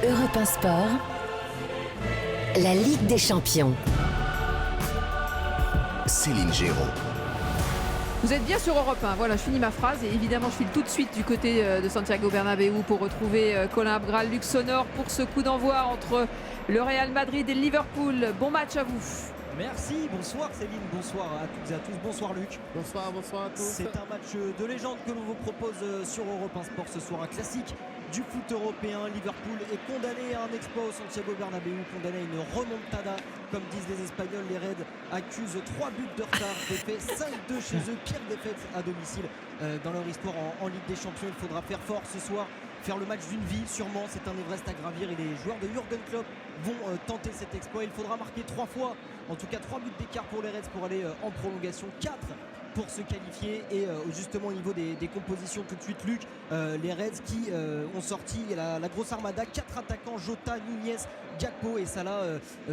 Europe 1 Sport, la Ligue des Champions. Céline Géraud. Vous êtes bien sur Europe 1, voilà, je finis ma phrase et évidemment je file tout de suite du côté de Santiago Bernabéu pour retrouver Colin Abgral, Luc Sonor pour ce coup d'envoi entre le Real Madrid et le Liverpool. Bon match à vous. Merci, bonsoir Céline, bonsoir à toutes et à tous, bonsoir Luc. Bonsoir à tous. C'est un match de légende que l'on vous propose sur Europe 1 Sport ce soir, un classique du foot européen. Liverpool est condamné à un exploit au Santiago Bernabéu, condamné à une remontada, comme disent les Espagnols. Les Reds accusent 3 buts de retard, défaite 5-2 chez eux, pire défaite à domicile dans leur histoire en Ligue des Champions. Il faudra faire fort ce soir, faire le match d'une vie sûrement, c'est un Everest à gravir et les joueurs de Jürgen Klopp vont tenter cet exploit. Il faudra marquer 3 fois, en tout cas 3 buts d'écart pour les Reds pour aller en prolongation, 4 pour se qualifier. Et justement au niveau des compositions tout de suite Luc, les Reds qui ont sorti la grosse armada, 4 attaquants, Jota, Nunez, Gakpo et Salah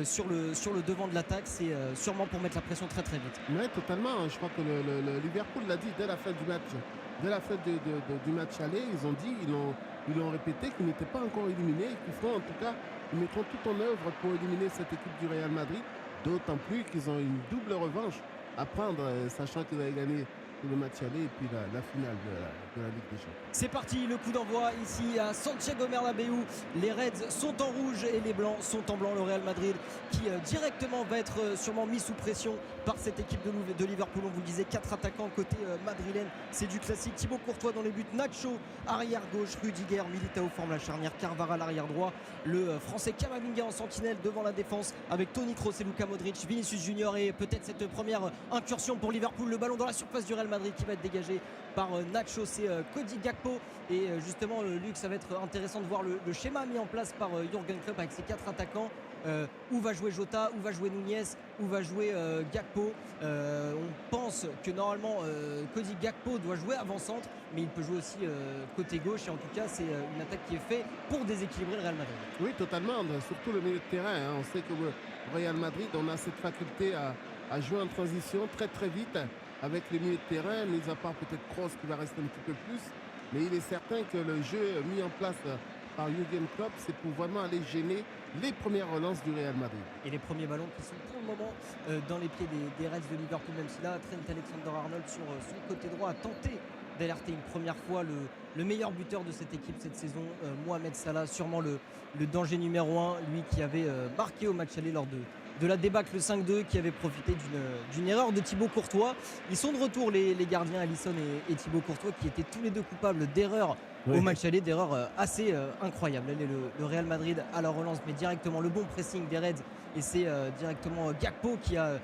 sur le devant de l'attaque. C'est sûrement pour mettre la pression très très vite. Oui, totalement, je crois que le Liverpool l'a dit dès la fin du match. Dès la fin du match aller, ils l'ont répété qu'ils n'étaient pas encore éliminés et qu'ils feront en tout cas, ils mettront tout en œuvre pour éliminer cette équipe du Real Madrid, d'autant plus qu'ils ont une double revanche à prendre, sachant qu'ils avaient gagné le match aller et puis la finale de la Ligue des Champions. C'est parti, le coup d'envoi ici à Santiago Bernabéu. Les Reds sont en rouge et les Blancs sont en blanc. Le Real Madrid qui directement va être sûrement mis sous pression par cette équipe de Liverpool. On vous le disait, 4 attaquants côté madrilène. C'est du classique. Thibaut Courtois dans les buts, Nacho arrière gauche, Rudiger, Militao forme la charnière, Carvajal arrière droit, le français Camavinga en sentinelle devant la défense avec Toni Kroos et Luka Modric, Vinicius Junior et peut-être cette première incursion pour Liverpool. Le ballon dans la surface du Real Madrid qui va être dégagé par Nacho, c'est Cody Gakpo. Et justement Luc, ça va être intéressant de voir le schéma mis en place par Jürgen Klopp avec ses 4 attaquants. Où va jouer Jota, où va jouer Nunez, où va jouer Gakpo. On pense que normalement Cody Gakpo doit jouer avant-centre, mais il peut jouer aussi côté gauche. Et en tout cas c'est une attaque qui est faite pour déséquilibrer le Real Madrid. Oui, totalement, surtout le milieu de terrain. On sait que le Real Madrid, on a cette faculté à jouer en transition très très vite avec les milieux de terrain, mis à part peut-être Kroos qui va rester un petit peu plus. Mais il est certain que le jeu mis en place par Jürgen Klopp, c'est pour vraiment aller gêner les premières relances du Real Madrid. Et les premiers ballons qui sont pour le moment dans les pieds des Reds de Liverpool, même si là Trent Alexander-Arnold sur son côté droit a tenté d'alerter une première fois le meilleur buteur de cette équipe cette saison, Mohamed Salah, sûrement le danger numéro 1, lui qui avait marqué au match aller lors de la débâcle 5-2, qui avait profité d'une erreur de Thibaut Courtois. Ils sont de retour les gardiens Alisson et Thibaut Courtois, qui étaient tous les deux coupables d'erreurs au match aller, d'erreurs assez incroyables. Allez, le Real Madrid à la relance, mais directement le bon pressing des Reds, et c'est directement Gakpo qui a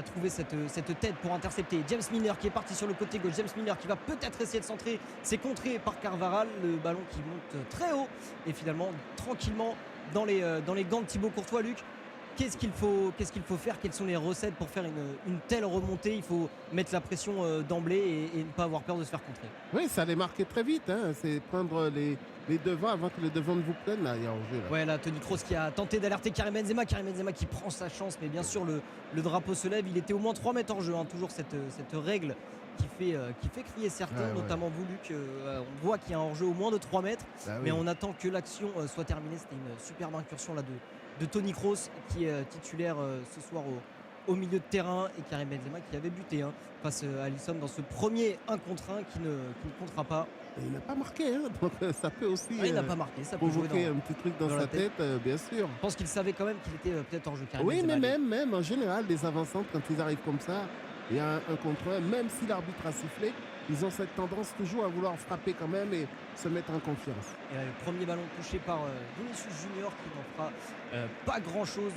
trouvé cette tête pour intercepter James Milner qui est parti sur le côté gauche. James Milner qui va peut-être essayer de centrer, c'est contré par Carvajal, le ballon qui monte très haut et finalement tranquillement dans les gants de Thibaut Courtois. Luc, qu'est-ce qu'il faut faire? Quelles sont les recettes pour faire une telle remontée? Il faut mettre la pression d'emblée et ne pas avoir peur de se faire contrer. Oui, ça allait marquer très vite. C'est prendre les devants avant que les devants ne vous prennent. Là, il y a enjeu, là. Ouais, là, Toni Kroos qui a tenté d'alerter Karim Benzema. Karim Benzema qui prend sa chance, mais bien sûr, le drapeau se lève. Il était au moins 3 mètres hors jeu. Toujours cette règle qui fait crier certains, notamment vous, Luc. On voit qu'il y a un hors-jeu au moins de 3 mètres, mais on attend que l'action soit terminée. C'était une superbe incursion là de Toni Kroos qui est titulaire ce soir au milieu de terrain, et Karim Benzema qui avait buté face à Alisson dans ce premier 1 contre 1 qui ne comptera pas. Et il n'a pas marqué, donc ça peut aussi il n'a pas marqué, ça peut provoquer jouer un petit truc dans sa tête, bien sûr. Je pense qu'il savait quand même qu'il était peut-être hors jeu, Karim Oui, Benzema. mais même en général, les avançants, quand ils arrivent comme ça, il y a un contre 1, même si l'arbitre a sifflé, ils ont cette tendance toujours à vouloir frapper quand même et se mettre en confiance. Et là, le premier ballon touché par Vinicius Junior qui n'en fera pas grand chose.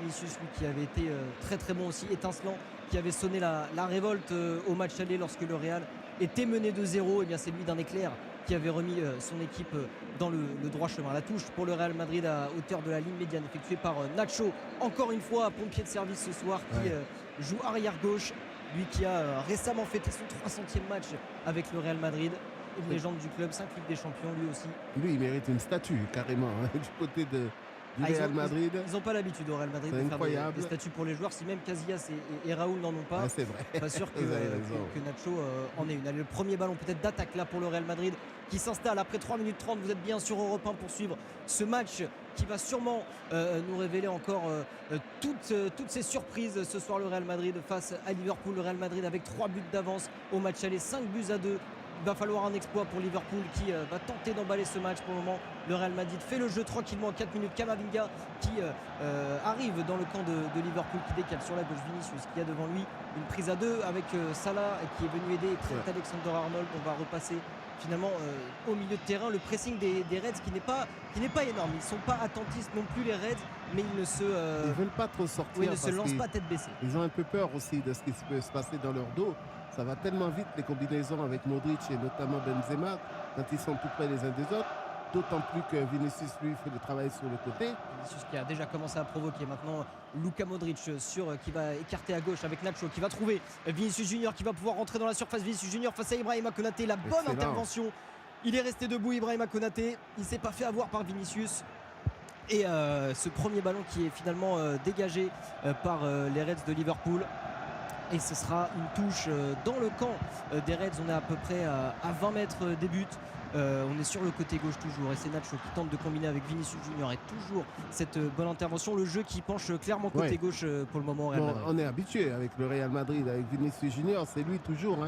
Vinicius, lui, qui avait été très très bon aussi, étincelant, qui avait sonné la révolte au match aller lorsque le Real était mené de 0. Et bien c'est lui d'un éclair qui avait remis son équipe dans le droit chemin. La touche pour le Real Madrid à hauteur de la ligne médiane effectuée par Nacho, encore une fois pompier de service ce soir, qui joue arrière gauche. Lui qui a récemment fêté son 300e match avec le Real Madrid, une légende du club, 5 Ligues des Champions lui aussi. Lui, il mérite une statue carrément du côté du Real Madrid. Ils n'ont pas l'habitude au Real Madrid de faire des statuts pour les joueurs. Si même Casillas et Raoul n'en ont pas, c'est vrai. Pas sûr que Nacho en ait une. Allez, le premier ballon peut-être d'attaque là pour le Real Madrid qui s'installe après 3 minutes 30. Vous êtes bien sur Europe 1 pour suivre ce match qui va sûrement nous révéler encore toutes ces surprises ce soir. Le Real Madrid face à Liverpool. Le Real Madrid avec 3 buts d'avance au match aller, 5-2. Il va falloir un exploit pour Liverpool qui va tenter d'emballer ce match. Pour le moment, le Real Madrid fait le jeu tranquillement en 4 minutes. Camavinga qui arrive dans le camp de Liverpool, qui décale sur la gauche Vinicius qui a devant lui une prise à 2 avec Salah qui est venu aider Trent Alexander-Arnold. On va repasser finalement au milieu de terrain. Le pressing des Reds qui n'est pas énorme. Ils ne sont pas attentistes non plus les Reds, mais ils ne se ils veulent pas trop sortir. Oui, ils ne se lancent pas tête baissée. Ils ont un peu peur aussi de ce qui peut se passer dans leur dos. Ça va tellement vite les combinaisons avec Modric et notamment Benzema quand ils sont tout près les uns des autres. D'autant plus que Vinicius lui fait le travail sur le côté. Vinicius qui a déjà commencé à provoquer maintenant Luka Modric qui va écarter à gauche avec Nacho qui va trouver Vinicius Junior qui va pouvoir rentrer dans la surface. Vinicius Junior face à Ibrahima Konaté. La bonne intervention. Il est resté debout Ibrahima Konaté. Il ne s'est pas fait avoir par Vinicius. Et ce premier ballon qui est finalement dégagé par les Reds de Liverpool. Et ce sera une touche dans le camp des Reds. On est à peu près à 20 mètres des buts. On est sur le côté gauche toujours. Et c'est Nacho qui tente de combiner avec Vinicius Junior. Et toujours cette bonne intervention. Le jeu qui penche clairement côté gauche pour le moment au Real Madrid. On est habitué avec le Real Madrid, avec Vinicius Junior. C'est lui toujours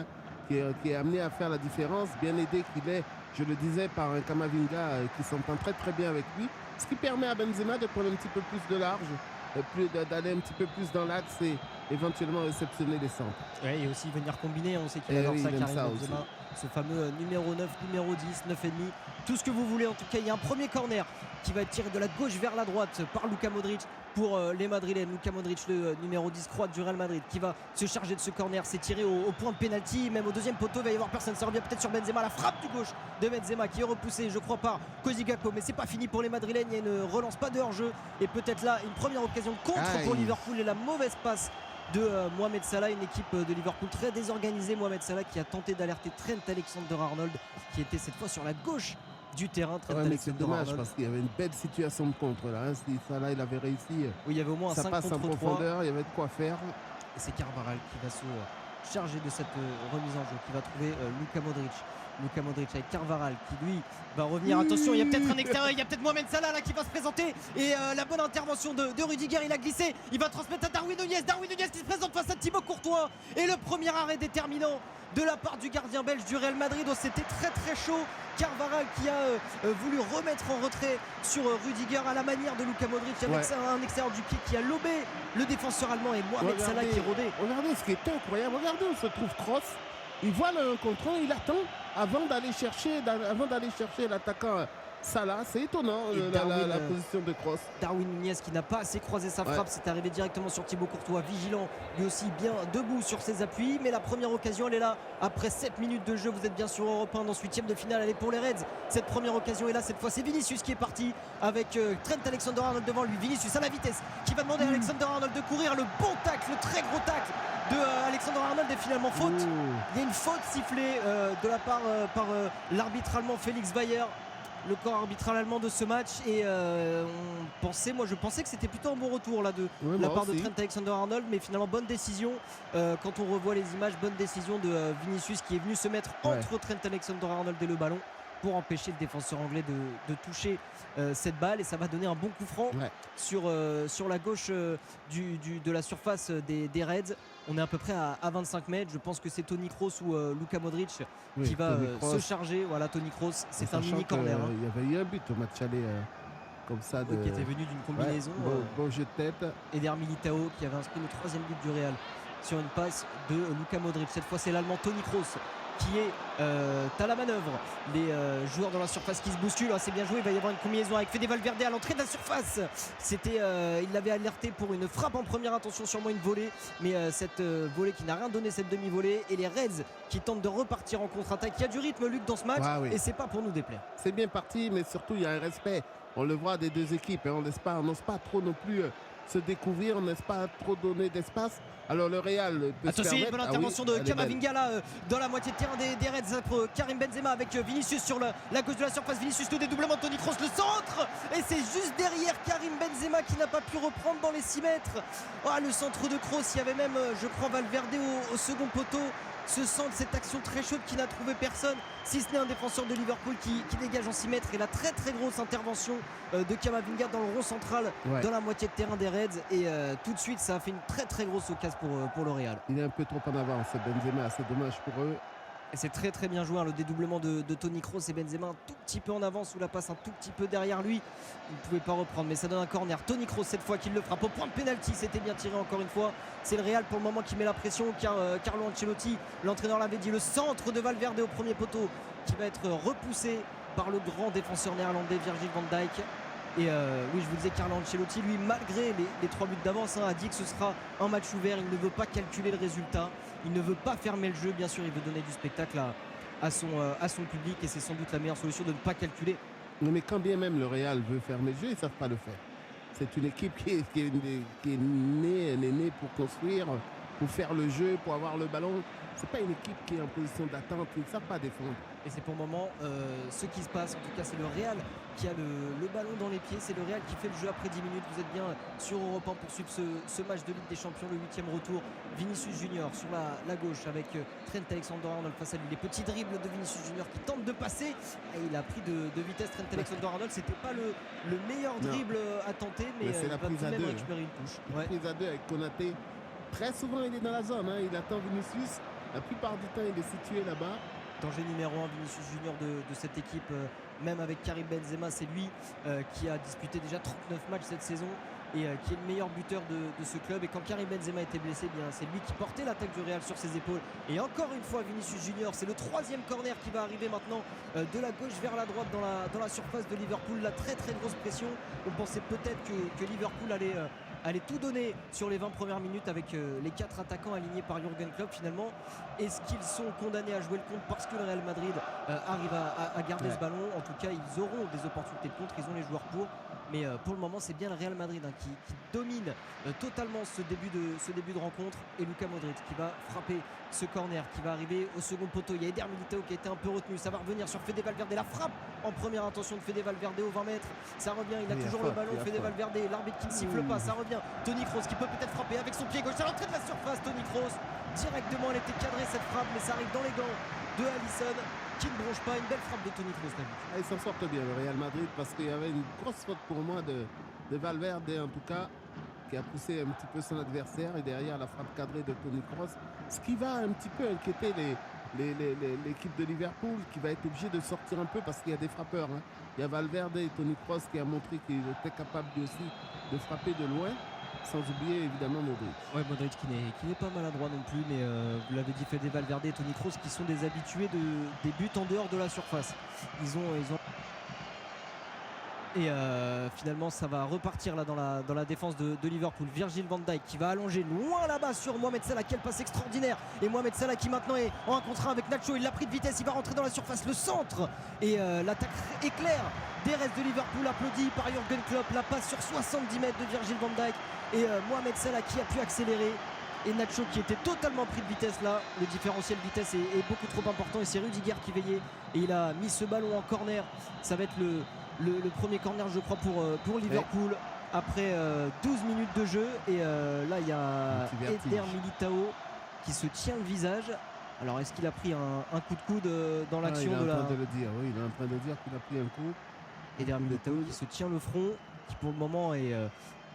qui est amené à faire la différence. Bien aidé qu'il est, je le disais, par un Camavinga qui s'entend très très bien avec lui. Ce qui permet à Benzema de prendre un petit peu plus de large, d'aller un petit peu plus dans l'axe et éventuellement réceptionner les centres. Et aussi venir combiner, on sait qu'il adore ça, Karim Benzema, ce fameux numéro 9, numéro 10, 9,5, tout ce que vous voulez. En tout cas, il y a un premier corner qui va être tiré de la gauche vers la droite par Luka Modric pour les Madrilènes. Luka Modric, le numéro 10 croate du Real Madrid, qui va se charger de ce corner. C'est tiré au point de pénalty, même au deuxième poteau, il va y avoir personne. Ça revient peut-être sur Benzema, la frappe du gauche de Benzema qui est repoussée, je crois, par Cozy Gakpo, mais c'est pas fini pour les Madrilènes. Il y a une relance, pas de hors-jeu, et peut-être là une première occasion contre pour Liverpool et la mauvaise passe de Mohamed Salah, une équipe de Liverpool très désorganisée. Mohamed Salah qui a tenté d'alerter Trent Alexander-Arnold qui était cette fois sur la gauche du terrain. C'est dommage parce qu'il y avait une belle situation de contre là. Si Salah il avait réussi, oui, il y avait au moins un 5 passe contre en 3. profondeur, il y avait de quoi faire. Et c'est Carvajal qui va se charger de cette remise en jeu, qui va trouver Luka Modric. Luka Modric avec Carvajal qui lui va revenir. Attention, il y a peut-être un extérieur, il y a peut-être Mohamed Salah là qui va se présenter. Et la bonne intervention de Rudiger, il a glissé, il va transmettre à Darwin Nunez. Darwin Nunez qui se présente face à Thibaut Courtois. Et le premier arrêt déterminant de la part du gardien belge du Real Madrid. Oh, c'était très très chaud. Carvajal qui a voulu remettre en retrait sur Rudiger à la manière de Luka Modric avec un extérieur du pied qui a lobé le défenseur allemand et Mohamed Salah qui est rodé. Regardez ce qui est incroyable, regardez où se trouve Kroos. Il voit le contre, il attend avant d'aller chercher l'attaquant Salah. C'est étonnant la position de Kroos. Darwin Nunez qui n'a pas assez croisé sa frappe, c'est arrivé directement sur Thibaut Courtois, vigilant lui aussi bien debout sur ses appuis. Mais la première occasion elle est là après 7 minutes de jeu. Vous êtes bien sur Europe 1 dans ce 8e de finale. Elle est pour les Reds. Cette première occasion est là, cette fois c'est Vinicius qui est parti avec Trent Alexander-Arnold devant lui. Vinicius à la vitesse qui va demander à Alexander-Arnold de courir. Le bon tacle, le très gros tacle de Alexander-Arnold est finalement faute. Il y a une faute sifflée de la part par l'arbitre allemand Félix Weyer, le corps arbitral allemand de ce match. Et je pensais que c'était plutôt un bon retour là de la part de Trent Alexander-Arnold, mais finalement bonne décision quand on revoit les images, bonne décision de Vinicius qui est venu se mettre entre Trent Alexander-Arnold et le ballon pour empêcher le défenseur anglais de toucher cette balle. Et ça va donner un bon coup franc sur la gauche de la surface des Reds. On est à peu près à 25 mètres. Je pense que c'est Toni Kroos ou Luka Modric qui va se charger. Voilà, Toni Kroos, c'est un mini corner. Il y avait eu un but au match aller comme ça. Qui était venu d'une combinaison. Bon jeu de tête. Eder Militao qui avait inscrit le 3e but du Real sur une passe de Luka Modric. Cette fois c'est l'Allemand Toni Kroos qui est à la manœuvre. Les joueurs dans la surface qui se bousculent. C'est bien joué, il va y avoir une combinaison avec Fede Valverde à l'entrée de la surface. Il l'avait alerté pour une frappe en première intention, sûrement une volée, mais cette volée qui n'a rien donné, cette demi-volée. Et les Reds qui tentent de repartir en contre-attaque. Il y a du rythme, Luc, dans ce match, et c'est pas pour nous déplaire. C'est bien parti, mais surtout il y a un respect, on le voit, des deux équipes, on n'ose pas trop non plus se découvrir, n'est-ce pas, trop donner d'espace. Alors le Real peut se Attention, il y a une permettre. bonne Ah oui, intervention de elle est belle. Camavinga là dans la moitié de terrain des Reds pour Karim Benzema avec Vinicius sur la gauche de la surface. Vinicius, le dédoublement de Toni Kroos, le centre, et c'est juste derrière Karim Benzema qui n'a pas pu reprendre dans les 6 mètres. Le centre de Kroos, il y avait même je crois Valverde au second poteau. Ce centre, cette action très chaude qui n'a trouvé personne, si ce n'est un défenseur de Liverpool qui dégage en 6 mètres, et la très très grosse intervention de Camavinga dans le rond central, dans la moitié de terrain des Reds, et tout de suite ça a fait une très très grosse occasion pour le Real. Il est un peu trop en avance, Benzema, c'est dommage pour eux. Et c'est très très bien joué, le dédoublement de Toni Kroos, et Benzema un tout petit peu en avance ou la passe un tout petit peu derrière lui. Il ne pouvait pas reprendre, mais ça donne un corner. Toni Kroos cette fois qui le frappe au point de pénalty, c'était bien tiré encore une fois. C'est le Real pour le moment qui met la pression, car Carlo Ancelotti, l'entraîneur l'avait dit, le centre de Valverde au premier poteau qui va être repoussé par le grand défenseur néerlandais Virgil van Dijk. Et oui, je vous disais, Carlo Ancelotti, lui, malgré les 3 buts d'avance, a dit que ce sera un match ouvert. Il ne veut pas calculer le résultat, il ne veut pas fermer le jeu. Bien sûr, il veut donner du spectacle à son public, et c'est sans doute la meilleure solution de ne pas calculer. Mais quand bien même le Real veut fermer le jeu, ils ne savent pas le faire. C'est une équipe qui est née pour construire, pour faire le jeu, pour avoir le ballon. C'est pas une équipe qui est en position d'attente, ils ne savent pas défendre. Et c'est pour le moment ce qui se passe. En tout cas, c'est le Real qui a le ballon dans les pieds. C'est le Real qui fait le jeu après 10 minutes. Vous êtes bien sur Europe 1 pour suivre ce match de Ligue des Champions, le 8e retour. Vinicius Junior sur la gauche avec Trent Alexander-Arnold face à lui. Les petits dribbles de Vinicius Junior qui tente de passer. Et il a pris de vitesse Trent Alexander-Arnold. C'était pas le meilleur dribble à tenter, mais c'est il la va tout prise de à même deux. récupérer une touche. La prise à deux avec Konaté. Très souvent, il est dans la zone. Il attend Vinicius. La plupart du temps, il est situé là-bas. Danger numéro 1, Vinicius Junior de cette équipe, même avec Karim Benzema, c'est lui qui a disputé déjà 39 matchs cette saison, et qui est le meilleur buteur de ce club. Et quand Karim Benzema était blessé, bien c'est lui qui portait l'attaque du Real sur ses épaules. Et encore une fois, Vinicius Junior, c'est le 3e corner qui va arriver maintenant de la gauche vers la droite dans la surface de Liverpool. La très très grosse pression. On pensait peut-être que Liverpool allait tout donner sur les 20 premières minutes avec les 4 attaquants alignés par Jürgen Klopp. Finalement, est-ce qu'ils sont condamnés à jouer le contre parce que le Real Madrid arrive à garder ce ballon? En tout cas, ils auront des opportunités de contre, ils ont les joueurs pour. Mais pour le moment, c'est bien le Real Madrid qui domine totalement ce début de rencontre. Et Luka Modric qui va frapper ce corner, qui va arriver au second poteau. Il y a Eder Militao qui a été un peu retenu. Ça va revenir sur Fede Valverde. La frappe en première intention de Fede Valverde aux 20 mètres. Ça revient, il a toujours le ballon. Fede Valverde, l'arbitre qui ne siffle pas. Ça revient. Toni Kroos qui peut peut-être frapper avec son pied gauche à l'entrée de la surface. Toni Kroos, directement, elle était cadrée cette frappe, mais ça arrive dans les gants de Alisson qui ne bronche pas. Une belle frappe de Toni Kroos. Ils s'en sortent bien, le Real Madrid, parce qu'il y avait une grosse faute pour moi de Valverde, en tout cas, qui a poussé un petit peu son adversaire, et derrière la frappe cadrée de Toni Kroos, ce qui va un petit peu inquiéter l'équipe de Liverpool, qui va être obligée de sortir un peu parce qu'il y a des frappeurs. Il y a Valverde et Toni Kroos qui a montré qu'il était capable lui aussi de frapper de loin. Sans oublier évidemment Modric. Ouais, Modric qui n'est pas maladroit non plus, mais vous l'avez dit, Fede Valverde et Toni Kroos qui sont des habitués des buts en dehors de la surface. Ils ont... Et finalement ça va repartir là dans la défense de Liverpool. Virgil van Dijk qui va allonger loin là-bas sur Mohamed Salah. Quelle passe extraordinaire. Et Mohamed Salah qui maintenant est en 1 contre 1 avec Nacho. Il l'a pris de vitesse, il va rentrer dans la surface. Le centre et l'attaque éclair des restes de Liverpool, applaudi par Jürgen Klopp. La passe sur 70 mètres de Virgil van Dijk. Et Mohamed Salah qui a pu accélérer. Et Nacho qui était totalement pris de vitesse là. Le différentiel de vitesse est beaucoup trop important. Et c'est Rudiger qui veillait. Et il a mis ce ballon en corner. Ça va être le premier corner, je crois, pour Liverpool après 12 minutes de jeu. Et là il y a Eder Militao qui se tient le visage. Alors est-ce qu'il a pris un coup de coude dans l'action il est en train de le dire, oui, il est en train de dire qu'il a pris un coup. Eder Militao qui se tient le front, qui pour le moment est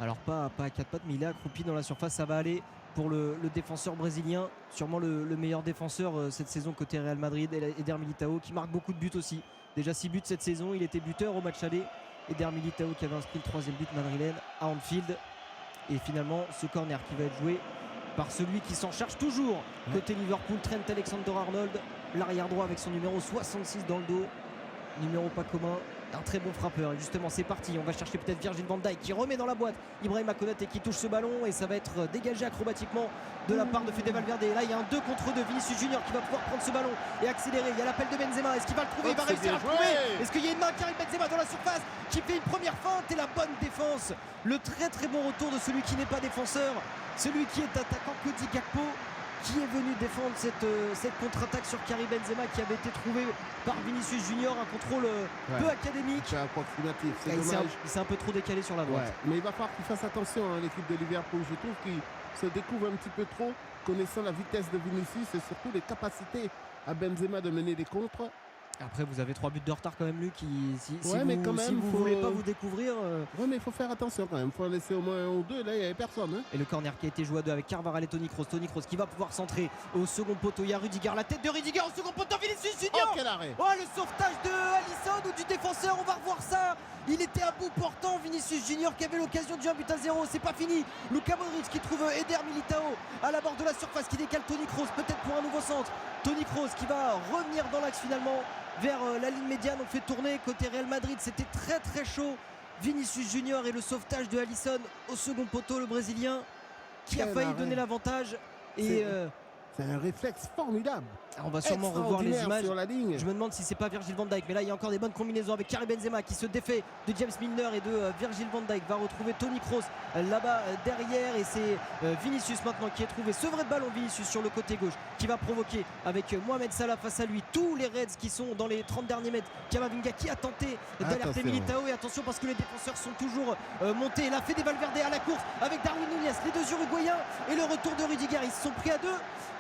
alors pas à 4 pattes, mais il est accroupi dans la surface. Ça va aller pour le défenseur brésilien, sûrement le meilleur défenseur cette saison côté Real Madrid. Eder Militao qui marque beaucoup de buts aussi. Déjà 6 buts cette saison, il était buteur au match aller. Eder Militao qui avait inscrit le 3e but madrilène à Anfield. Et finalement ce corner qui va être joué par celui qui s'en charge toujours côté Liverpool, Trent Alexander-Arnold, l'arrière droit avec son numéro 66 dans le dos. Numéro pas commun Un très bon frappeur. Et justement, c'est parti. On va chercher peut-être Virgil van Dijk qui remet dans la boîte Ibrahima Konaté qui touche ce ballon et ça va être dégagé acrobatiquement de la part de Fede Valverde. Et là, il y a un 2 contre 2. Vinicius Junior qui va pouvoir prendre ce ballon et accélérer. Il y a l'appel de Benzema. Est-ce qu'il va le trouver? Il va réussir à le trouver. Est-ce qu'il y a une main? Karim Benzema dans la surface qui fait une première feinte et la bonne défense. Le très très bon retour de celui qui n'est pas défenseur, celui qui est attaquant, Cody Gakpo, qui est venu défendre cette contre-attaque sur Karim Benzema qui avait été trouvé par Vinicius Junior. Un contrôle peu académique. C'est approximatif, c'est Il dommage. s'est un peu trop décalé sur la droite. Ouais, mais il va falloir qu'il fasse attention à l'équipe de Liverpool. Je trouve qu'il se découvre un petit peu trop, connaissant la vitesse de Vinicius et surtout les capacités à Benzema de mener des contres. Après, vous avez 3 buts de retard quand même, Luc. Si mais vous, quand même, si vous faut- voulez pas vous découvrir. Ouais, mais il faut faire attention quand même. Il faut en laisser au moins un ou deux. Là, il n'y avait personne. Hein. Et le corner qui a été joué à deux avec Carvajal et Toni Kroos. Toni Kroos qui va pouvoir centrer au second poteau. Il y a Rudiger, la tête de Rudiger au second poteau. Vinicius Oh, Junior. quel arrêt! Oh, le sauvetage de Alisson ou du défenseur, on va revoir ça. Il était à bout portant, Vinicius Junior qui avait l'occasion du 1-0. C'est pas fini. Luka Modric qui trouve Eder Militao à la barre de la surface, qui décale Toni Kroos, peut-être pour un nouveau centre. Toni Kroos qui va revenir dans l'axe finalement vers la ligne médiane. On fait tourner côté Real Madrid. C'était très très chaud. Vinicius Junior et le sauvetage de Alisson au second poteau, le Brésilien qui a Quel failli arrêt. donner l'avantage. Et C'est- C'est un réflexe formidable. on va sûrement revoir les Extraordinaire images. sur la ligne. Je me demande si c'est pas Virgil van Dijk, mais là il y a encore des bonnes combinaisons avec Karim Benzema qui se défait de James Milner et de Virgil van Dijk. Va retrouver Toni Kroos là-bas derrière et c'est Vinicius maintenant qui est trouvé. Ce vrai ballon Vinicius sur le côté gauche qui va provoquer avec Mohamed Salah face à lui tous les Reds qui sont dans les 30 derniers mètres. Kamavinga qui a tenté d'alerter Attention. Militao et attention parce que les défenseurs sont toujours montés. Il a fait des Valverde à la course avec Darwin Núñez, les deux Uruguayens et le retour de Rudiger. Ils se sont pris à deux.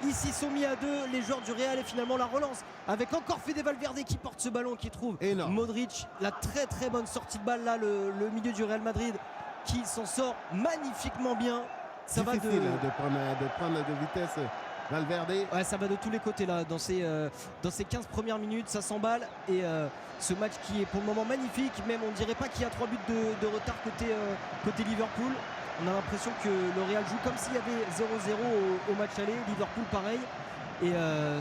Ils s'y sont mis à deux, les joueurs du Real, et finalement la relance avec encore Fede Valverde qui porte ce ballon, qui trouve Énorme. Modric. La très très bonne sortie de balle là, le milieu du Real Madrid qui s'en sort magnifiquement bien. Ça va Difficile de prendre de vitesse Valverde. Ouais, ça va de tous les côtés là dans ces 15 premières minutes, ça s'emballe et ce match qui est pour le moment magnifique, même on dirait pas qu'il y a 3 buts de retard côté Liverpool. On a l'impression que le Real joue comme s'il y avait 0-0 au match aller, Liverpool pareil. Et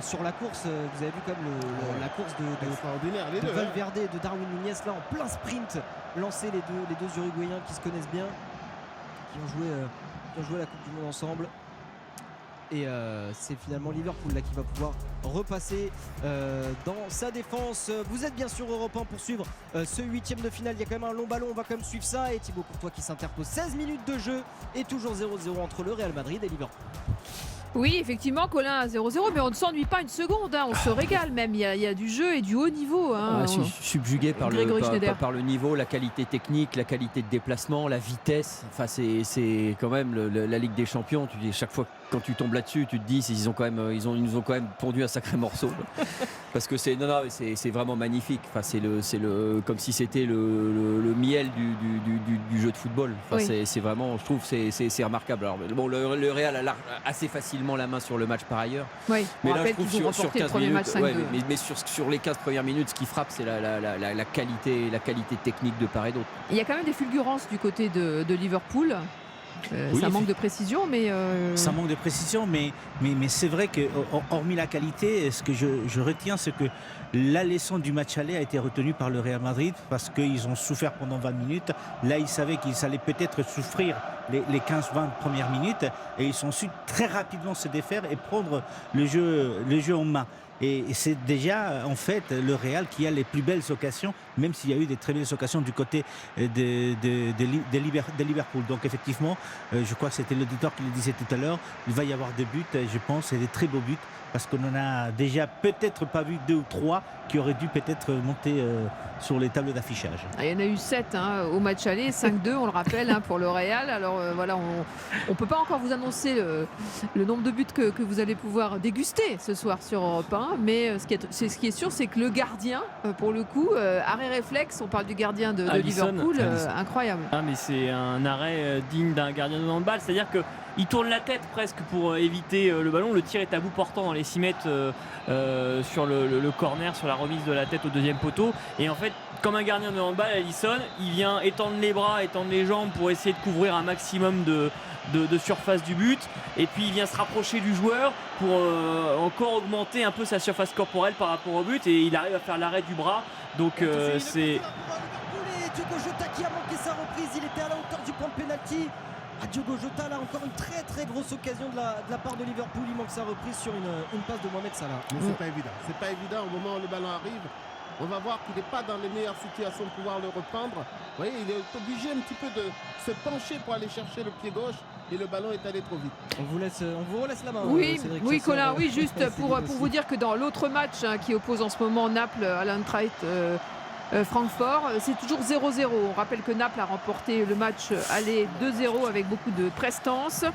sur la course, vous avez vu quand même la course de Extraordinaire, les deux. hein. Valverde et de Darwin Núñez là en plein sprint, lancé les deux Uruguayens qui se connaissent bien, qui ont joué la Coupe du Monde ensemble. Et c'est finalement Liverpool là qui va pouvoir repasser dans sa défense. Vous êtes bien sûr Europe 1 pour suivre ce 8e de finale. Il y a quand même un long ballon, on va quand même suivre ça. Et Thibaut Courtois qui s'interpose. 16 minutes de jeu et toujours 0-0 entre le Real Madrid et Liverpool. Oui, effectivement, Colin à 0-0, mais on ne s'ennuie pas une seconde, hein, on se régale même, il y a du jeu et du haut niveau. Hein. Subjugué par Grégory Schneider. par le niveau, la qualité technique, la qualité de déplacement, la vitesse. Enfin, c'est quand même la Ligue des Champions. Tu dis, chaque fois quand tu tombes là-dessus, tu te dis ils nous ont quand même pondu un sacré morceau. Parce que c'est vraiment magnifique. Enfin, c'est comme si c'était le miel du jeu de football. Enfin, Oui. c'est vraiment, je trouve, c'est remarquable. Alors bon, le Real a assez facilement la main sur le match par ailleurs. Oui, on Mais là, je rappelle trouve qu'ils ont sur remporté le 15 premier match minutes, 5-2. mais sur les 15 premières minutes, ce qui frappe, c'est la qualité technique de part et d'autre. Il y a quand même des fulgurances du côté de Liverpool. Oui, Ça manque de précision, mais Ça manque de précision, mais c'est vrai que hormis la qualité, ce que je retiens, c'est que la leçon du match aller a été retenue par le Real Madrid parce qu'ils ont souffert pendant 20 minutes. Là, ils savaient qu'ils allaient peut-être souffrir les 15-20 premières minutes et ils ont su très rapidement se défaire et prendre le jeu en main. Et c'est déjà en fait le Real qui a les plus belles occasions, même s'il y a eu des très belles occasions du côté de Liverpool. Donc effectivement, je crois que c'était l'auditeur qui le disait tout à l'heure, il va y avoir des buts, je pense, et des très beaux buts, parce qu'on en a déjà peut-être pas vu 2 ou 3 qui auraient dû peut-être monter sur les tables d'affichage. il y en a eu 7 au match aller, 5-2 on le rappelle pour le Real. Alors voilà, on ne peut pas encore vous annoncer le nombre de buts que vous allez pouvoir déguster ce soir sur Europe 1, mais ce qui est sûr, c'est que le gardien, pour le coup, arrêt réflexe, on parle du gardien de Alisson. Liverpool, Alisson. incroyable. Ah mais c'est un arrêt digne d'un gardien de handball, c'est-à-dire qu'il tourne la tête presque pour éviter le ballon, le tir est à bout portant dans les 6 mètres sur le corner, sur la remise de la tête au deuxième poteau, et en fait comme un gardien de handball, Alisson, il vient étendre les bras, étendre les jambes pour essayer de couvrir un maximum de de surface du but, et puis il vient se rapprocher du joueur pour encore augmenter un peu sa surface corporelle par rapport au but, et il arrive à faire l'arrêt du bras. Donc c'est... Diogo Jota qui a manqué sa reprise, il était à la hauteur du point de pénalty. Diogo Jota, là encore une très très grosse occasion de la part de Liverpool. Il manque sa reprise sur une passe de Mohamed Salah. Mais c'est pas évident. C'est pas évident au moment où le ballon arrive. On va voir qu'il n'est pas dans les meilleures situations de pouvoir le reprendre. Vous voyez, il est obligé un petit peu de se pencher pour aller chercher le pied gauche et le ballon est allé trop vite. On vous relaisse la main. Oui, Cédric oui Chasseur, Colin, oui, juste c'est pour difficile. vous dire que dans l'autre match qui oppose en ce moment Naples à l'Eintracht Francfort, c'est toujours 0-0. On rappelle que Naples a remporté le match aller 2-0 avec beaucoup de prestance.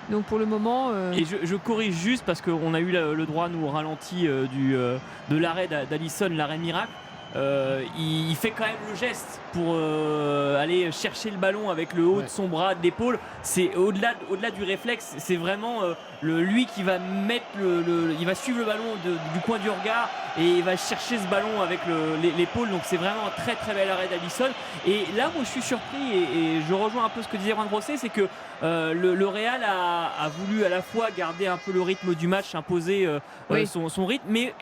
Donc pour le moment... Et je corrige juste parce qu'on a eu le droit, nous, au ralenti de l'arrêt d'Alisson, l'arrêt miracle. Il fait quand même le geste pour aller chercher le ballon avec le haut de son bras, de l'épaule. C'est au-delà du réflexe, c'est vraiment lui qui va mettre il va suivre le ballon du coin du regard et il va chercher ce ballon avec l'épaule. Donc c'est vraiment un très très bel arrêt d'Alisson. Et là, moi, je suis surpris et je rejoins un peu ce que disait Juan Rosset, c'est que le Real a voulu à la fois garder un peu le rythme du match, imposer son rythme, mais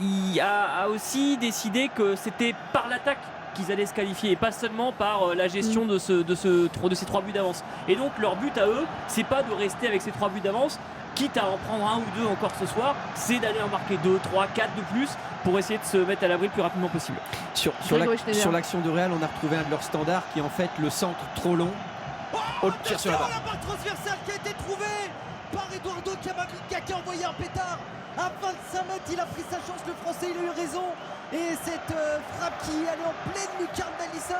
il a aussi décidé que c'était par l'attaque qu'ils allaient se qualifier et pas seulement par la gestion de ces 3 buts d'avance. Et donc leur but à eux, c'est pas de rester avec ces 3 buts d'avance, quitte à en prendre 1 ou 2 encore ce soir, c'est d'aller en marquer 2, 3, 4 de plus pour essayer de se mettre à l'abri le plus rapidement possible. Sur l'action de Real, on a retrouvé un de leurs standards qui est en fait le centre trop long. Tire sur la barre. La barre transversale qui a été trouvée par Eduardo Camavinga qui a envoyé un pétard. À 25 mètres, il a pris sa chance, le Français, il a eu raison. Et cette frappe qui allait en pleine lucarne d'Alisson,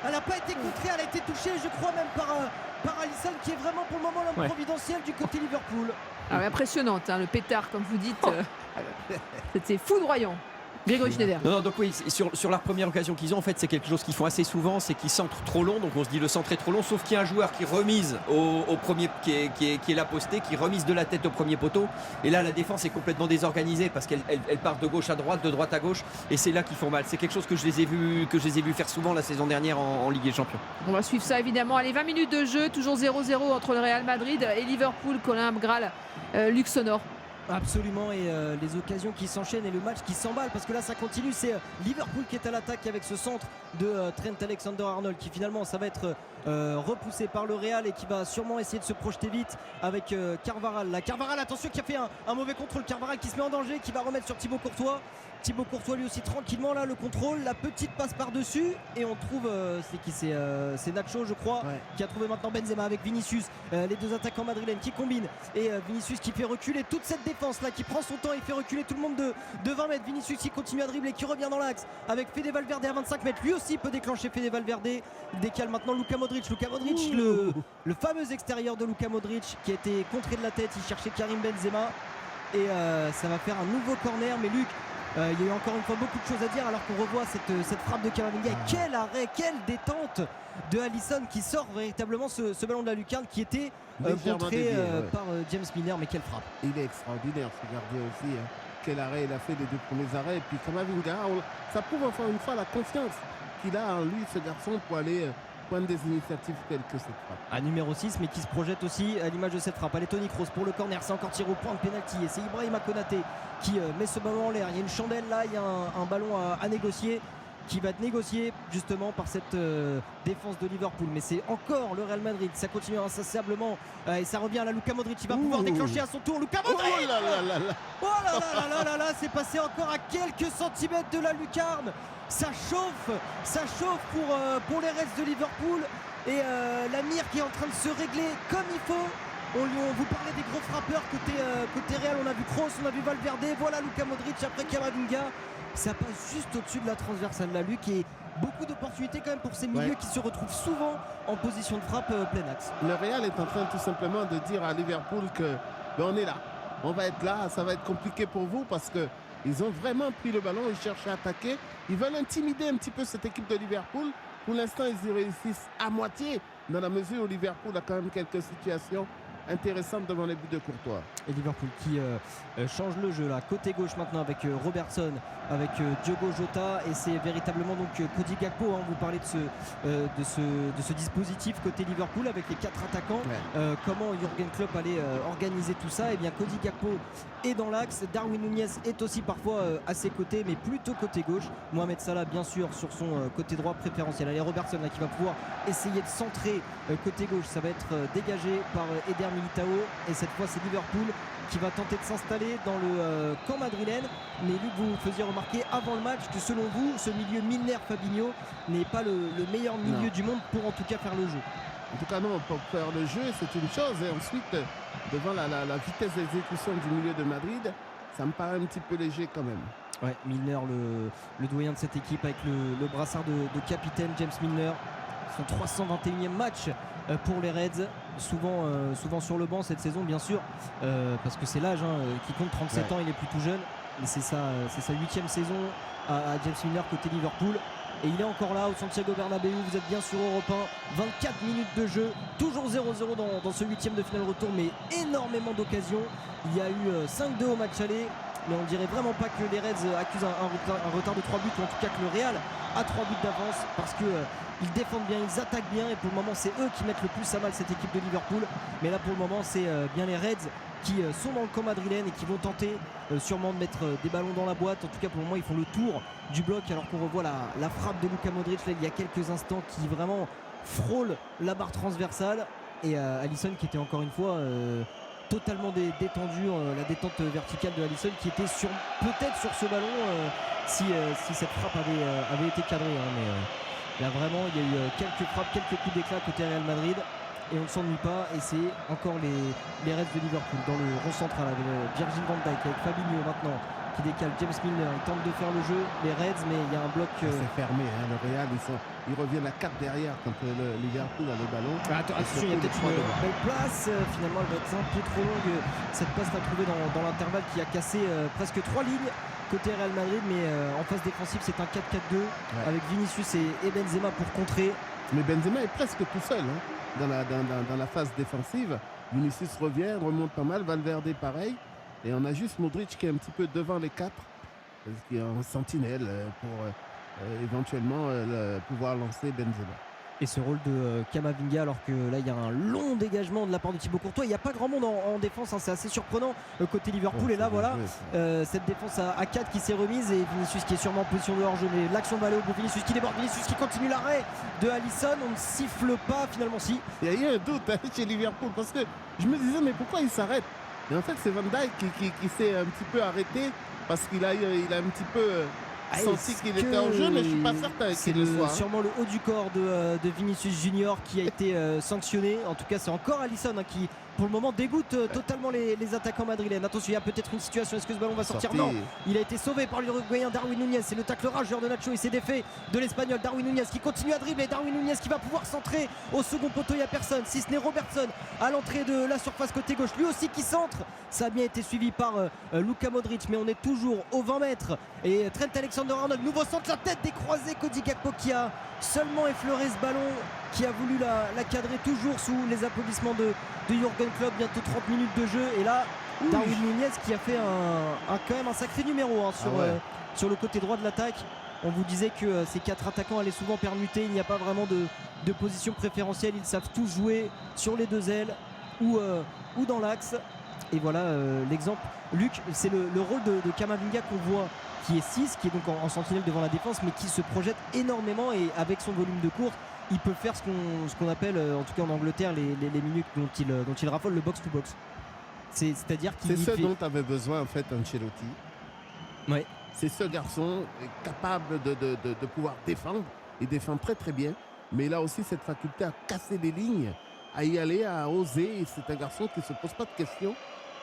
elle n'a pas été contrée, elle a été touchée, je crois même par Alisson, qui est vraiment pour le moment l'homme providentiel du côté Liverpool. Impressionnante, hein, le pétard, comme vous dites. C'était foudroyant. Grégory Schneider. Non, donc oui, sur la première occasion qu'ils ont, en fait, c'est quelque chose qu'ils font assez souvent, c'est qu'ils centrent trop long. Donc on se dit le centre est trop long, sauf qu'il y a un joueur qui remise au premier, qui est là posté, qui remise de la tête au premier poteau. Et là, la défense est complètement désorganisée parce qu'elle part de gauche à droite, de droite à gauche, et c'est là qu'ils font mal. C'est quelque chose que je les ai vus faire souvent la saison dernière en Ligue des Champions. On va suivre ça évidemment. Allez, 20 minutes de jeu, toujours 0-0 entre le Real Madrid et Liverpool. Colin Abgral, Luxonor. Absolument, et les occasions qui s'enchaînent et le match qui s'emballe parce que là ça continue, c'est Liverpool qui est à l'attaque avec ce centre de Trent Alexander-Arnold qui finalement ça va être repoussé par le Real et qui va sûrement essayer de se projeter vite avec Carvaral. Là, Carvaral, attention, qui a fait un mauvais contrôle. Carvaral qui se met en danger, qui va remettre sur Thibaut Courtois. Thibaut Courtois lui aussi tranquillement là, le contrôle, la petite passe par-dessus et on trouve c'est Nacho je crois qui a trouvé maintenant Benzema avec Vinicius, les deux attaquants madrilènes qui combinent et Vinicius qui fait reculer toute cette défense là, qui prend son temps, il fait reculer tout le monde de 20 mètres. Vinicius qui continue à dribbler, qui revient dans l'axe avec Fede Valverde à 25 mètres, lui aussi peut déclencher. Fede Valverde, il décale maintenant Luka Modric, le fameux extérieur de Luka Modric qui a été contré de la tête, il cherchait Karim Benzema et ça va faire un nouveau corner. Mais Luc, il y a eu encore une fois beaucoup de choses à dire alors qu'on revoit cette frappe de Camavinga. Quel arrêt, quelle détente de Alisson qui sort véritablement ce ballon de la lucarne qui était contré par James Milner. Mais quelle frappe! Il est extraordinaire ce gardien aussi. Quel arrêt il a fait, les 2 premiers arrêts. Et puis Camavinga, ça prouve encore une fois la confiance qu'il a en lui, ce garçon, pour aller prendre des initiatives telles que cette frappe. À numéro 6, mais qui se projette aussi à l'image de cette frappe. Allez, Toni Kroos pour le corner, c'est encore tiré au point de pénalty et c'est Ibrahima Konaté qui met ce ballon en l'air. Il y a une chandelle là, il y a un ballon à négocier qui va être négocié justement par cette défense de Liverpool. Mais c'est encore le Real Madrid, ça continue insensablement et ça revient à la Luka Modric. Il va pouvoir déclencher à son tour Luka Modric. Oh là là là là. Oh là là là là là, c'est passé encore à quelques centimètres de la lucarne. Ça chauffe pour les Reds de Liverpool et la mire qui est en train de se régler comme il faut. On vous parlait des gros frappeurs côté Real, on a vu Kroos, on a vu Valverde, voilà Luka Modric après Camavinga. Ça passe juste au-dessus de la transversale de la Luc et beaucoup d'opportunités quand même pour ces milieux qui se retrouvent souvent en position de frappe plein axe. Le Real est en train tout simplement de dire à Liverpool que on est là, on va être là, ça va être compliqué pour vous parce que ils ont vraiment pris le ballon, ils cherchent à attaquer, ils veulent intimider un petit peu cette équipe de Liverpool. Pour l'instant, ils y réussissent à moitié dans la mesure où Liverpool a quand même quelques situations intéressante devant les buts de Courtois. Et Liverpool qui change le jeu là, côté gauche maintenant avec Robertson, avec Diogo Jota, et c'est véritablement donc Cody Gakpo, vous parlez de ce dispositif côté Liverpool avec les 4 attaquants. Comment Jürgen Klopp allait organiser tout ça? Et bien Cody Gakpo est dans l'axe, Darwin Núñez est aussi parfois à ses côtés, mais plutôt côté gauche. Mohamed Salah bien sûr sur son côté droit préférentiel. Allez, Robertson là qui va pouvoir essayer de centrer côté gauche, ça va être dégagé par Eder Militao, et cette fois c'est Liverpool qui va tenter de s'installer dans le camp madrilène. Mais Luc, vous faisiez remarquer avant le match que selon vous, ce milieu Milner-Fabinho n'est pas le meilleur milieu du monde pour en tout cas faire le jeu. En tout cas non, pour faire le jeu c'est une chose, et ensuite devant la vitesse d'exécution du milieu de Madrid, ça me paraît un petit peu léger quand même. Ouais, Milner, le doyen de cette équipe avec le brassard de capitaine, James Milner, son 321e match pour les Reds, souvent sur le banc cette saison bien sûr, parce que c'est l'âge qui compte, 37 ans, il est plus tout jeune, mais c'est sa 8e saison à James Milner côté Liverpool. Et il est encore là au Santiago Bernabéu, vous êtes bien sur Europe 1, 24 minutes de jeu, toujours 0-0 dans ce 8e de finale retour, mais énormément d'occasions. Il y a eu 5-2 au match aller, mais on dirait vraiment pas que les Reds accusent un retard de 3 buts, ou en tout cas que le Real a 3 buts d'avance, parce que ils défendent bien, ils attaquent bien, et pour le moment c'est eux qui mettent le plus à mal cette équipe de Liverpool. Mais là pour le moment c'est bien les Reds qui sont dans le camp madrilène et qui vont tenter sûrement de mettre des ballons dans la boîte. En tout cas pour le moment ils font le tour du bloc, alors qu'on revoit la frappe de Luka Modric là, il y a quelques instants, qui vraiment frôle la barre transversale, et Alisson qui était encore une fois totalement détendu, la détente verticale de Alisson qui était peut-être sur ce ballon si cette frappe avait été cadrée, mais là vraiment il y a eu quelques frappes, quelques coups d'éclat côté Real Madrid, et on ne s'ennuie pas, et c'est encore les Reds de Liverpool dans le rond central avec Virgil van Dijk, avec Fabinho maintenant qui décale James Milner, il tente de faire le jeu, les Reds, mais il y a un bloc c'est fermé, le Real ils reviennent à 4 derrière quand le Liverpool a le ballon. Attention, il y a peut-être une belle place, finalement elle va être un peu trop longue cette passe à trouver dans l'intervalle qui a cassé presque 3 lignes côté Real Madrid, mais en phase défensive c'est un 4-4-2 avec Vinicius et Benzema pour contrer. Mais Benzema est presque tout seul dans la phase défensive. Vinicius revient, remonte pas mal, Valverde pareil, et on a juste Modric qui est un petit peu devant les 4, qui est en sentinelle pour éventuellement pouvoir lancer Benzema. Et ce rôle de Camavinga, alors que là il y a un long dégagement de la part de Thibaut Courtois, il n'y a pas grand monde en défense, c'est assez surprenant côté Liverpool, et là voilà cette défense à 4 qui s'est remise, et Vinicius qui est sûrement en position de hors-jeu, mais l'action va aller au bout, Vinicius qui déborde, Vinicius qui continue l'arrêt de Alisson, on ne siffle pas finalement. Si il y a eu un doute chez Liverpool, parce que je me disais mais pourquoi il s'arrête, et en fait c'est Van Dijk qui s'est un petit peu arrêté parce qu'il a un petit peu senti qu'il était en jeu, mais je suis pas certain qu'il le soit. Sûrement le haut du corps de Vinicius Junior qui a été sanctionné. En tout cas c'est encore Alisson qui pour le moment dégoûte totalement les attaquants madrilènes. Attention, il y a peut-être une situation, est-ce que ce ballon va sortir? Non, il a été sauvé par l'Uruguayen Darwin Núñez, c'est le tacle rageur de Nacho, il s'est défait de l'Espagnol. Darwin Núñez qui continue à dribbler, Darwin Núñez qui va pouvoir centrer au second poteau, il n'y a personne si ce n'est Robertson à l'entrée de la surface côté gauche, lui aussi qui centre. Ça a bien été suivi par Luka Modric, mais on est toujours aux 20 mètres, et Trent Alexander-Arnold, nouveau centre, la tête décroisée, Cody Gakpo qui a seulement effleuré ce ballon, qui a voulu la cadrer, toujours sous les applaudissements de Jürgen Klopp. Bientôt 30 minutes de jeu, et là Darwin Núñez qui a fait quand même un sacré numéro sur le côté droit de l'attaque. On vous disait que ces 4 attaquants allaient souvent permuter, il n'y a pas vraiment de position préférentielle, ils savent tous jouer sur les 2 ailes ou dans l'axe, et voilà l'exemple. Luc, c'est le rôle de Camavinga qu'on voit, qui est 6, qui est donc en sentinelle devant la défense, mais qui se projette énormément, et avec son volume de course il peut faire ce qu'on appelle en tout cas en Angleterre les minutes dont il raffole, le box-to-box. C'est-à-dire qu'il c'est ce dont avait besoin en fait Ancelotti. Ouais. C'est ce garçon capable de pouvoir défendre, il défend très très bien, mais il a aussi cette faculté à casser des lignes, à y aller, à oser, et c'est un garçon qui ne se pose pas de questions,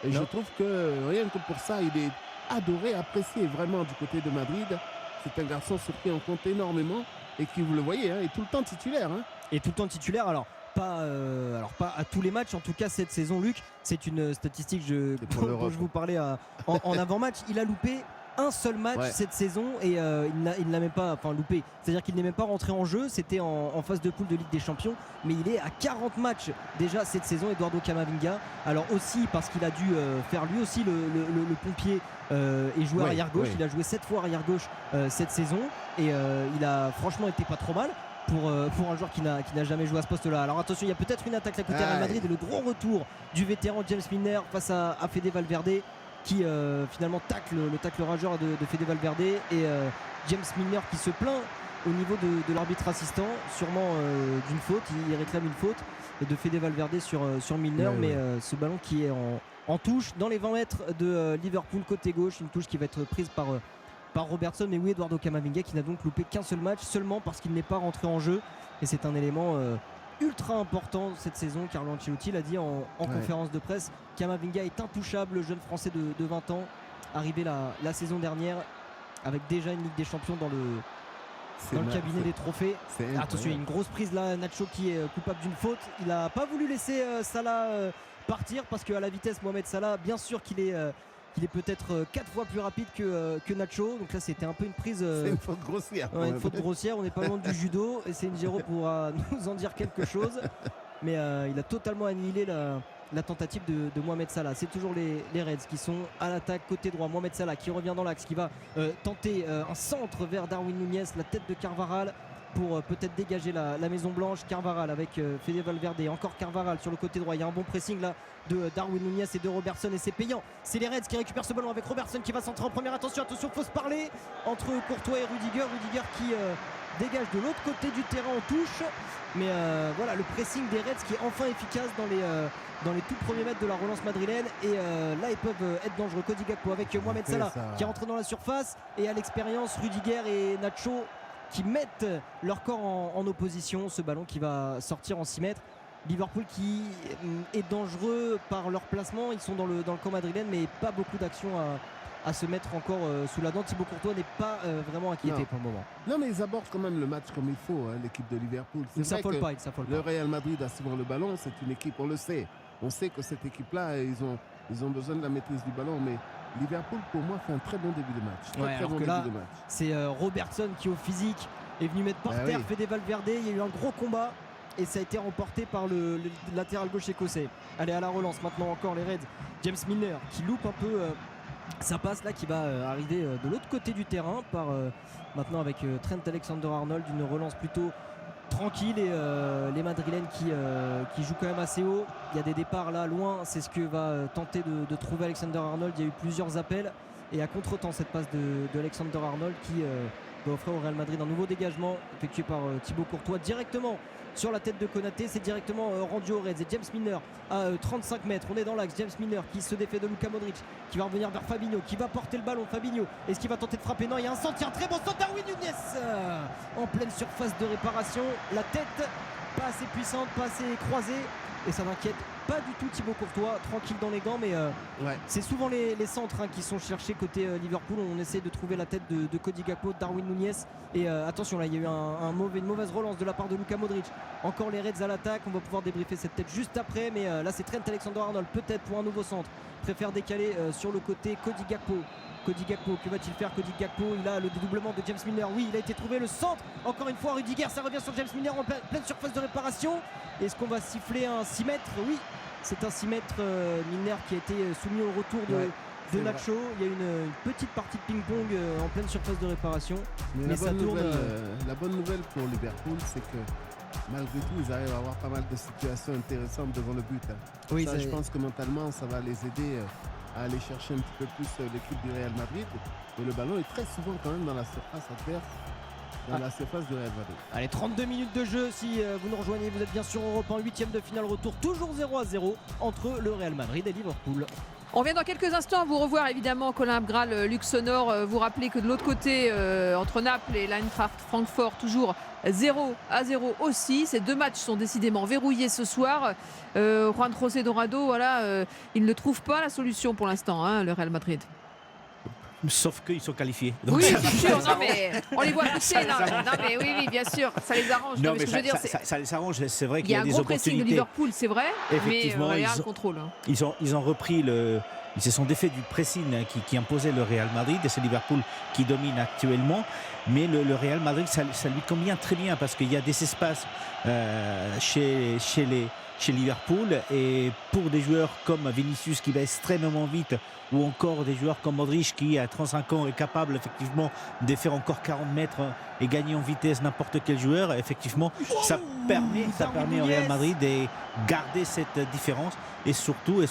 et je trouve que rien que pour ça il est adoré, apprécié vraiment du côté de Madrid. C'est un garçon sur qui on compte énormément, et qui, vous le voyez, est tout le temps titulaire. Et tout le temps titulaire, alors pas à tous les matchs, en tout cas cette saison, Luc. C'est une statistique dont je vous parlais en avant-match. Il a loupé un seul match cette saison et il ne l'a même pas loupé. C'est-à-dire qu'il n'est même pas rentré en jeu. C'était en phase de poule de Ligue des Champions, mais il est à 40 matchs déjà cette saison, Eduardo Camavinga. Alors aussi parce qu'il a dû faire lui aussi le pompier et jouer arrière gauche. Il a joué 7 fois arrière gauche cette saison et il a franchement été pas trop mal pour un joueur qui n'a jamais joué à ce poste-là. Alors attention, il y a peut-être une attaque à côté Real Madrid et le gros retour du vétéran James Milner face à Fede Valverde qui finalement tacle le tacle rageur de Fede Valverde et James Milner qui se plaint au niveau de l'arbitre assistant, sûrement d'une faute. Il réclame une faute de Fede Valverde sur Milner, mais ce ballon qui est en touche dans les 20 mètres de Liverpool côté gauche, une touche qui va être prise par Robertson. Mais oui, Eduardo Camavinga qui n'a donc loupé qu'un seul match seulement parce qu'il n'est pas rentré en jeu, et c'est un élément ultra important cette saison. Carlo Ancelotti l'a dit en conférence de presse. Camavinga est intouchable, le jeune français de 20 ans, arrivé la saison dernière avec déjà une Ligue des Champions dans le cabinet des trophées. Attention, il y a une grosse prise là, Nacho qui est coupable d'une faute. Il n'a pas voulu laisser Salah partir parce qu'à la vitesse Mohamed Salah, bien sûr qu'il est peut-être 4 fois plus rapide que Nacho. Donc là c'était un peu une prise c'est une faute grossière, une faute grossière. On n'est pas loin du judo et Senjiro pourra nous en dire quelque chose, mais il a totalement annihilé la tentative de Mohamed Salah. C'est toujours les Reds qui sont à l'attaque côté droit. Mohamed Salah qui revient dans l'axe, qui va tenter un centre vers Darwin Núñez, la tête de Carvajal pour peut-être dégager la Maison Blanche. Carvajal avec Fede Valverde, encore Carvajal sur le côté droit. Il y a un bon pressing là de Darwin Núñez et de Robertson et c'est payant. C'est les Reds qui récupèrent ce ballon avec Robertson qui va centrer en première. Attention, faut se parler entre Courtois et Rudiger qui dégage de l'autre côté du terrain en touche, mais voilà le pressing des Reds qui est enfin efficace dans les tout premiers mètres de la relance madrilène, et là ils peuvent être dangereux. Cody Gakpo avec Mohamed Salah qui rentre dans la surface, et à l'expérience Rudiger et Nacho qui mettent leur corps en opposition. Ce ballon qui va sortir en 6 mètres. Liverpool qui est dangereux par leur placement, ils sont dans le camp madrilène, mais pas beaucoup d'actions à se mettre encore sous la dent. Thibaut Courtois n'est pas vraiment inquiété pour le moment. Non, mais ils abordent quand même le match comme il faut, l'équipe de Liverpool. Il ne s'affole pas. Le Real Madrid a souvent le ballon, c'est une équipe, on le sait. On sait que cette équipe-là, ils ont besoin de la maîtrise du ballon, mais Liverpool, pour moi, fait un très bon début de match. Très bon début de match. C'est Robertson qui, au physique, est venu mettre par terre Fede Valverde. Il y a eu un gros combat et ça a été remporté par le latéral gauche écossais. Allez, à la relance maintenant encore les Reds. James Milner qui loupe un peu sa passe là, qui va arriver de l'autre côté du terrain par maintenant avec Trent Alexander-Arnold, une relance plutôt tranquille, et les Madrilènes qui jouent quand même assez haut. Il y a des départs là loin, c'est ce que va tenter de trouver Alexander-Arnold. Il y a eu plusieurs appels et à contre-temps cette passe de Alexander-Arnold qui va offrir au Real Madrid un nouveau dégagement effectué par Thibaut Courtois directement sur la tête de Konaté. C'est directement rendu au Reds, et James Milner à 35 mètres. On est dans l'axe. James Milner qui se défait de Luka Modric, qui va revenir vers Fabinho, qui va porter le ballon. Fabinho, est-ce qu'il va tenter de frapper? Non, il y a un centre, un très bon centre. Darwin Núñez en pleine surface de réparation. La tête pas assez puissante, pas assez croisée, et ça n'inquiète pas du tout Thibaut Courtois, tranquille dans les gants, mais c'est souvent les centres qui sont cherchés côté Liverpool. On essaie de trouver la tête de Cody Gakpo, Darwin Núñez, et attention là, il y a eu une mauvaise relance de la part de Luka Modric. Encore les Reds à l'attaque, on va pouvoir débriefer cette tête juste après, mais là c'est Trent Alexander-Arnold peut-être pour un nouveau centre, préfère décaler sur le côté Cody Gakpo. Cody Gakpo, que va-t-il faire? Cody Gakpo, il a le dédoublement de James Milner. Oui, il a été trouvé, le centre. Encore une fois, Rudiger, ça revient sur James Milner en pleine surface de réparation. Est-ce qu'on va siffler un 6 mètres? Oui, c'est un 6 mètres. Milner qui a été soumis au retour de Nacho. Il y a une petite partie de ping-pong en pleine surface de réparation. Mais ça tourne. La bonne nouvelle pour Liverpool, c'est que malgré tout, ils arrivent à avoir pas mal de situations intéressantes devant le but. Oui, ça, je pense que mentalement, ça va les aider à aller chercher un petit peu plus l'équipe du Real Madrid. Et le ballon est très souvent quand même dans la surface adverse, dans la surface du Real Madrid. Allez, 32 minutes de jeu si vous nous rejoignez. Vous êtes bien sur Europe 1, 8e de finale retour, toujours 0-0 entre le Real Madrid et Liverpool. On vient dans quelques instants vous revoir évidemment Colin Abgral, Luc Sonor. Vous rappelez que de l'autre côté, entre Naples et l'Eintracht Francfort, toujours 0-0 aussi. Ces deux matchs sont décidément verrouillés ce soir. Juan José Dorado, voilà, il ne trouve pas la solution pour l'instant, le Real Madrid. Sauf qu'ils sont qualifiés. Donc oui, c'est sûr. Non, mais on les voit pousser. Non, mais oui, bien sûr. Ça les arrange. Non, mais ça les arrange. C'est vrai qu'il y a des opportunités. Il y a un gros pressing de Liverpool, c'est vrai. Effectivement, mais Real contrôle. Ils ont repris ils se sont défaits du pressing qui imposait le Real Madrid, et c'est Liverpool qui domine actuellement. Mais le Real Madrid, ça lui convient très bien parce qu'il y a des espaces chez Liverpool, et pour des joueurs comme Vinicius qui va extrêmement vite, ou encore des joueurs comme Modric qui à 35 ans est capable effectivement de faire encore 40 mètres et gagner en vitesse n'importe quel joueur, effectivement ça permet au Real Madrid de garder cette différence, et surtout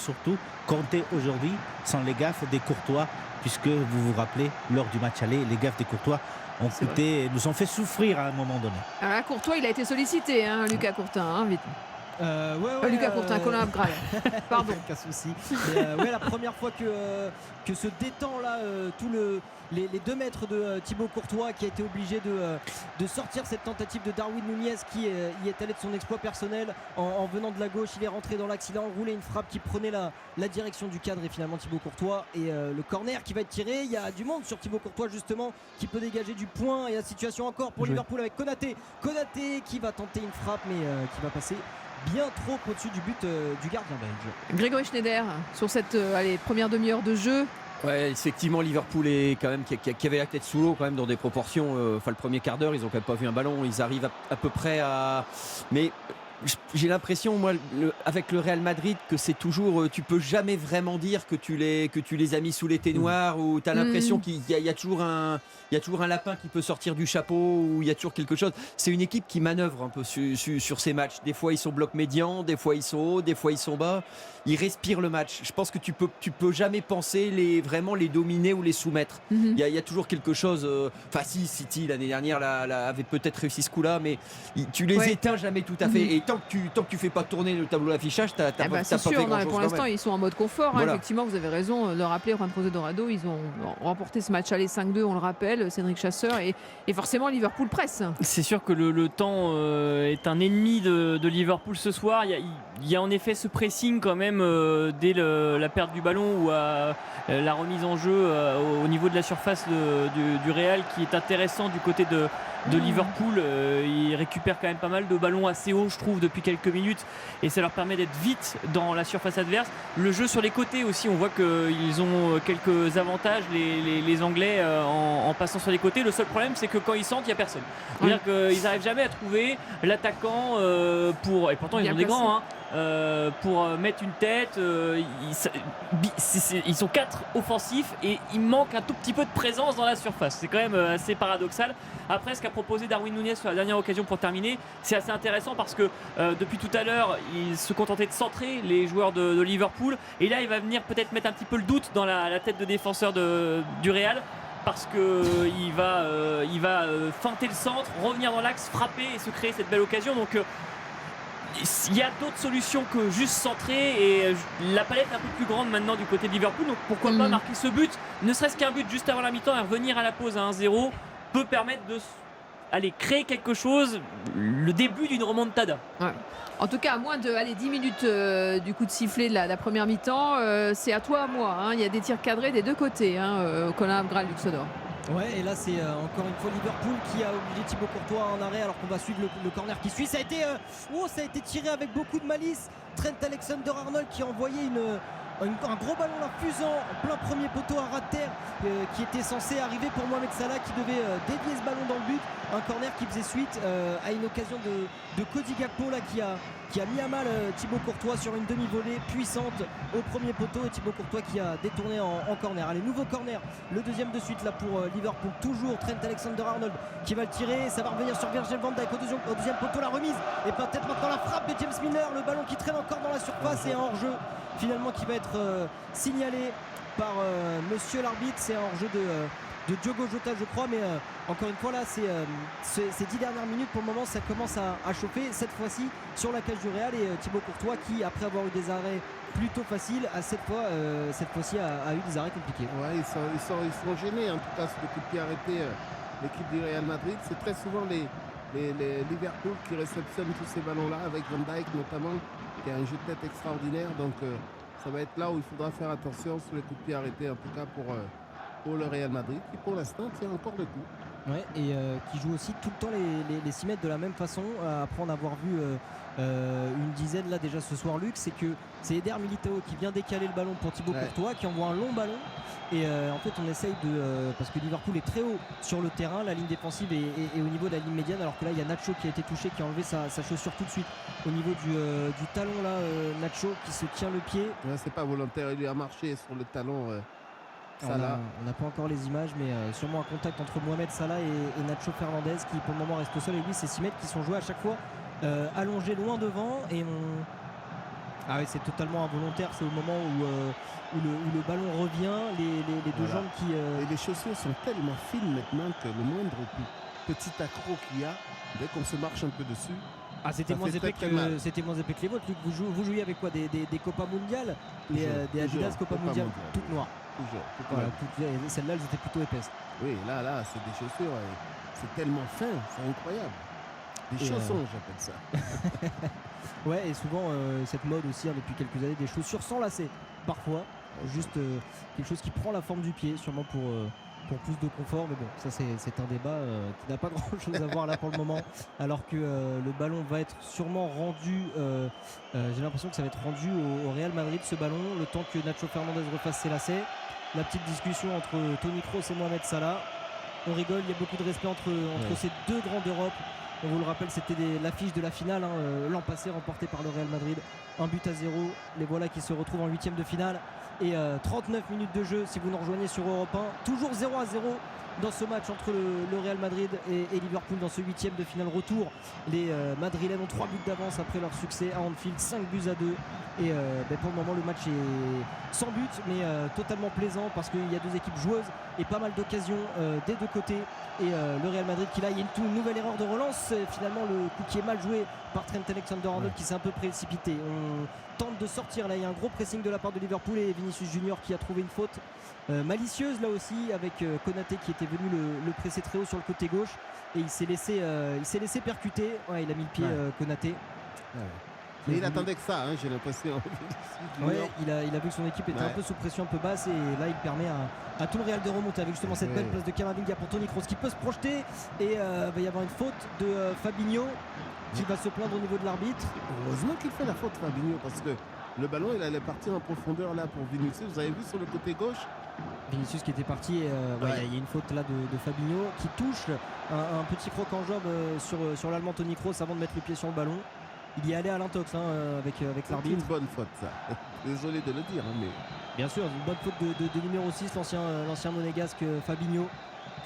compter aujourd'hui sans les gaffes des Courtois, puisque vous vous rappelez lors du match aller, les gaffes des Courtois nous ont fait souffrir à un moment donné. Alors là, Courtois, il a été sollicité, hein, Lucas Courtin, vite. Lucas Courtin, Colin Abgral. Pardon. Aucun souci. La première fois que se détend là les 2 mètres de Thibaut Courtois, qui a été obligé de sortir cette tentative de Darwin Núñez qui y est allé de son exploit personnel en venant de la gauche. Il est rentré dans l'axe, il a enroulé une frappe qui prenait la direction du cadre, et finalement Thibaut Courtois et le corner qui va être tiré. Il y a du monde sur Thibaut Courtois justement qui peut dégager du point, et la situation encore pour Liverpool avec Konaté qui va tenter une frappe mais qui va passer bien trop au-dessus du but du gardien belge. Grégory Schneider, sur cette première demi-heure de jeu. Ouais, effectivement, Liverpool est quand même qui avait la tête sous l'eau quand même dans des proportions. Le premier quart d'heure, ils ont quand même pas vu un ballon. Ils arrivent à peu près à. Mais j'ai l'impression, moi, avec le Real Madrid, que c'est toujours. Tu peux jamais vraiment dire que tu les as mis sous les ténoirs, ou tu as l'impression qu'il y a toujours un lapin qui peut sortir du chapeau, ou il y a toujours quelque chose. C'est une équipe qui manœuvre un peu sur ces matchs. Des fois, ils sont bloc médian, des fois, ils sont hauts, des fois, ils sont bas. Ils respirent le match. Je pense que tu peux jamais penser vraiment les dominer ou les soumettre. Il y a toujours quelque chose. Enfin, si City l'année dernière avait peut-être réussi ce coup-là, mais tu les éteins jamais tout à fait. Et tant que tu fais pas tourner le tableau d'affichage, t'as pas fait grand-chose. Pour l'instant, ils sont en mode confort. Voilà. Effectivement, vous avez raison de rappeler, Juan José Dorado, ils ont remporté ce match aller 5-2, on le rappelle, Cédric Chasseur, et forcément Liverpool presse. C'est sûr que le temps est un ennemi de Liverpool ce soir. Il y a en effet ce pressing quand même dès la perte du ballon, ou la remise en jeu au niveau de la surface du Real, qui est intéressant du côté de Liverpool. Ils récupèrent quand même pas mal de ballons assez hauts, je trouve, depuis quelques minutes, et ça leur permet d'être vite dans la surface adverse. Le jeu sur les côtés aussi, on voit qu'ils ont quelques avantages, les Anglais, en passant sur les côtés. Le seul problème, c'est que quand ils sentent, il n'y a personne. C'est-à-dire qu'ils n'arrivent jamais à trouver l'attaquant et pourtant ils ont des grands, pour mettre une tête. Ils sont 4 offensifs, et il manque un tout petit peu de présence dans la surface. C'est quand même assez paradoxal. Après, ce qu'a proposé Darwin Núñez sur la dernière occasion pour terminer, c'est assez intéressant, parce que depuis tout à l'heure, il se contentait de centrer les joueurs de Liverpool, et là il va venir peut-être mettre un petit peu le doute dans la tête de défenseur du Real, parce qu'il va feinter le centre, revenir dans l'axe, frapper et se créer cette belle occasion. Donc il y a d'autres solutions que juste centrer, et la palette est un peu plus grande maintenant du côté de Liverpool. Donc pourquoi pas marquer ce but, ne serait-ce qu'un but juste avant la mi-temps, et revenir à la pause à 1-0 peut permettre de créer quelque chose, le début d'une remontada. Ouais. En tout cas, à moins de 10 minutes du coup de sifflet de la première mi-temps, c'est à toi, à moi. Il y a des tirs cadrés des deux côtés, Colin Abgral, Luxodor. Ouais, et là c'est encore une fois Liverpool qui a obligé Thibaut Courtois en arrêt, alors qu'on va suivre le corner qui suit. Ça a été tiré avec beaucoup de malice. Trent Alexander-Arnold qui a envoyé un gros ballon fusant en plein premier poteau à ras de terre, qui était censé arriver pour Mohamed Salah, qui devait dévier ce ballon dans le but. Un corner qui faisait suite à une occasion de Cody Gakpo là, qui a mis à mal Thibaut Courtois sur une demi-volée puissante au premier poteau, et Thibaut Courtois qui a détourné en corner. Allez, nouveau corner, le deuxième de suite là pour Liverpool, toujours Trent Alexander-Arnold qui va le tirer, ça va revenir sur Virgil van Dijk au deuxième poteau, la remise, et peut-être maintenant la frappe de James Milner, le ballon qui traîne encore dans la surface, et un hors-jeu finalement qui va être signalé par monsieur l'arbitre. C'est un hors-jeu de Diogo Jota, je crois, mais encore une fois là, ces 10 dernières minutes pour le moment, ça commence à chauffer, cette fois-ci sur la cage du Real, et Thibaut Courtois qui, après avoir eu des arrêts plutôt faciles, cette fois-ci a eu des arrêts compliqués. Ouais, ils sont gênés en tout cas sur le coup de pied arrêté, l'équipe du Real Madrid. C'est très souvent les Liverpool qui réceptionnent tous ces ballons-là, avec Van Dijk notamment, qui a un jeu de tête extraordinaire. Donc ça va être là où il faudra faire attention sur les coups de pied arrêtés, en tout cas pour le Real Madrid, qui pour l'instant tient encore le coup. Ouais, et qui joue aussi tout le temps les 6 mètres de la même façon. Après en avoir vu une dizaine là déjà ce soir, Luc, c'est que c'est Eder Militao qui vient décaler le ballon pour Thibaut Courtois, qui envoie un long ballon. Et en fait on essaye parce que Liverpool est très haut sur le terrain, la ligne défensive est au niveau de la ligne médiane, alors que là il y a Nacho qui a été touché, qui a enlevé sa chaussure tout de suite au niveau du talon là, Nacho qui se tient le pied. Ouais, c'est pas volontaire, il lui a marché sur le talon. On n'a pas encore les images, mais sûrement un contact entre Mohamed Salah et Nacho Fernandez qui pour le moment reste au sol. Et lui, c'est 6 mètres qui sont joués à chaque fois allongés loin devant. Et ah oui, c'est totalement involontaire. C'est au moment où le ballon revient, les deux jambes qui. Et les chaussures sont tellement fines maintenant que le moindre petit accro qu'il y a, dès qu'on se marche un peu dessus. Ah, c'était moins épais que les vôtres. Luc, vous jouiez avec quoi, des Copa Mondiales, des Adidas Copa Mondiales toutes noires. Toujours. Celles-là, elles étaient plutôt épaisses. Oui, là, c'est des chaussures. C'est tellement fin, c'est incroyable. Des chaussons, j'appelle ça. Ouais, et souvent, cette mode aussi, depuis quelques années, des chaussures sans lacets. Parfois, juste quelque chose qui prend la forme du pied, sûrement pour plus de confort. Mais bon, ça, c'est un débat qui n'a pas grand-chose à voir là pour le moment. Alors que le ballon va être sûrement rendu, j'ai l'impression que ça va être rendu au Real Madrid, ce ballon, le temps que Nacho Fernandez refasse ses lacets. La petite discussion entre Toni Kroos et Mohamed Salah. On rigole, il y a beaucoup de respect entre ces deux grands d'Europe. On vous le rappelle, c'était l'affiche de la finale l'an passé, remportée par le Real Madrid. 1-0. Les voilà qui se retrouvent en 8e de finale. Et 39 minutes de jeu si vous nous rejoignez sur Europe 1. Toujours 0-0 dans ce match entre le Real Madrid et Liverpool dans ce 8e de finale retour. Les Madrilènes ont 3 buts d'avance après leur succès à Anfield, 5-2. Et pour le moment le match est sans but mais totalement plaisant parce qu'il y a deux équipes joueuses et pas mal d'occasions des deux côtés. Et le Real Madrid qui là, il y a une nouvelle erreur de relance. Finalement le coup qui est mal joué par Trent Alexander-Arnold qui s'est un peu précipité. On tente de sortir là, il y a un gros pressing de la part de Liverpool et Vinicius Junior qui a trouvé une faute malicieuse là aussi avec Konaté qui était venu le presser très haut sur le côté gauche et il s'est laissé percuter. Ouais, il a mis le pied Konaté. Mais il attendait que ça, j'ai l'impression. Ouais, il a vu que son équipe était un peu sous pression, un peu basse et là il permet à tout le Real de remonter avec justement cette belle place de Camavinga pour Toni Kroos qui peut se projeter et va y avoir une faute de Fabinho qui va se plaindre au niveau de l'arbitre. Heureusement qu'il fait la faute Fabinho parce que le ballon il allait partir en profondeur là pour Vinicius. Vous avez vu sur le côté gauche Vinicius qui était parti, il y a une faute là de Fabinho qui touche un petit croc en jambe sur l'allemand Toni Kroos avant de mettre le pied sur le ballon. Il y est allé à l'intox avec l'arbitre. C'est une bonne faute ça. Désolé de le dire mais bien sûr, une bonne faute de numéro 6, l'ancien monégasque Fabinho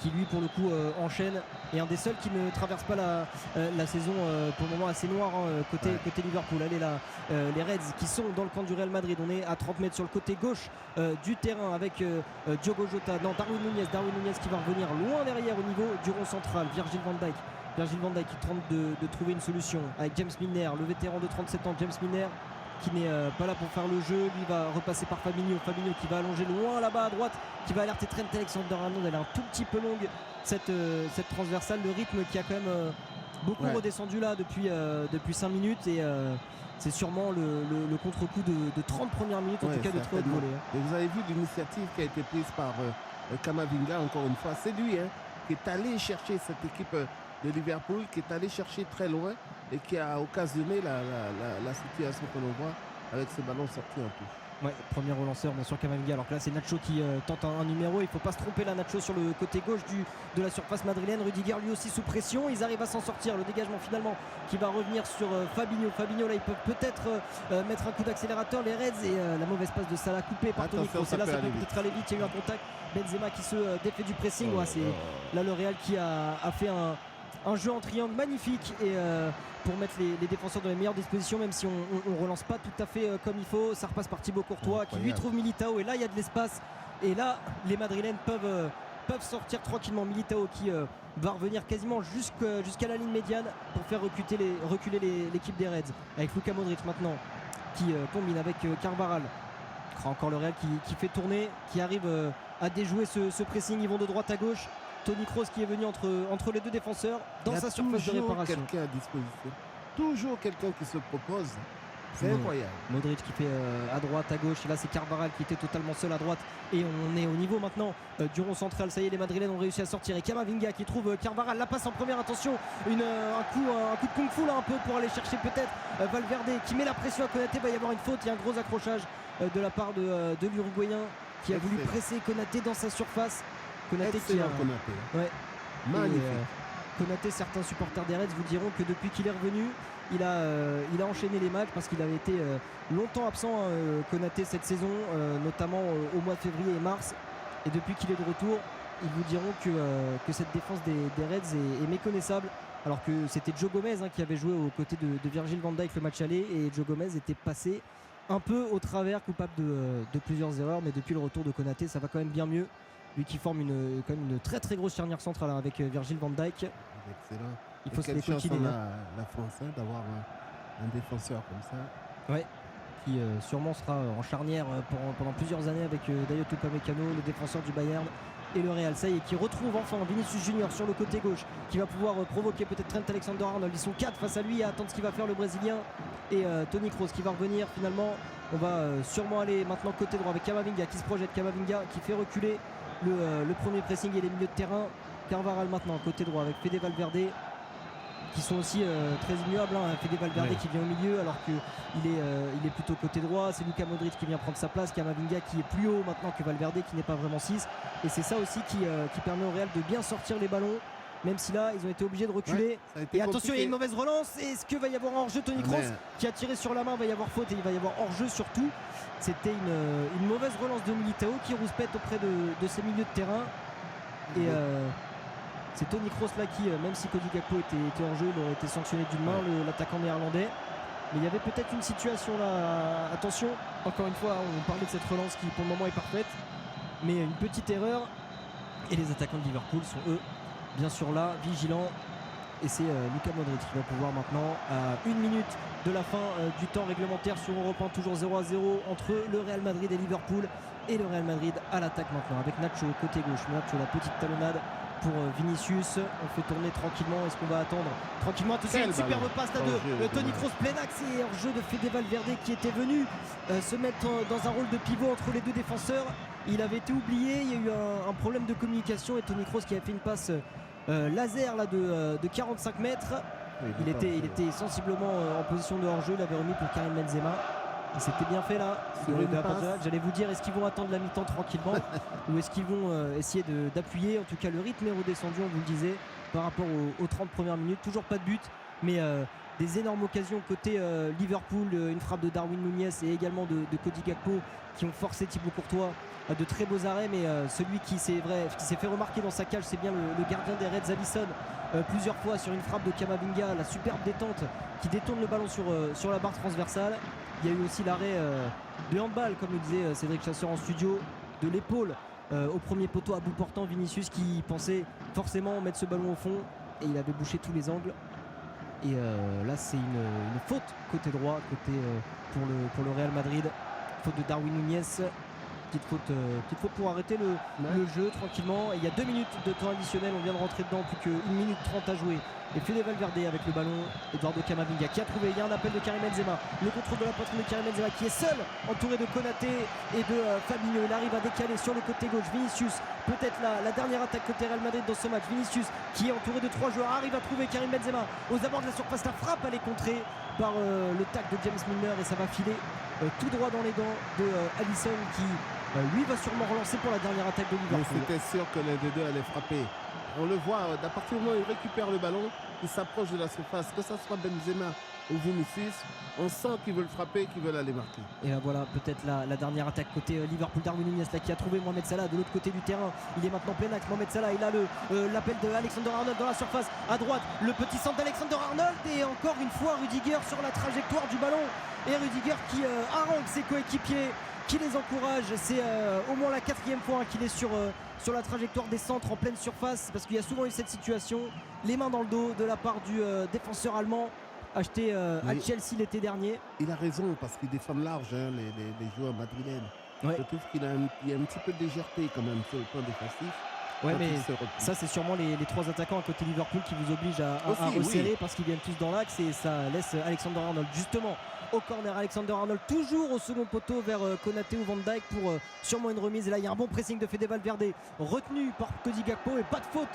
qui lui pour le coup enchaîne et un des seuls qui ne traverse pas la saison pour le moment assez noire côté Liverpool. Allez là, les Reds qui sont dans le camp du Real Madrid. On est à 30 mètres sur le côté gauche du terrain avec Diogo Jota, Darwin Nunez qui va revenir loin derrière au niveau du rond central. Virgil van Dijk qui tente de trouver une solution avec James Milner, le vétéran de 37 ans. James Milner qui n'est pas là pour faire le jeu, lui va repasser par Fabinho qui va allonger loin là-bas à droite, qui va alerter Trent Alexander-Arnold. Elle est un tout petit peu longue cette transversale, le rythme qui a quand même beaucoup redescendu là depuis 5 minutes et c'est sûrement le contre-coup de 30 premières minutes en tout cas de très haute volée. Et vous avez vu l'initiative qui a été prise par Camavinga encore une fois, c'est lui qui est allé chercher cette équipe de Liverpool, qui est allé chercher très loin et qui a occasionné la situation que l'on voit avec ce ballon sorti en touche. Ouais, premier relanceur bien sûr Camavinga, alors que là c'est Nacho qui tente un numéro, il ne faut pas se tromper là, Nacho sur le côté gauche de la surface madrilène. Rudiger lui aussi sous pression, ils arrivent à s'en sortir, le dégagement finalement qui va revenir sur Fabinho là ils peuvent peut-être mettre un coup d'accélérateur les Reds et la mauvaise passe de Salah coupée par Toni Kroos, et là ça peut peut-être aller vite, il y a eu un contact, Benzema qui se défait du pressing. Là le Real qui a fait un jeu en triangle magnifique et pour mettre les défenseurs dans les meilleures dispositions, même si on relance pas tout à fait comme il faut. Ça repasse par Thibaut Courtois qui lui trouve Militao et là il y a de l'espace et là les Madrilènes peuvent sortir tranquillement. Militao qui va revenir quasiment jusqu'à la ligne médiane pour faire reculer l'équipe des Reds avec Luka Modric maintenant qui combine avec Carvajal. Encore le Real qui fait tourner, qui arrive à déjouer ce pressing. Ils vont de droite à gauche. Toni Kroos qui est venu entre les deux défenseurs dans sa surface de réparation. Quelqu'un à disposition. Toujours quelqu'un qui se propose C'est incroyable. Modric qui fait à droite, à gauche. Et là, c'est Carvajal qui était totalement seul à droite. Et on est au niveau maintenant du rond central. Ça y est, les Madrilènes ont réussi à sortir. Et Camavinga qui trouve Carvajal. La passe en première. Attention, un coup de kung-fu là un peu pour aller chercher peut-être Valverde qui met la pression à Konaté. Il va y avoir une faute. Il y a un gros accrochage de la part de l'Uruguayen qui a voulu presser Konaté dans sa surface. Konaté Excellent Konaté. Ouais. Magnifique. Konaté, certains supporters des Reds vous diront que depuis qu'il est revenu, il a enchaîné les matchs parce qu'il avait été longtemps absent, Konaté, cette saison, notamment au mois de février et mars. Et depuis qu'il est de retour, ils vous diront que cette défense des Reds est méconnaissable. Alors que c'était Joe Gomez qui avait joué aux côtés de Virgil van Dijk le match aller, et Joe Gomez était passé un peu au travers, coupable de plusieurs erreurs. Mais depuis le retour de Konaté, ça va quand même bien mieux. Lui qui forme quand même une très très grosse charnière centrale avec Virgil van Dijk. Excellent. Il faut se quelle chance l'écouter. on a, la France, d'avoir un défenseur comme ça. Ouais. Qui sûrement sera en charnière pendant plusieurs années avec Dayot Upamecano, le défenseur du Bayern, et le Real. Ça y est, qui retrouve enfin Vinicius Junior sur le côté gauche, qui va pouvoir provoquer peut-être Trent Alexander-Arnold. Ils sont 4 face à lui à attendre ce qu'il va faire le Brésilien, et Toni Kroos qui va revenir finalement. On va sûrement aller maintenant côté droit avec Camavinga qui se projette, Camavinga qui fait reculer le premier pressing et les milieux de terrain. Carvajal maintenant côté droit avec Fede Valverde, qui sont aussi très immuables. Fede Valverde qui vient au milieu alors qu'il est plutôt côté droit. C'est Luka Modric qui vient prendre sa place. Camavinga qui est plus haut maintenant que Valverde, qui n'est pas vraiment 6. Et c'est ça aussi qui permet au Real de bien sortir les ballons, même si là ils ont été obligés de reculer. Et attention, il y a une mauvaise relance. Est-ce qu'il va y avoir hors-jeu? Toni Kroos qui a tiré sur la main, va y avoir faute et il va y avoir hors-jeu surtout. C'était une mauvaise relance de Militao qui rouspète auprès de ses milieux de terrain. Et c'est Toni Kroos là qui, même si Cody Gakpo était en jeu, il aurait été sanctionné d'une main, l'attaquant néerlandais. Mais il y avait peut-être une situation là. Attention, encore une fois, on parlait de cette relance qui pour le moment est parfaite, mais une petite erreur. Et les attaquants de Liverpool sont eux, bien sûr là, vigilants. Et c'est Luka Modric qui va pouvoir maintenant, à 1 minute de la fin du temps réglementaire sur Europe 1, toujours 0-0 entre le Real Madrid et Liverpool. Et le Real Madrid à l'attaque maintenant avec Nacho côté gauche. Nacho, la petite talonnade pour Vinicius. On fait tourner tranquillement. Est-ce qu'on va attendre tranquillement? Tout ça, une superbe passe là de Toni Kroos, plein axe, et hors jeu de Fede Valverde qui était venu se mettre dans un rôle de pivot entre les deux défenseurs. Il avait été oublié. Il y a eu un problème de communication et Toni Kroos qui a fait une passe laser là de 45 mètres. Il était sensiblement en position de hors-jeu. Il avait remis pour Karim Benzema. C'était bien fait là. J'allais vous dire, est-ce qu'ils vont attendre la mi-temps tranquillement ou est-ce qu'ils vont essayer d'appuyer? En tout cas, le rythme est redescendu, on vous le disait, par rapport aux 30 premières minutes. Toujours pas de but, mais des énormes occasions côté Liverpool, une frappe de Darwin Núñez et également de Cody Gakpo qui ont forcé Thibaut Courtois à de très beaux arrêts. Mais celui qui s'est fait remarquer dans sa cage, c'est bien le gardien des Reds, Alisson, plusieurs fois sur une frappe de Camavinga, la superbe détente qui détourne le ballon sur la barre transversale. Il y a eu aussi l'arrêt de handball, comme le disait Cédric Chasseur en studio, de l'épaule au premier poteau à bout portant. Vinicius qui pensait forcément mettre ce ballon au fond et il avait bouché tous les angles. Et là c'est une faute côté droit, pour le Real Madrid. Faute de Darwin Núñez. Petite faute pour arrêter le jeu tranquillement. Et il y a 2 minutes de temps additionnel, on vient de rentrer dedans, plus que 1 minute 30 à jouer. Et Fede Valverde avec le ballon, Eduardo Camavinga qui a trouvé, il y a un appel de Karim Benzema, le contrôle de la poitrine de Karim Benzema qui est seul, entouré de Konaté et de Fabinho. Il arrive à décaler sur le côté gauche. Vinicius, peut-être la dernière attaque côté Real Madrid dans ce match. Vinicius qui est entouré de 3 joueurs, arrive à trouver Karim Benzema aux abords de la surface. La frappe, elle est contrée par le tac de James Milner et ça va filer tout droit dans les dents de Alisson qui lui va sûrement relancer pour la dernière attaque de Liverpool. Mais c'était sûr que l'un des deux allait frapper. On le voit, à partir du moment où il récupère le ballon, il s'approche de la surface, que ce soit Benzema ou Vinicius, on sent qu'ils veulent frapper, qu'ils veulent aller marquer. Et là voilà, peut-être la dernière attaque côté Liverpool. Darwin Núñez là qui a trouvé Mohamed Salah de l'autre côté du terrain. Il est maintenant plein axe. Mohamed Salah, il a l'appel de Alexander-Arnold dans la surface à droite. Le petit centre d'Alexander-Arnold et encore une fois Rudiger sur la trajectoire du ballon. Et Rudiger qui harangue ses coéquipiers, qui les encourage. C'est au moins la 4e fois qu'il est sur la trajectoire des centres en pleine surface, parce qu'il y a souvent eu cette situation, les mains dans le dos de la part du défenseur allemand acheté à Chelsea l'été dernier. Il a raison parce qu'ils défendent large, les joueurs madrilènes. Ouais. Je trouve qu'il y a un petit peu de légèreté quand même sur le plan défensif. Ouais, mais ça c'est sûrement les 3 attaquants à côté Liverpool qui vous obligent à resserrer parce qu'ils viennent tous dans l'axe et ça laisse Alexander-Arnold justement au corner. Alexander-Arnold toujours au second poteau vers Konaté ou Van Dijk pour sûrement une remise. Et là il y a un bon pressing de Fede Valverde retenu par Cody Gakpo et pas de faute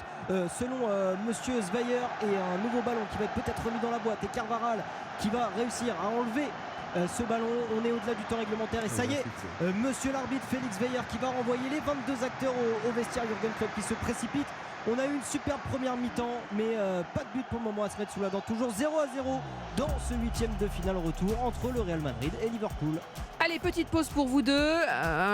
selon monsieur Sveyer, et un nouveau ballon qui va être peut-être remis dans la boîte, et Carvaral qui va réussir à enlever ce ballon. On est au-delà du temps réglementaire et ça y est, monsieur l'arbitre Félix Veiller qui va renvoyer les 22 acteurs au vestiaire. Jürgen Klopp qui se précipite. On a eu une superbe première mi-temps, mais pas de but pour le moment à se mettre sous la dent. Toujours 0-0 dans ce 8e de finale retour entre le Real Madrid et Liverpool. Allez, petite pause pour vous deux.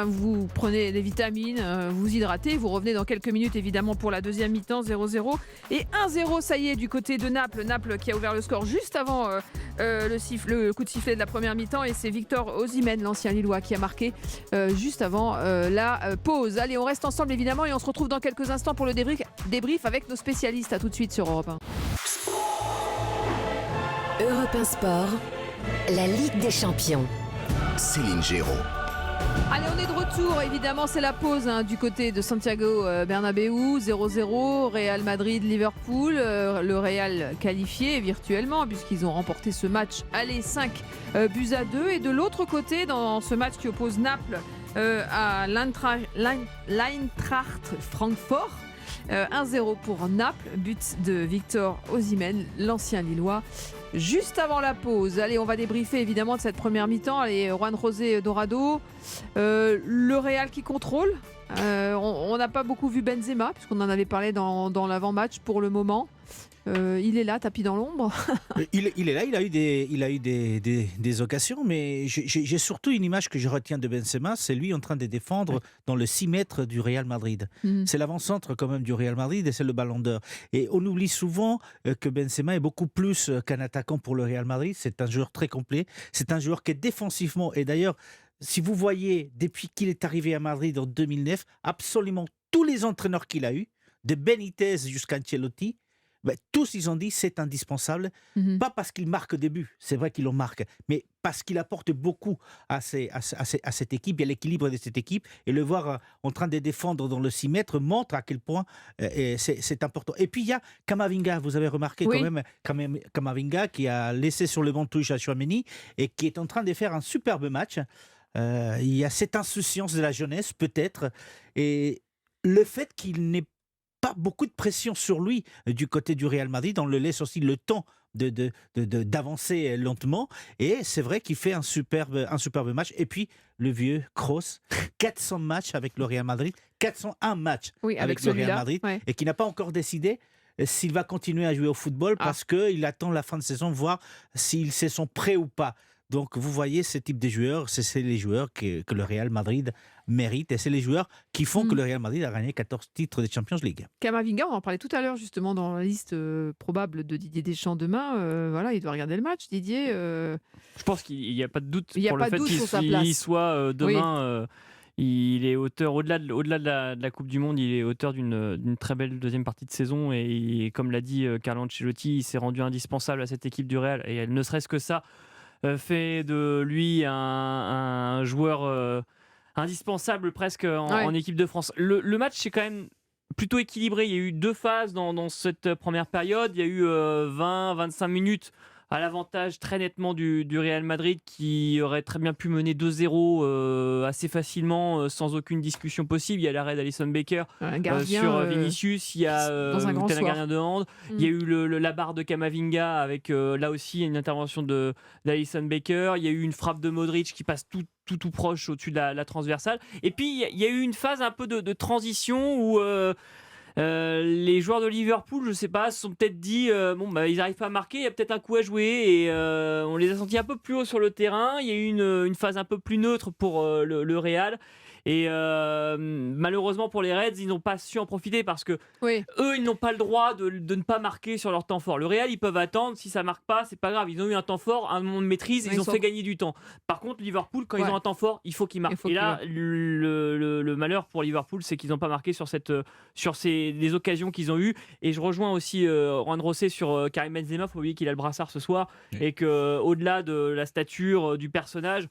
Vous prenez des vitamines, vous hydratez. Vous revenez dans quelques minutes, évidemment, pour la deuxième mi-temps. 0-0 et 1-0, ça y est, du côté de Naples. Naples qui a ouvert le score juste avant le coup de sifflet de la première mi-temps. Et c'est Victor Osimhen, l'ancien Lillois, qui a marqué juste avant la pause. Allez, on reste ensemble, évidemment, et on se retrouve dans quelques instants pour le débrief avec nos spécialistes. À tout de suite sur Europe 1. Europe 1 Sport, la Ligue des Champions. Céline Géraud. Allez, on est de retour, évidemment, c'est la pause du côté de Santiago Bernabéu, 0-0, Real Madrid-Liverpool, le Real qualifié virtuellement puisqu'ils ont remporté ce match, allez, 5-2, et de l'autre côté, dans ce match qui oppose Naples à l'Eintracht Francfort, 1-0 pour Naples, but de Victor Osimhen, l'ancien Lillois, juste avant la pause. Allez, on va débriefer évidemment de cette première mi-temps. Allez, Juan José Dorado, le Real qui contrôle. On n'a pas beaucoup vu Benzema, puisqu'on en avait parlé dans l'avant-match pour le moment. Il est là, tapis dans l'ombre. Il est là, il a eu des occasions, mais j'ai surtout une image que je retiens de Benzema, c'est lui en train de défendre dans le 6 mètres du Real Madrid. C'est l'avant-centre quand même du Real Madrid et c'est le Ballon d'Or. Et on oublie souvent que Benzema est beaucoup plus qu'un attaquant pour le Real Madrid. C'est un joueur très complet, c'est un joueur qui est défensivement, et d'ailleurs, si vous voyez, depuis qu'il est arrivé à Madrid en 2009, absolument tous les entraîneurs qu'il a eu, de Benitez jusqu'à Ancelotti, tous ils ont dit c'est indispensable, pas parce qu'il marque des buts, c'est vrai qu'il en marque, mais parce qu'il apporte beaucoup à cette équipe et à l'équilibre de cette équipe, et le voir en train de défendre dans le 6 mètres montre à quel point c'est important. Et puis il y a Camavinga, vous avez remarqué quand même Camavinga qui a laissé sur le banc de touche à Tchouaméni et qui est en train de faire un superbe match. Il y a cette insouciance de la jeunesse peut-être, et le fait qu'il n'ait pas beaucoup de pression sur lui du côté du Real Madrid, on le laisse aussi le temps d'avancer lentement, et c'est vrai qu'il fait un superbe match. Et puis le vieux Kroos, 400 matchs avec le Real Madrid, 401 matchs avec le Real Madrid, et qui n'a pas encore décidé s'il va continuer à jouer au football parce qu'il attend la fin de saison, voir s'ils se sont prêts ou pas. Donc vous voyez ce type de joueurs, c'est les joueurs que le Real Madrid mérite, et c'est les joueurs qui font que le Real Madrid a gagné 14 titres de Champions League. Camavinga, on en parlait tout à l'heure justement dans la liste probable de Didier Deschamps demain. Voilà, il doit regarder le match, Didier. Je pense qu'il n'y a pas de doute pour le fait qu'il soit demain. Il est auteur, au-delà de la Coupe du Monde, il est auteur d'une très belle deuxième partie de saison, et comme l'a dit Carlo Ancelotti, il s'est rendu indispensable à cette équipe du Real, et ne serait-ce que ça fait de lui un joueur indispensable presque en équipe de France. Le match est quand même plutôt équilibré. Il y a eu 2 phases dans cette première période. Il y a eu 20-25 minutes à l'avantage très nettement du Real Madrid, qui aurait très bien pu mener 2-0 assez facilement sans aucune discussion possible. Il y a l'arrêt d'Alisson Becker sur Vinicius, il y a un gardien de hand, il y a eu la barre de Camavinga avec là aussi une intervention d'Alisson Becker, il y a eu une frappe de Modric qui passe tout proche au-dessus de la transversale, et puis il y a eu une phase un peu de transition où les joueurs de Liverpool, je sais pas, se sont peut-être dit ils n'arrivent pas à marquer, il y a peut-être un coup à jouer, et on les a sentis un peu plus haut sur le terrain. Il y a eu une phase un peu plus neutre pour le Real, et malheureusement pour les Reds, ils n'ont pas su en profiter parce que eux, ils n'ont pas le droit de ne pas marquer sur leur temps fort. Le Real, ils peuvent attendre, si ça marque pas, c'est pas grave, ils ont eu un temps fort, un moment de maîtrise, ils ont fait gagner du temps. Par contre, Liverpool, quand ils ont un temps fort, il faut qu'ils marquent. Et là, le malheur pour Liverpool, c'est qu'ils n'ont pas marqué sur les occasions qu'ils ont eues. Et je rejoins aussi Juan José sur Karim Benzema. Il faut oublier qu'il a le brassard ce soir, et qu'au-delà de la stature du personnage,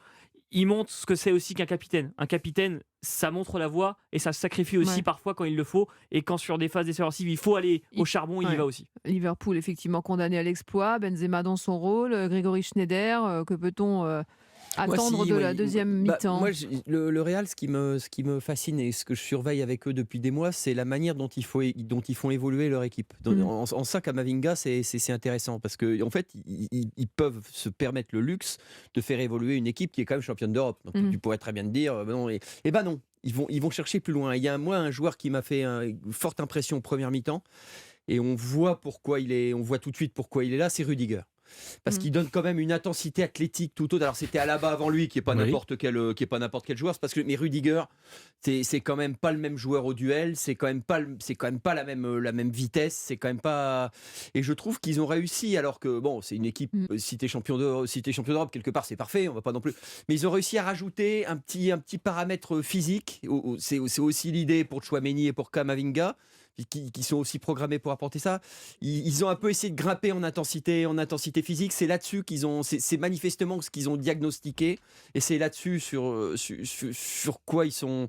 il montre ce que c'est aussi qu'un capitaine. Un capitaine, ça montre la voie et ça se sacrifie aussi parfois quand il le faut. Et quand sur des phases défensives, il faut aller au charbon, il y va aussi. Liverpool, effectivement, condamné à l'exploit. Benzema dans son rôle. Grégory Schneider, que peut-on attendre de la deuxième mi-temps? Moi, le Real, ce qui me fascine et ce que je surveille avec eux depuis des mois, c'est la manière dont ils font évoluer leur équipe. En ça, Camavinga, c'est intéressant parce qu'en fait, ils peuvent se permettre le luxe de faire évoluer une équipe qui est quand même championne d'Europe. Donc, tu pourrais très bien te dire, non, non. Ils vont chercher plus loin. Il y a un joueur qui m'a fait une forte impression en première mi-temps et on voit tout de suite pourquoi il est là, c'est Rudiger. Parce qu'il donne quand même une intensité athlétique tout autre. Alors c'était Alaba avant lui qui est pas n'importe quel joueur. Mais Rudiger, c'est quand même pas le même joueur au duel. C'est quand même pas la même vitesse. C'est quand même pas. Et je trouve qu'ils ont réussi. Alors que c'est une équipe. Si t'es champion d'Europe quelque part, c'est parfait. On va pas non plus. Mais ils ont réussi à rajouter un petit paramètre physique. C'est aussi l'idée pour Tchouaméni et pour Camavinga, qui sont aussi programmés pour apporter ça. Ils ont un peu essayé de grimper en intensité physique. C'est là-dessus c'est manifestement ce qu'ils ont diagnostiqué, et c'est là-dessus sur quoi ils sont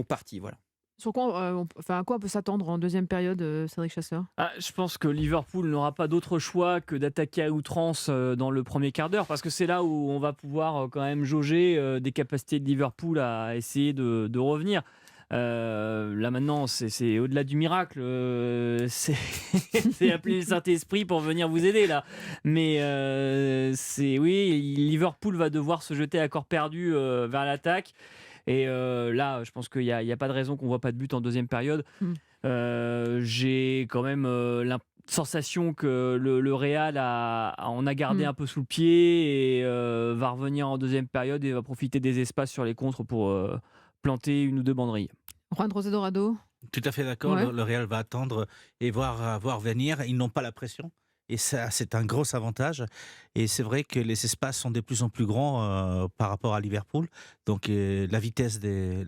partis. Voilà. Sur quoi, à quoi on peut s'attendre en deuxième période, Cédric Chasseur? Je pense que Liverpool n'aura pas d'autre choix que d'attaquer à outrance dans le premier quart d'heure, parce que c'est là où on va pouvoir quand même jauger des capacités de Liverpool à essayer de revenir. Là maintenant c'est au-delà du miracle, c'est appeler le Saint-Esprit pour venir vous aider là, mais Liverpool va devoir se jeter à corps perdu vers l'attaque, et là je pense qu'il n'y a pas de raison qu'on ne voit pas de but en deuxième période. J'ai quand même la sensation que le Real en a gardé un peu sous le pied, et va revenir en deuxième période et va profiter des espaces sur les contres pour planter une ou deux banderilles. Juan José Dorado? Tout à fait d'accord. Le Real va attendre et voir venir. Ils n'ont pas la pression. Et ça, c'est un gros avantage. Et c'est vrai que les espaces sont de plus en plus grands par rapport à Liverpool. Donc la vitesse des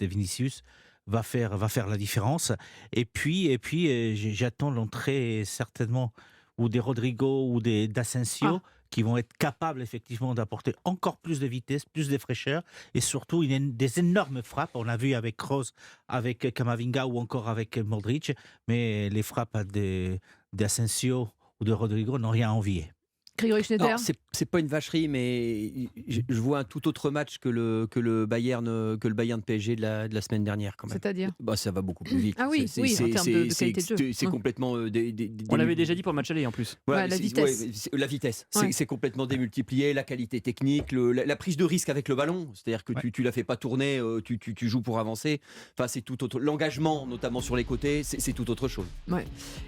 Vinicius va faire la différence. Et puis j'attends l'entrée certainement ou des Rodrigo ou des d'Asensio, qui vont être capables effectivement d'apporter encore plus de vitesse, plus de fraîcheur, et surtout des énormes frappes. On l'a vu avec Kroos, avec Camavinga ou encore avec Modric, mais les frappes d'Asensio ou de Rodrigo n'ont rien à envier. Grégory Schneider? C'est pas une vacherie, mais je vois un tout autre match que le Bayern PSG de la semaine dernière quand même. C'est-à-dire ça va beaucoup plus vite. Ah oui, en termes de qualité de jeu. C'est complètement. On l'avait déjà dit pour le match aller en plus. Voilà, la vitesse. La vitesse. C'est complètement démultiplié. La qualité technique, la prise de risque avec le ballon. C'est-à-dire que tu la fais pas tourner, tu joues pour avancer. Enfin, c'est tout autre. L'engagement, notamment sur les côtés, c'est tout autre chose. Ouais.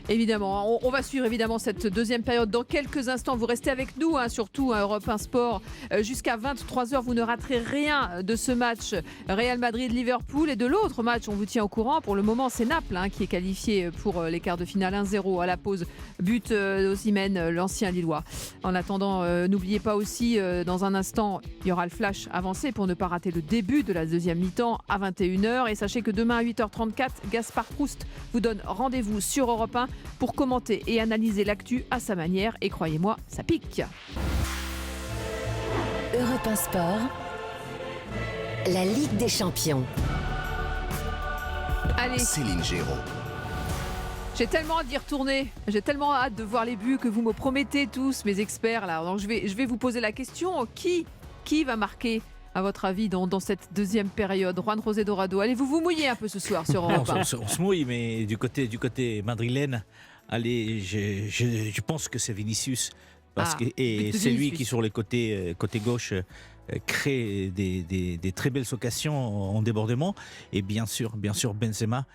Évidemment, on va suivre évidemment cette deuxième période dans quelques instants. Vous restez avec nous, surtout à Europe 1 Sport, jusqu'à 23h. Vous ne raterez rien de ce match Real Madrid-Liverpool, et de l'autre match, on vous tient au courant. Pour le moment, c'est Naples qui est qualifié pour les quarts de finale, 1-0 à la pause, but d'Osimhen, l'ancien Lillois. En attendant, n'oubliez pas aussi, dans un instant, il y aura le flash avancé pour ne pas rater le début de la deuxième mi-temps à 21h. Et sachez que demain à 8h34, Gaspard Proust vous donne rendez-vous sur Europe 1 pour commenter et analyser l'actu à sa manière. Et croyez-moi, ça pique. Europe 1 Sport, la Ligue des Champions. Allez, Céline Géraud. j'ai tellement hâte d'y retourner. J'ai tellement hâte de voir les buts que vous me promettez tous, mes experts là. Donc je vais vous poser la question, qui va marquer à votre avis dans cette deuxième période? Juan José Dorado, allez vous mouiller un peu ce soir sur Europe 1. On se mouille, mais du côté madrilène, allez, je pense que c'est Vinicius. Et c'est lui qui, sur les côté gauche, crée des très belles occasions en débordement. Et bien sûr Benzema,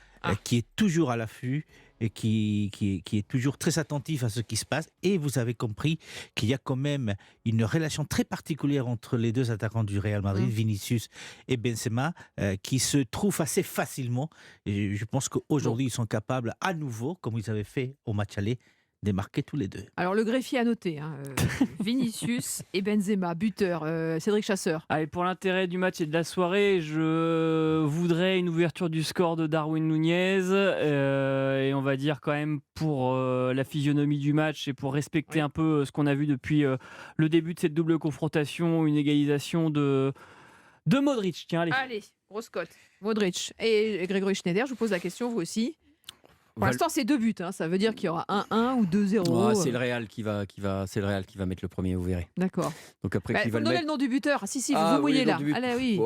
qui est toujours à l'affût et qui est toujours très attentif à ce qui se passe. Et vous avez compris qu'il y a quand même une relation très particulière entre les deux attaquants du Real Madrid, Vinicius et Benzema, qui se trouvent assez facilement. Et je pense qu'aujourd'hui, ils sont capables à nouveau, comme ils avaient fait au match aller, de marquer tous les deux. Alors le greffier a noté, Vinicius et Benzema, buteur, Cédric Chasseur. Allez, pour l'intérêt du match et de la soirée, je voudrais une ouverture du score de Darwin Nunez, et on va dire quand même pour la physionomie du match et pour respecter un peu ce qu'on a vu depuis le début de cette double confrontation, une égalisation de De Modric, tiens, allez. Allez, grosse cote. Modric et Grégory Schneider, je vous pose la question, vous aussi. Pour l'instant, c'est 2 buts. Ça veut dire qu'il y aura 1-1 ou 2-0. C'est le Real qui va mettre le premier, vous verrez. D'accord. Donc après, qui Faut va me le donner mettre le nom du buteur. Si, vous mouillez là. Allez, oui.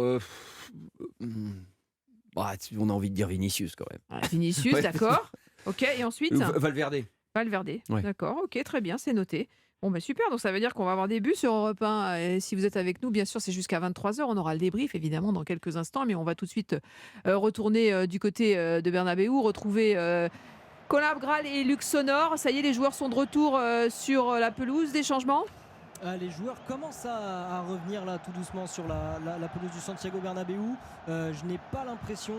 On a envie de dire Vinicius quand même. Vinicius, Ouais. d'accord. Ok, et ensuite Valverde. Valverde. Ouais. D'accord, ok, très bien, c'est noté. Bon, ben super, donc ça veut dire qu'on va avoir des buts sur Europe 1. Et si vous êtes avec nous, bien sûr, c'est jusqu'à 23h. On aura le débrief, évidemment, dans quelques instants. Mais on va tout de suite retourner du côté de Bernabeu, retrouver Collab, Graal et Luxonor. Ça y est, les joueurs sont de retour sur la pelouse. Des changements ? Les joueurs commencent à revenir là tout doucement sur la pelouse du Santiago Bernabéu. Je n'ai pas l'impression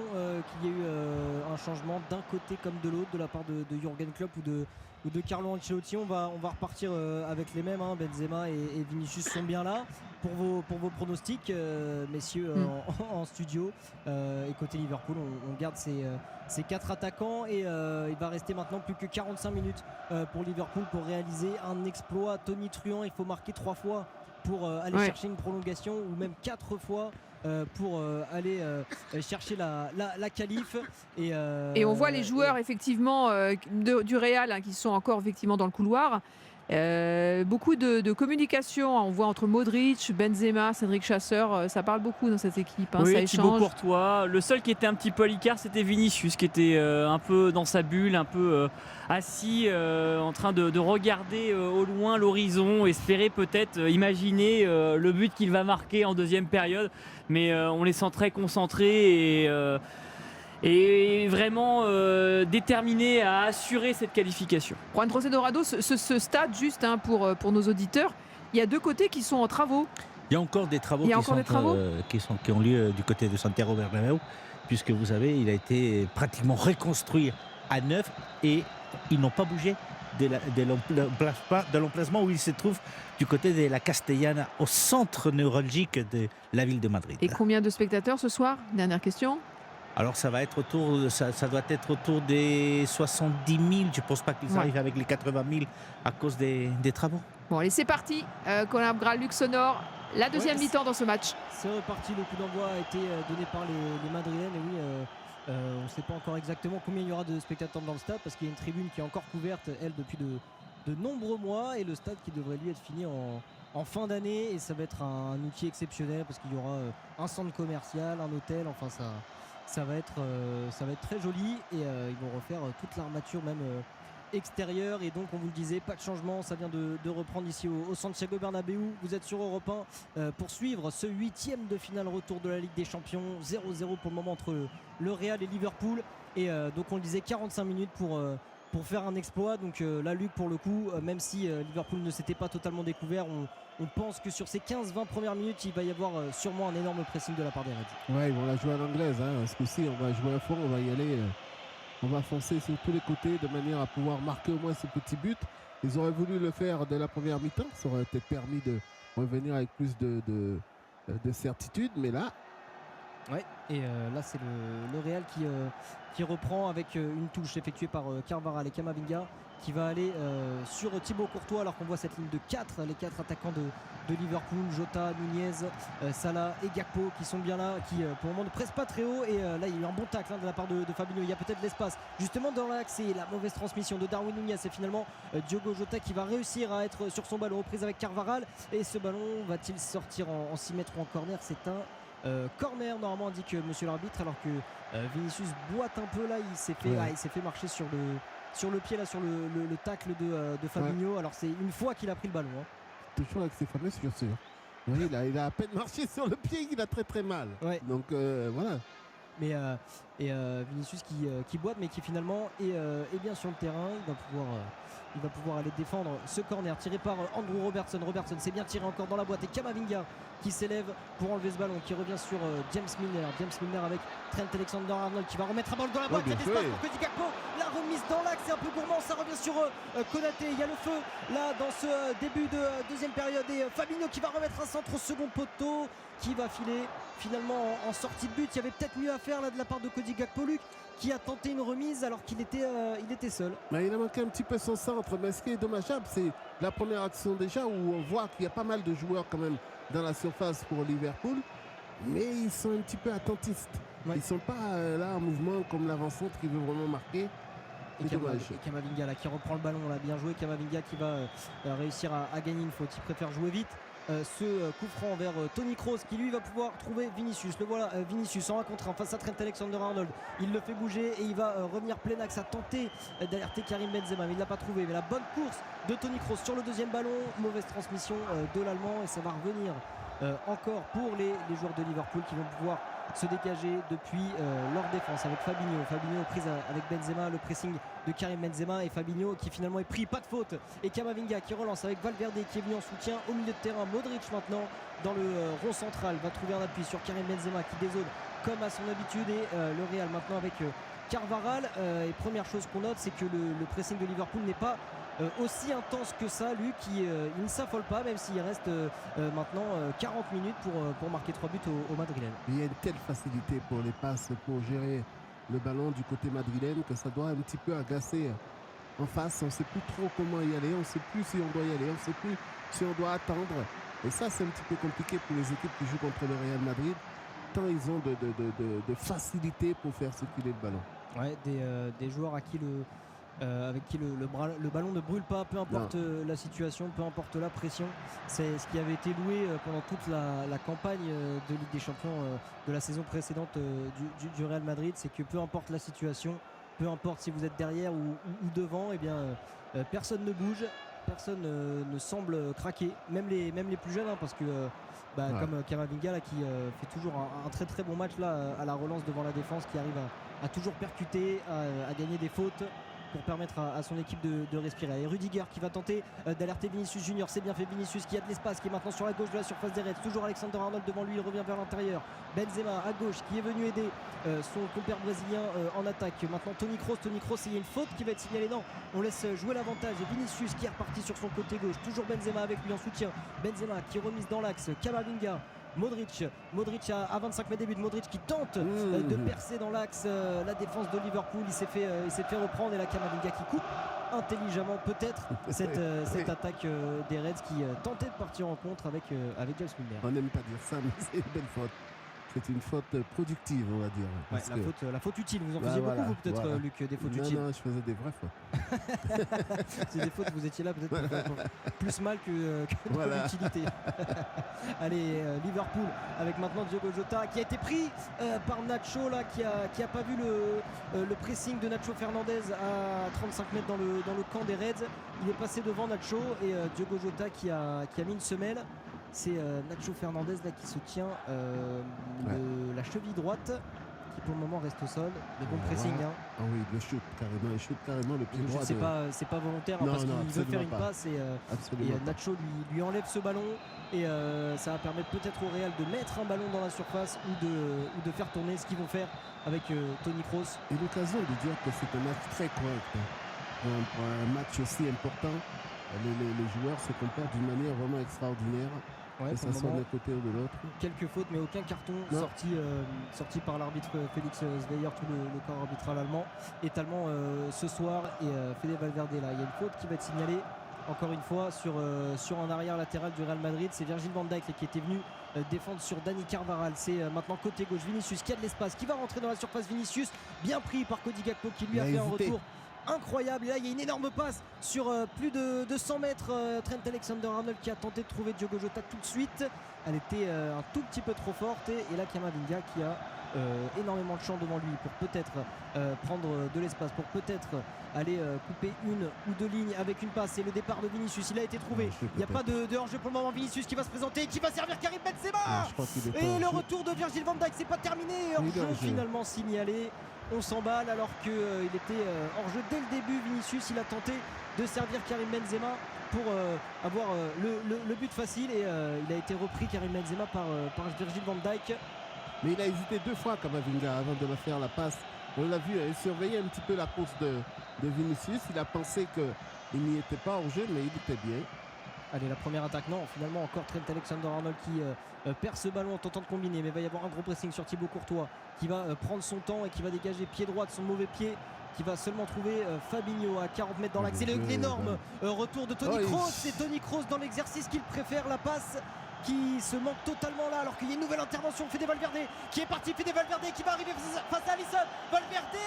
qu'il y ait eu un changement d'un côté comme de l'autre de la part de Jürgen Klopp ou de Carlo Ancelotti. On va repartir avec les mêmes. Benzema et Vinicius sont bien là. Pour vos pronostics, messieurs, en studio. Et côté Liverpool, on garde ces 4 attaquants. Et il va rester maintenant plus que 45 minutes pour Liverpool pour réaliser un exploit tonitruant. Il faut marquer 3 fois pour aller chercher une prolongation, ou même 4 fois pour aller chercher la qualif. Et on voit les joueurs effectivement du Real qui sont encore effectivement dans le couloir. Beaucoup de communication, on voit entre Modric, Benzema, Cédric Chasseur, ça parle beaucoup dans cette équipe, Oui, ça Thibaut échange. Courtois. Le seul qui était un petit peu à l'écart, c'était Vinicius, qui était un peu dans sa bulle, un peu assis, en train de regarder au loin l'horizon, espérer peut-être, imaginer le but qu'il va marquer en deuxième période. Mais on les sent très concentrés et vraiment déterminé à assurer cette qualification. Juan José Dorado, ce stade, juste pour nos auditeurs, il y a 2 côtés qui sont en travaux. Il y a encore des travaux, qui ont lieu du côté de Santiago Bernabéu, puisque vous savez, il a été pratiquement reconstruit à neuf et ils n'ont pas bougé de l'emplacement où il se trouve du côté de la Castellana, au centre névralgique de la ville de Madrid. Et combien de spectateurs ce soir ? Dernière question. Alors ça doit être autour des 70 000. Je ne pense pas qu'ils arrivent avec les 80 000 à cause des travaux. Bon, allez, c'est parti. Collab, Graal, Luxonor, la deuxième mi-temps dans ce match. C'est reparti, le coup d'envoi a été donné par les Madrilènes. Et oui, on ne sait pas encore exactement combien il y aura de spectateurs dans le stade, parce qu'il y a une tribune qui est encore couverte, elle, depuis de nombreux mois, et le stade qui devrait lui être fini en fin d'année. Et ça va être un outil exceptionnel, parce qu'il y aura un centre commercial, un hôtel, enfin ça va être très joli. Et ils vont refaire toute l'armature même extérieure. Et donc on vous le disait, pas de changement, ça vient de reprendre ici au Santiago Bernabéu. Vous êtes sur Europe 1 pour suivre ce 8e de finale retour de la Ligue des Champions. 0-0 pour le moment entre le Real et Liverpool. Et donc on le disait, 45 minutes pour faire un exploit. Donc là, Luc, pour le coup, même si Liverpool ne s'était pas totalement découvert, on pense que sur ces 15-20 premières minutes, il va y avoir sûrement un énorme pressing de la part des Reds. Ouais, ils vont la jouer à l'anglaise. Ce coup-ci, on va jouer à fond, on va y aller. On va foncer sur tous les côtés de manière à pouvoir marquer au moins ce petit but. Ils auraient voulu le faire dès la première mi-temps. Ça aurait été permis de revenir avec plus de certitude. Mais là... Ouais, et là c'est le Real qui reprend avec une touche effectuée par Carvajal et Camavinga, qui va aller sur Thibaut Courtois, alors qu'on voit cette ligne de 4, les 4 attaquants de Liverpool, Jota, Nunez, Salah et Gakpo, qui sont bien là, qui pour le moment ne pressent pas très haut. Et là il y a eu un bon tacle de la part de Fabinho. Il y a peut-être l'espace justement dans l'axe, et la mauvaise transmission de Darwin Nunez. C'est finalement Diogo Jota qui va réussir à être sur son ballon, reprise avec Carvajal. Et ce ballon va-t-il sortir en 6 mètres ou en corner? C'est un corner normalement, indique monsieur l'arbitre, alors que Vinicius boite un peu là. Il s'est fait marcher sur le pied là, sur le tacle de Fabinho. Alors c'est une fois qu'il a pris le ballon. Toujours avec ses fameuses chaussures. Oui, il a à peine marché sur le pied, il a très très mal. Ouais. Donc voilà. Mais Vinicius qui boite, mais qui finalement est bien sur le terrain. Il va pouvoir aller défendre ce corner tiré par Andrew Robertson. Robertson s'est bien tiré encore dans la boîte, et Camavinga qui s'élève pour enlever ce ballon, qui revient sur James Milner. James Milner avec Trent Alexander-Arnold qui va remettre un ballon dans la boîte. Il y a de l'espace pour Cody Gakpo. La remise dans l'axe, c'est un peu gourmand, ça revient sur Konaté. Il y a le feu là dans ce début de deuxième période, et Fabinho qui va remettre un centre au second poteau, qui va filer finalement en sortie de but. Il y avait peut-être mieux à faire là de la part de Cody Gakpo, Luc, qui a tenté une remise alors qu'il était seul. Mais il a manqué un petit peu son centre. Mais ce qui est dommageable, c'est la première action déjà, où on voit qu'il y a pas mal de joueurs quand même dans la surface pour Liverpool. mais ils sont un petit peu attentistes. Ouais. Ils sont pas là en mouvement comme l'avant-centre qui veut vraiment marquer. Et C'est dommage. Camavinga là, qui reprend le ballon, là, bien joué. Camavinga qui va réussir à gagner une faute. Il préfère jouer vite. Ce coup franc vers Toni Kroos qui lui va pouvoir trouver Vinicius. Le voilà, Vinicius en 1 contre 1 face à Trent Alexander-Arnold. Il le fait bouger et il va revenir plein axe à tenter d'alerter Karim Benzema, mais il ne l'a pas trouvé. Mais la bonne course de Toni Kroos sur le deuxième ballon, mauvaise transmission de l'Allemand, et ça va revenir encore pour les joueurs de Liverpool qui vont pouvoir se dégager depuis leur défense avec Fabinho prise avec Benzema, le pressing de Karim Benzema, et Fabinho qui finalement est pris, pas de faute, et Camavinga qui relance avec Valverde qui est venu en soutien au milieu de terrain. Modric maintenant dans le rond central va trouver un appui sur Karim Benzema qui dézone comme à son habitude, et le Real maintenant avec Carvajal. Et première chose qu'on note, c'est que le pressing de Liverpool n'est pas aussi intense que ça. Lui qui il ne s'affole pas, même s'il reste maintenant 40 minutes pour marquer 3 buts au madrilène. Il y a une telle facilité pour les passes, pour gérer le ballon du côté madrilène, que ça doit un petit peu agacer en face. On ne sait plus trop comment y aller, on ne sait plus si on doit y aller, on ne sait plus si on doit attendre. Et ça, c'est un petit peu compliqué pour les équipes qui jouent contre le Real Madrid, tant ils ont de facilité pour faire circuler le ballon. Ouais, des joueurs à qui avec qui le ballon ne brûle pas, peu importe la situation, peu importe la pression. C'est ce qui avait été loué pendant toute la campagne de Ligue des Champions de la saison précédente du Real Madrid. C'est que peu importe la situation, peu importe si vous êtes derrière ou devant, eh bien, personne ne bouge, personne ne semble craquer, même les plus jeunes, hein, parce que comme Camavinga là, qui fait toujours un très très bon match là, à la relance devant la défense, qui arrive à toujours percuter, à gagner des fautes pour permettre à son équipe de respirer. Et Rudiger qui va tenter d'alerter Vinicius Junior. C'est bien fait, Vinicius qui a de l'espace, qui est maintenant sur la gauche de la surface des Reds. Toujours Alexander-Arnold devant lui, il revient vers l'intérieur. Benzema à gauche qui est venu aider son compère brésilien en attaque. Maintenant Toni Kroos, il y a une faute qui va être signalée. Non, on laisse jouer l'avantage. Et Vinicius qui est reparti sur son côté gauche. Toujours Benzema avec lui en soutien. Benzema qui remise dans l'axe. Camavinga. Modric à 25 mètres des buts. Modric qui tente de percer dans l'axe la défense de Liverpool. Il s'est fait reprendre, et la Camavinga qui coupe intelligemment peut-être cette attaque des Reds qui tentait de partir en contre avec James Milner. On n'aime pas dire ça, mais c'est une belle faute. C'est une faute productive, on va dire. Ouais, la faute utile. Vous en faisiez beaucoup, vous, peut-être, Luc, des fautes utiles. Non, je faisais des vraies fautes. C'est des fautes, vous étiez là peut-être pour faire plus mal que de l'utilité. Allez, Liverpool avec maintenant Diogo Jota qui a été pris par Nacho là, qui a pas vu le pressing de Nacho Fernandez à 35 mètres dans le camp des Reds. Il est passé devant Nacho, et Diogo Jota qui a mis une semelle. C'est Nacho Fernandez là qui se tient la cheville droite, qui pour le moment reste au sol. Mais bon pressing. Hein. Ah oui, il shoot carrément le pied droit. C'est pas volontaire, hein, parce qu'il veut faire une passe, et Nacho lui enlève ce ballon, et ça va permettre peut-être au Real de mettre un ballon dans la surface ou de faire tourner, ce qu'ils vont faire avec Toni Kroos. Et l'occasion de dire que c'est un match très correct. Hein. Pour un match aussi important, les joueurs se comportent d'une manière vraiment extraordinaire. Ouais, que ça soit d'un côté ou de l'autre. Quelques fautes, mais aucun carton sorti par l'arbitre Félix Zweyer, tout le corps arbitral allemand est allemand ce soir. Et Fede Valverde, là, il y a une faute qui va être signalée encore une fois sur un arrière latéral du Real Madrid. C'est Virgil van Dijk qui était venu défendre sur Dani Carvajal. C'est maintenant côté gauche, Vinicius qui a de l'espace, qui va rentrer dans la surface. Vinicius bien pris par Cody Gakpo qui lui a fait un retour incroyable. Et là il y a une énorme passe sur plus de 100 mètres. Trent Alexander-Arnold qui a tenté de trouver Diogo Jota tout de suite. Elle était un tout petit peu trop forte, et là Camavinga qui a énormément de champ devant lui pour peut-être prendre de l'espace, pour peut-être aller couper une ou deux lignes avec une passe. Et le départ de Vinicius, il a été trouvé. Il n'y a pas de hors-jeu pour le moment. Vinicius qui va se présenter, qui va servir Karim Benzema. Et le retour de Virgil van Dijk, c'est pas terminé. Hors-jeu finalement signalé. On s'emballe alors qu'il était hors-jeu dès le début. Vinicius, il a tenté de servir Karim Benzema pour avoir le but facile, et il a été repris Karim Benzema par Virgil van Dijk. Mais il a hésité deux fois Camavinga avant de faire la passe. On l'a vu, il surveillait un petit peu la course de Vinicius. Il a pensé qu'il n'y était pas hors-jeu, mais il était bien. Allez, la première attaque, non, finalement encore Trent Alexander-Arnold qui perd ce ballon en tentant de combiner, mais il va y avoir un gros pressing sur Thibaut Courtois qui va prendre son temps et qui va dégager pied droit de son mauvais pied, qui va seulement trouver Fabinho à 40 mètres dans l'axe. C'est l'énorme retour de Toni Kroos. C'est Toni Kroos dans l'exercice qu'il préfère, la passe qui se manque totalement là alors qu'il y a une nouvelle intervention. Fede Valverde qui est parti, Fede Valverde qui va arriver face à Alisson. Valverde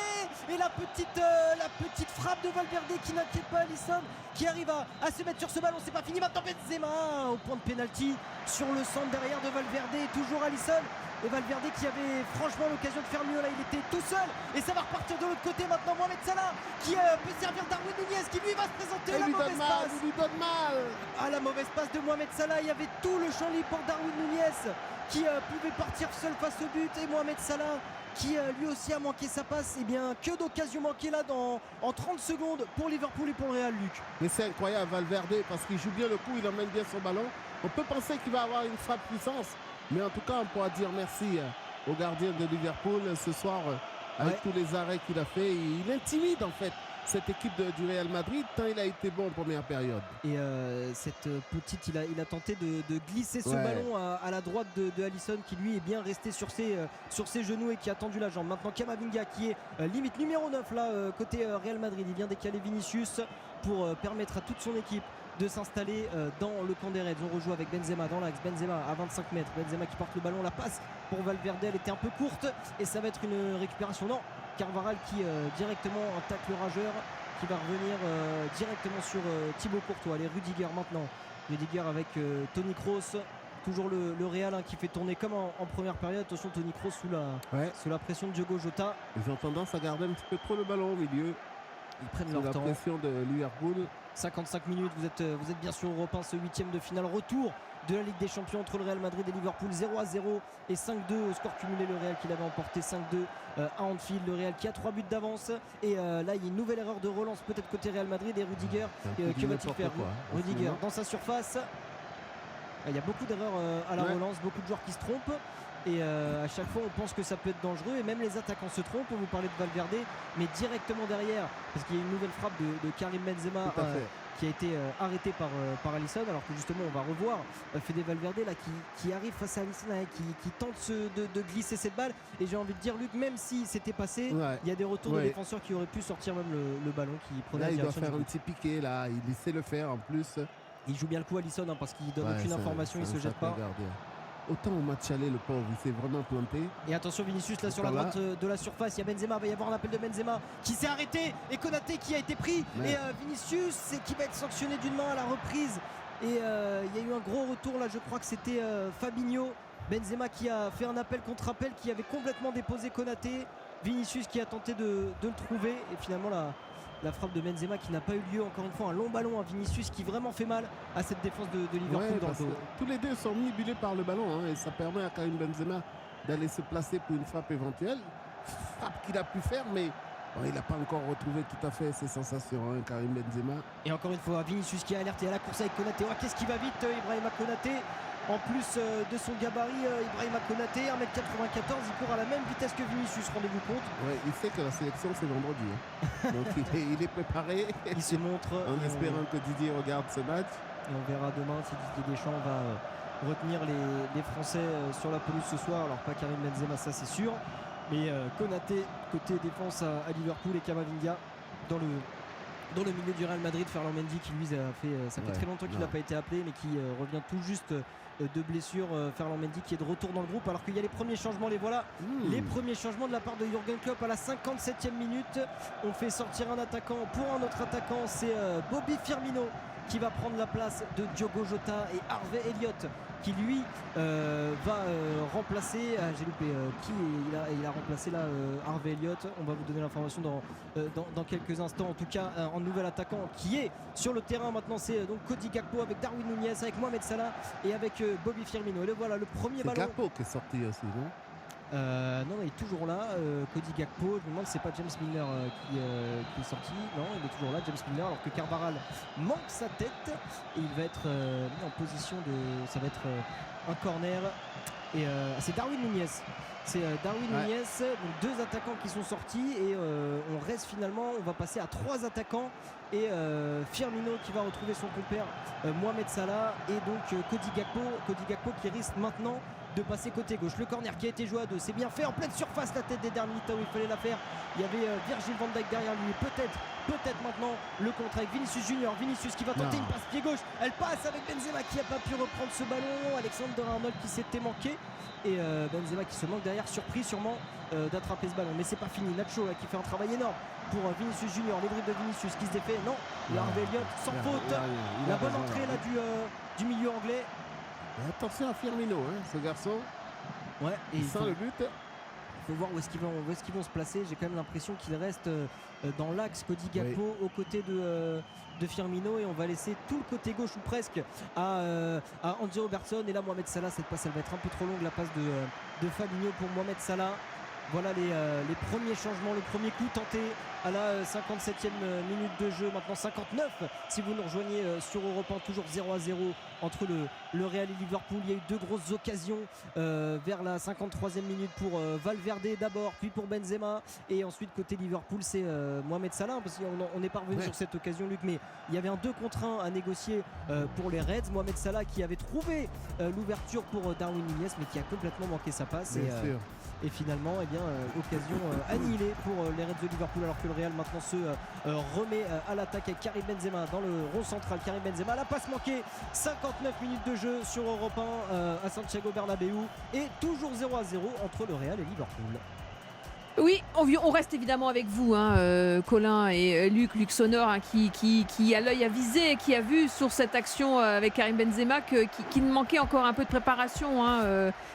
et la petite frappe de Valverde qui n'inquiète pas Alisson, qui arrive à se mettre sur ce ballon. C'est pas fini maintenant, Benzema au point de pénalty sur le centre derrière de Valverde, toujours Alisson. Et Valverde qui avait franchement l'occasion de faire mieux là, il était tout seul et ça va repartir de l'autre côté maintenant. Mohamed Salah qui peut servir Darwin Nunez qui lui va se présenter. La mauvaise passe, il lui donne mal. la mauvaise passe de Mohamed Salah, il y avait tout le champ libre pour Darwin Nunez qui pouvait partir seul face au but, et Mohamed Salah qui lui aussi a manqué sa passe. Et bien que d'occasions manquées là en 30 secondes pour Liverpool et pour le Real, Luc. Mais c'est incroyable Valverde parce qu'il joue bien le coup, il emmène bien son ballon. On peut penser qu'il va avoir une frappe puissance, mais en tout cas on pourra dire merci au gardien de Liverpool ce soir avec tous les arrêts qu'il a fait. Il intimide en fait cette équipe du Real Madrid tant il a été bon en première période. Et cette petite, il a tenté de glisser ce ballon à la droite de Alisson qui lui est bien resté sur ses genoux et qui a tendu la jambe. Maintenant Camavinga qui est limite numéro 9 là côté Real Madrid, il vient décaler Vinicius pour permettre à toute son équipe de s'installer dans le camp des Reds. On rejoue avec Benzema dans l'axe, Benzema à 25 mètres, Benzema qui porte le ballon, la passe pour Valverde, elle était un peu courte et ça va être une récupération. Non, Carvajal qui directement un tacle rageur qui va revenir directement sur Thibaut Courtois. Allez, Rudiger maintenant, Rudiger avec Toni Kroos, toujours le Real qui fait tourner comme en première période. Attention, Toni Kroos sous la pression de Diogo Jota. Ils ont tendance à garder un petit peu trop le ballon au milieu. Ils prennent sous leur la temps. pression de Liverpool. 55 minutes, vous êtes bien sur Europe 1, ce 8e de finale, retour de la Ligue des Champions entre le Real Madrid et Liverpool. 0-0 et 5-2 au score cumulé, le Real qui l'avait emporté 5-2 à Anfield, le Real qui a 3 buts d'avance. Et là il y a une nouvelle erreur de relance peut-être côté Real Madrid, et Rudiger, que va-t-il faire Rudiger dans sa surface. Il y a beaucoup d'erreurs à la relance, beaucoup de joueurs qui se trompent. Et à chaque fois on pense que ça peut être dangereux et même les attaquants se trompent. On vous parlait de Valverde, mais directement derrière, parce qu'il y a une nouvelle frappe de Karim Benzema qui a été arrêté par Alisson, alors que justement on va revoir Fede Valverde là qui arrive face à Alisson, qui tente de glisser cette balle. Et j'ai envie de dire, Luc, même si c'était passé, il y a des retours de défenseurs qui auraient pu sortir même le ballon qui prenait là, la il doit direction faire un petit piqué là, il sait le faire en plus. Il joue bien le coup Alisson parce qu'il donne aucune information, il se jette pas. Autant au match aller, le pauvre, il s'est vraiment planté. Et attention, Vinicius là sur la droite de la surface, il y a Benzema, il va y avoir un appel de Benzema qui s'est arrêté, et Konaté qui a été pris, et Vinicius qui va être sanctionné d'une main à la reprise. Et il y a eu un gros retour là, je crois que c'était Fabinho. Benzema qui a fait un appel contre appel, qui avait complètement déposé Konaté. Vinicius qui a tenté de le trouver, et finalement la frappe de Benzema qui n'a pas eu lieu. Encore une fois, un long ballon à Vinicius qui vraiment fait mal à cette défense de Liverpool dans le dos. Tous les deux sont omnibulés par le ballon et ça permet à Karim Benzema d'aller se placer pour une frappe éventuelle. Frappe qu'il a pu faire, mais il n'a pas encore retrouvé tout à fait ses sensations, Karim Benzema. Et encore une fois, Vinicius qui est alerté à la course avec Konaté. Qu'est-ce qui va vite, Ibrahima Konaté. En plus de son gabarit, Ibrahima Konaté, 1m94, il court à la même vitesse que Vinicius, rendez-vous compte. Il sait que la sélection c'est vendredi. Donc il est préparé. Il se montre. En espérant que Didier regarde ce match. Et on verra demain si Didier Deschamps va retenir les Français sur la pelouse ce soir. Alors pas Karim Benzema, ça c'est sûr. Mais Konaté, côté défense à Liverpool, et Camavinga dans le milieu du Real Madrid. Ferland Mendy qui lui ça fait très longtemps qu'il n'a pas été appelé, mais qui revient tout juste de blessure. Ferland Mendy qui est de retour dans le groupe, alors qu'il y a les premiers changements, les voilà. Les premiers changements de la part de Jürgen Klopp à la 57e minute. On fait sortir un attaquant pour un autre attaquant, c'est Bobby Firmino qui va prendre la place de Diogo Jota, et Harvey Elliott qui lui va remplacer, j'ai loupé qui il a remplacé là Harvey Elliott. On va vous donner l'information dans quelques instants. En tout cas, un nouvel attaquant qui est sur le terrain maintenant, c'est donc Cody Gakpo avec Darwin Nunez, avec Mohamed Salah et avec Bobby Firmino. Et le voilà, le premier ballon. C'est Gakpo qui est sorti aussi, non? Non, il est toujours là, Cody Gakpo. Je me demande si c'est pas James Milner qui est sorti. Non, il est toujours là, James Milner, alors que Carvajal manque sa tête et il va être mis en position de. Ça va être un corner. Et c'est Darwin Nunez. C'est Darwin Nunez, donc 2 attaquants qui sont sortis, et on reste finalement, on va passer à 3 attaquants, et Firmino qui va retrouver son compère Mohamed Salah, et donc Cody Gakpo qui risque maintenant de passer côté gauche. Le corner qui a été joué à 2, c'est bien fait en pleine surface, la tête d'Eder Militao, il fallait la faire. Il y avait Virgil van Dijk derrière lui. Peut-être maintenant le contre avec Vinicius Junior. Vinicius qui va tenter une passe pied gauche. Elle passe avec Benzema qui n'a pas pu reprendre ce ballon. Alexander-Arnold qui s'était manqué. Et Benzema qui se manque derrière, surpris sûrement d'attraper ce ballon. Mais c'est pas fini. Nacho là, qui fait un travail énorme pour Vinicius Junior. Les dribbles de Vinicius qui se défait. Non, Harvey Elliott sans faute. La bonne entrée là du milieu anglais. Et attention à Firmino, ce garçon. Ouais, et il sent le but. Il faut voir où est-ce qu'ils vont se placer. J'ai quand même l'impression qu'il reste dans l'axe Cody Gakpo aux côtés de Firmino, et on va laisser tout le côté gauche ou presque à Andy Robertson. Et là Mohamed Salah, cette passe elle va être un peu trop longue, la passe de Fabinho pour Mohamed Salah. Voilà les premiers changements, le premier coup tenté à la 57e minute de jeu, maintenant 59 si vous nous rejoignez sur Europe 1, toujours 0-0 entre le Real et Liverpool. Il y a eu deux grosses occasions vers la 53e minute pour Valverde d'abord, puis pour Benzema, et ensuite côté Liverpool c'est Mohamed Salah, parce qu'on n'est pas revenu sur cette occasion, Luc, mais il y avait un 2 contre 1 à négocier pour les Reds. Mohamed Salah qui avait trouvé l'ouverture pour Darwin Núñez, mais qui a complètement manqué sa passe, et finalement occasion annihilée pour les Reds de Liverpool, alors que le Real maintenant se remet à l'attaque avec Karim Benzema dans le rond central. Karim Benzema, la passe manquée, 59 minutes de jeu sur Europe 1 à Santiago Bernabéu, et toujours 0-0 entre le Real et Liverpool. Oui, on reste évidemment avec vous, Colin et Luc Sonor, qui a l'œil avisé, qui a vu sur cette action avec Karim Benzema qu'il manquait encore un peu de préparation,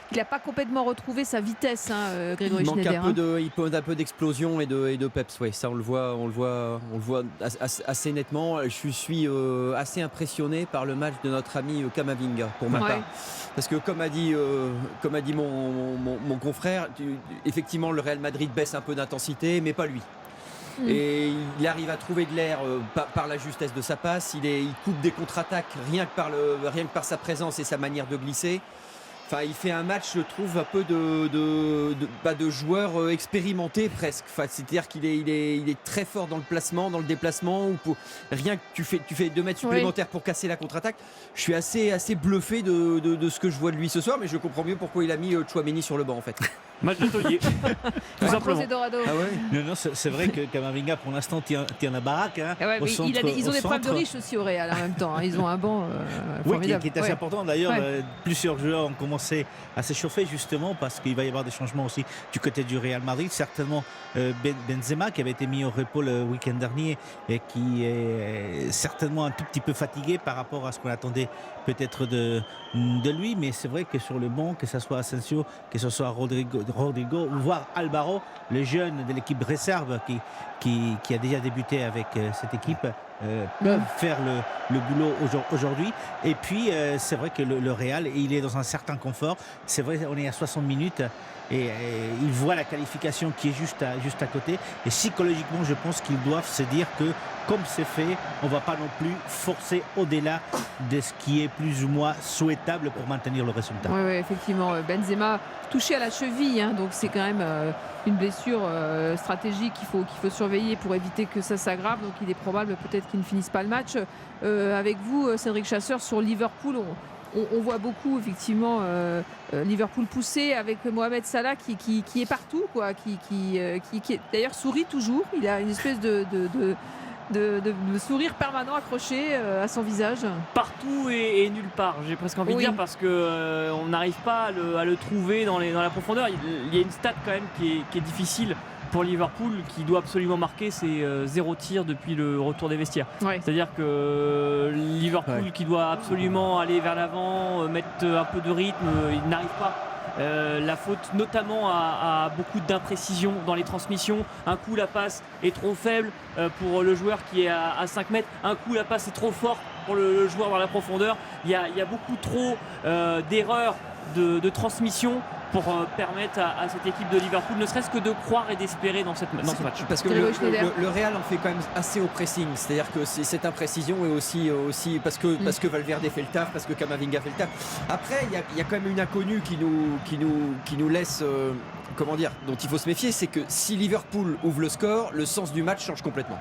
qu'il n'a pas complètement retrouvé sa vitesse, Grégory Schneider. Il manque un peu d'explosion et de peps, ça on le voit assez nettement. Je suis assez impressionné par le match de notre ami Camavinga pour ma part, parce que comme a dit mon confrère, effectivement le Real Madrid baisse un peu d'intensité, mais pas lui. Et il arrive à trouver de l'air par la justesse de sa passe. Il coupe des contre-attaques rien que par sa présence et sa manière de glisser. Enfin, il fait un match, je trouve, un peu de joueur expérimenté presque. Enfin, c'est-à-dire qu'il est très fort dans le placement, dans le déplacement. Rien que tu fais 2 mètres supplémentaires pour casser la contre-attaque. Je suis assez bluffé de ce que je vois de lui ce soir, mais je comprends mieux pourquoi il a mis Tchouaméni sur le banc en fait. Match de taulier. Tout simplement. Ah ouais. Non, c'est vrai que Camavinga pour l'instant tient la baraque. Ils ont des problèmes de riches aussi au Real en même temps. Ils ont un banc formidable. Qui est assez important d'ailleurs. Plusieurs joueurs ont commencé à s'échauffer justement parce qu'il va y avoir des changements aussi du côté du Real Madrid. Certainement Benzema qui avait été mis au repos le week-end dernier et qui est certainement un tout petit peu fatigué par rapport à ce qu'on attendait peut-être de lui. Mais c'est vrai que sur le banc, que ce soit Asensio, que ce soit Rodrigo, voire Alvaro, le jeune de l'équipe réserve qui a déjà débuté avec cette équipe, peuvent faire le boulot aujourd'hui. Et puis c'est vrai que le Real, il est dans un certain confort. C'est vrai, on est à 60 minutes et il voit la qualification qui est juste à côté. Et psychologiquement, je pense qu'ils doivent se dire que comme c'est fait, on ne va pas non plus forcer au-delà de ce qui est plus ou moins souhaitable pour maintenir le résultat. Oui, effectivement. Benzema touché à la cheville, donc c'est quand même une blessure stratégique qu'il faut surveiller pour éviter que ça s'aggrave. Donc il est probable peut-être qu'il ne finisse pas le match. Avec vous, Cédric Chasseur, sur Liverpool, on voit beaucoup effectivement Liverpool poussé avec Mohamed Salah qui est partout, qui d'ailleurs sourit toujours. Il a une espèce de sourire permanent accroché à son visage. Partout et nulle part, j'ai presque envie de dire, parce que on n'arrive pas à le trouver dans la profondeur. Il y a une stat quand même qui est difficile pour Liverpool, qui doit absolument marquer, c'est 0 tir depuis le retour des vestiaires. C'est-à-dire que Liverpool qui doit absolument aller vers l'avant, mettre un peu de rythme, il n'arrive pas. La faute notamment à beaucoup d'imprécision dans les transmissions. Un coup la passe est trop faible pour le joueur qui est à 5 mètres, un coup la passe est trop forte pour le joueur dans la profondeur. Il y a beaucoup trop d'erreurs de transmission permettre à cette équipe de Liverpool ne serait-ce que de croire et d'espérer dans ce match. Parce que le Real en fait quand même assez au pressing, c'est-à-dire que cette imprécision est aussi parce que Valverde fait le taf, parce que Camavinga fait le taf. Après il y a quand même une inconnue qui nous laisse dont il faut se méfier, c'est que si Liverpool ouvre le score, le sens du match change complètement.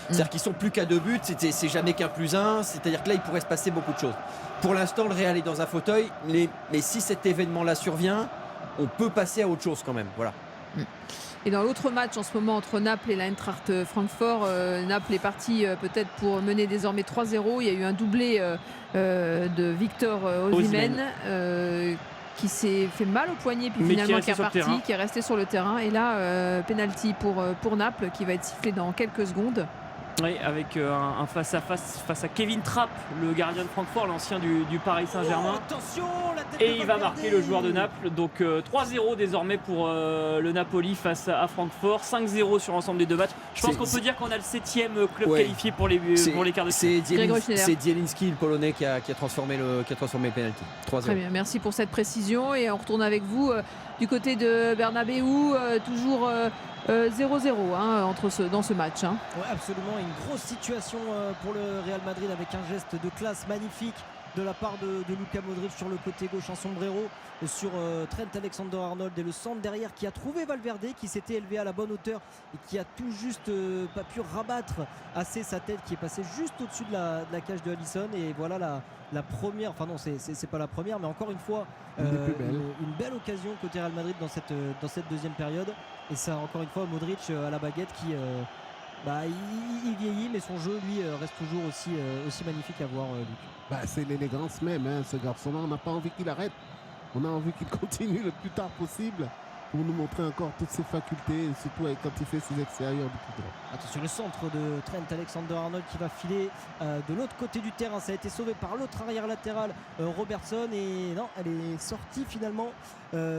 C'est-à-dire qu'ils sont plus qu'à 2 buts, c'est jamais qu'un plus un, c'est-à-dire que là il pourrait se passer beaucoup de choses. Pour l'instant le Real est dans un fauteuil, mais si cet événement-là survient, on peut passer à autre chose quand même. Voilà. Et dans l'autre match en ce moment entre Naples et l'Eintracht Francfort, Naples est parti peut-être pour mener désormais 3-0. Il y a eu un doublé de Victor Osimhen qui s'est fait mal au poignet puis finalement qui est reparti, qui est resté sur le terrain. Et là, penalty pour Naples qui va être sifflé dans quelques secondes. Oui, avec un face-à-face face à Kevin Trapp, le gardien de Francfort, l'ancien du Paris Saint-Germain. Et il va marquer le joueur de Naples. Donc 3-0 désormais pour le Napoli face à Francfort. 5-0 sur l'ensemble des 2 matchs. Je pense qu'on peut dire qu'on a le 7e club qualifié pour les quarts de finale. C'est Zielinski, le Polonais, qui a transformé le penalty. 3-0. Très bien, merci pour cette précision. Et on retourne avec vous du côté de Bernabéu, toujours 0-0 dans ce match. Ouais, absolument, une grosse situation pour le Real Madrid avec un geste de classe magnifique de la part de Luka Modric sur le côté gauche, un sombrero sur Trent Alexander-Arnold et le centre derrière qui a trouvé Valverde, qui s'était élevé à la bonne hauteur et qui a tout juste pas pu rabattre assez sa tête, qui est passée juste au-dessus de la cage de Alisson. Et voilà la première, enfin non, c'est pas la première, mais encore une fois une belle occasion côté Real Madrid dans cette deuxième période. Et ça, encore une fois, Modric à la baguette qui il vieillit, mais son jeu lui reste toujours aussi magnifique à voir, Luc. C'est l'élégance même, ce garçon-là. On n'a pas envie qu'il arrête, on a envie qu'il continue le plus tard possible pour nous montrer encore toutes ses facultés, surtout quand il fait ses extérieurs du tout droit. Attention, le centre de Trent Alexander-Arnold qui va filer de l'autre côté du terrain. Ça a été sauvé par l'autre arrière latéral, Robertson, et non, elle est sortie finalement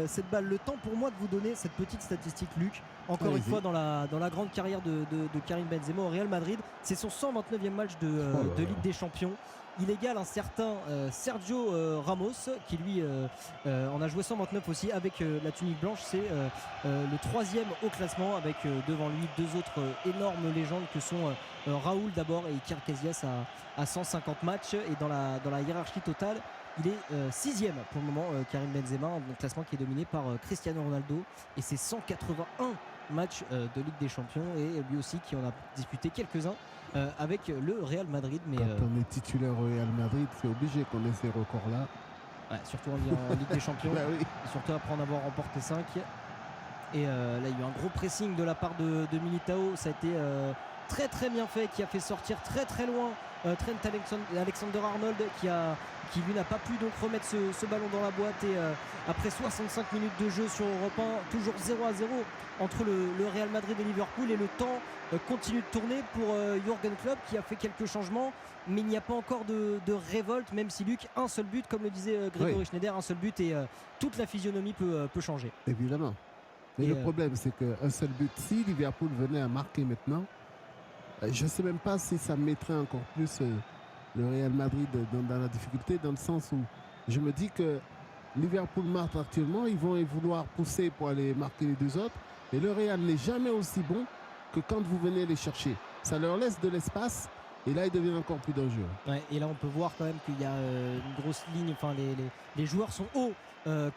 cette balle. Le temps pour moi de vous donner cette petite statistique, Luc. Encore une fois dans la grande carrière de Karim Benzema au Real Madrid, c'est son 129e match de Ligue des Champions. Il égale un certain Sergio Ramos qui lui en a joué 129 aussi avec la tunique blanche. C'est le 3e au classement avec devant lui 2 autres énormes légendes que sont Raoul d'abord et Iker Casillas à 150 matchs. Et dans la hiérarchie totale, il est 6e pour le moment, Karim Benzema, un classement qui est dominé par Cristiano Ronaldo et c'est 181 matchs de Ligue des Champions, et lui aussi qui en a disputé quelques-uns avec le Real Madrid. Mais quand on est titulaire au Real Madrid, c'est obligé qu'on ait ces records-là. Ouais, surtout en Ligue des Champions. Oui. Et surtout après en avoir remporté 5. Et là, il y a eu un gros pressing de la part de Militao. Ça a été très très bien fait, qui a fait sortir très très loin Trent Alexander-Arnold qui lui n'a pas pu donc remettre ce ballon dans la boîte. Et après 65 minutes de jeu sur Europe 1, toujours 0-0 entre le Real Madrid et Liverpool, et le temps continue de tourner pour Jürgen Klopp qui a fait quelques changements, mais il n'y a pas encore de révolte, même si, Luc, un seul but, comme le disait Grégory Schneider, un seul but et toute la physionomie peut changer. Évidemment. Mais le problème, c'est qu'un seul but, si Liverpool venait à marquer maintenant, je ne sais même pas si ça mettrait encore plus le Real Madrid dans la difficulté, dans le sens où je me dis que Liverpool marque actuellement, ils vont vouloir pousser pour aller marquer les 2 autres, et le Real n'est jamais aussi bon que quand vous venez les chercher. Ça leur laisse de l'espace, et là ils deviennent encore plus dangereux. Ouais, et là on peut voir quand même qu'il y a une grosse ligne, enfin les joueurs sont hauts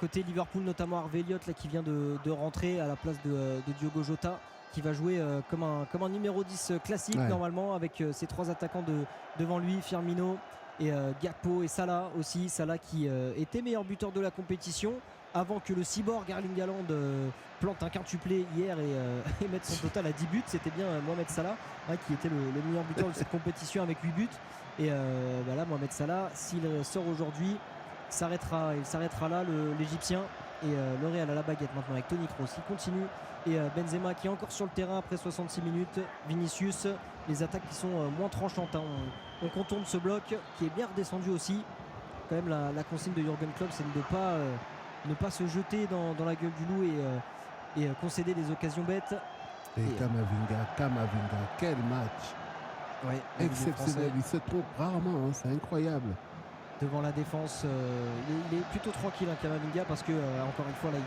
côté Liverpool, notamment Harvey Elliott là, qui vient de rentrer à la place de Diogo Jota, qui va jouer comme un numéro 10 classique normalement, avec ses 3 attaquants devant lui, Firmino et Gakpo et Salah aussi. Salah qui était meilleur buteur de la compétition avant que le cyborg Erling Haaland plante un quintuplé hier et mette son total à 10 buts. C'était bien Mohamed Salah qui était le meilleur buteur de cette compétition avec 8 buts. Et là, Mohamed Salah, s'il sort aujourd'hui, il s'arrêtera là, l'Égyptien. Et le Real à la baguette maintenant avec Toni Kroos qui continue, et Benzema qui est encore sur le terrain après 66 minutes. Vinicius, les attaques qui sont moins tranchantes, on contourne ce bloc qui est bien redescendu aussi. Quand même la consigne de Jürgen Klopp, c'est de ne pas se jeter dans la gueule du loup et concéder des occasions bêtes. Et Camavinga, quel match exceptionnel, il se trompe rarement, c'est incroyable. devant la défense. Il est plutôt tranquille, Camavinga, parce que encore une fois là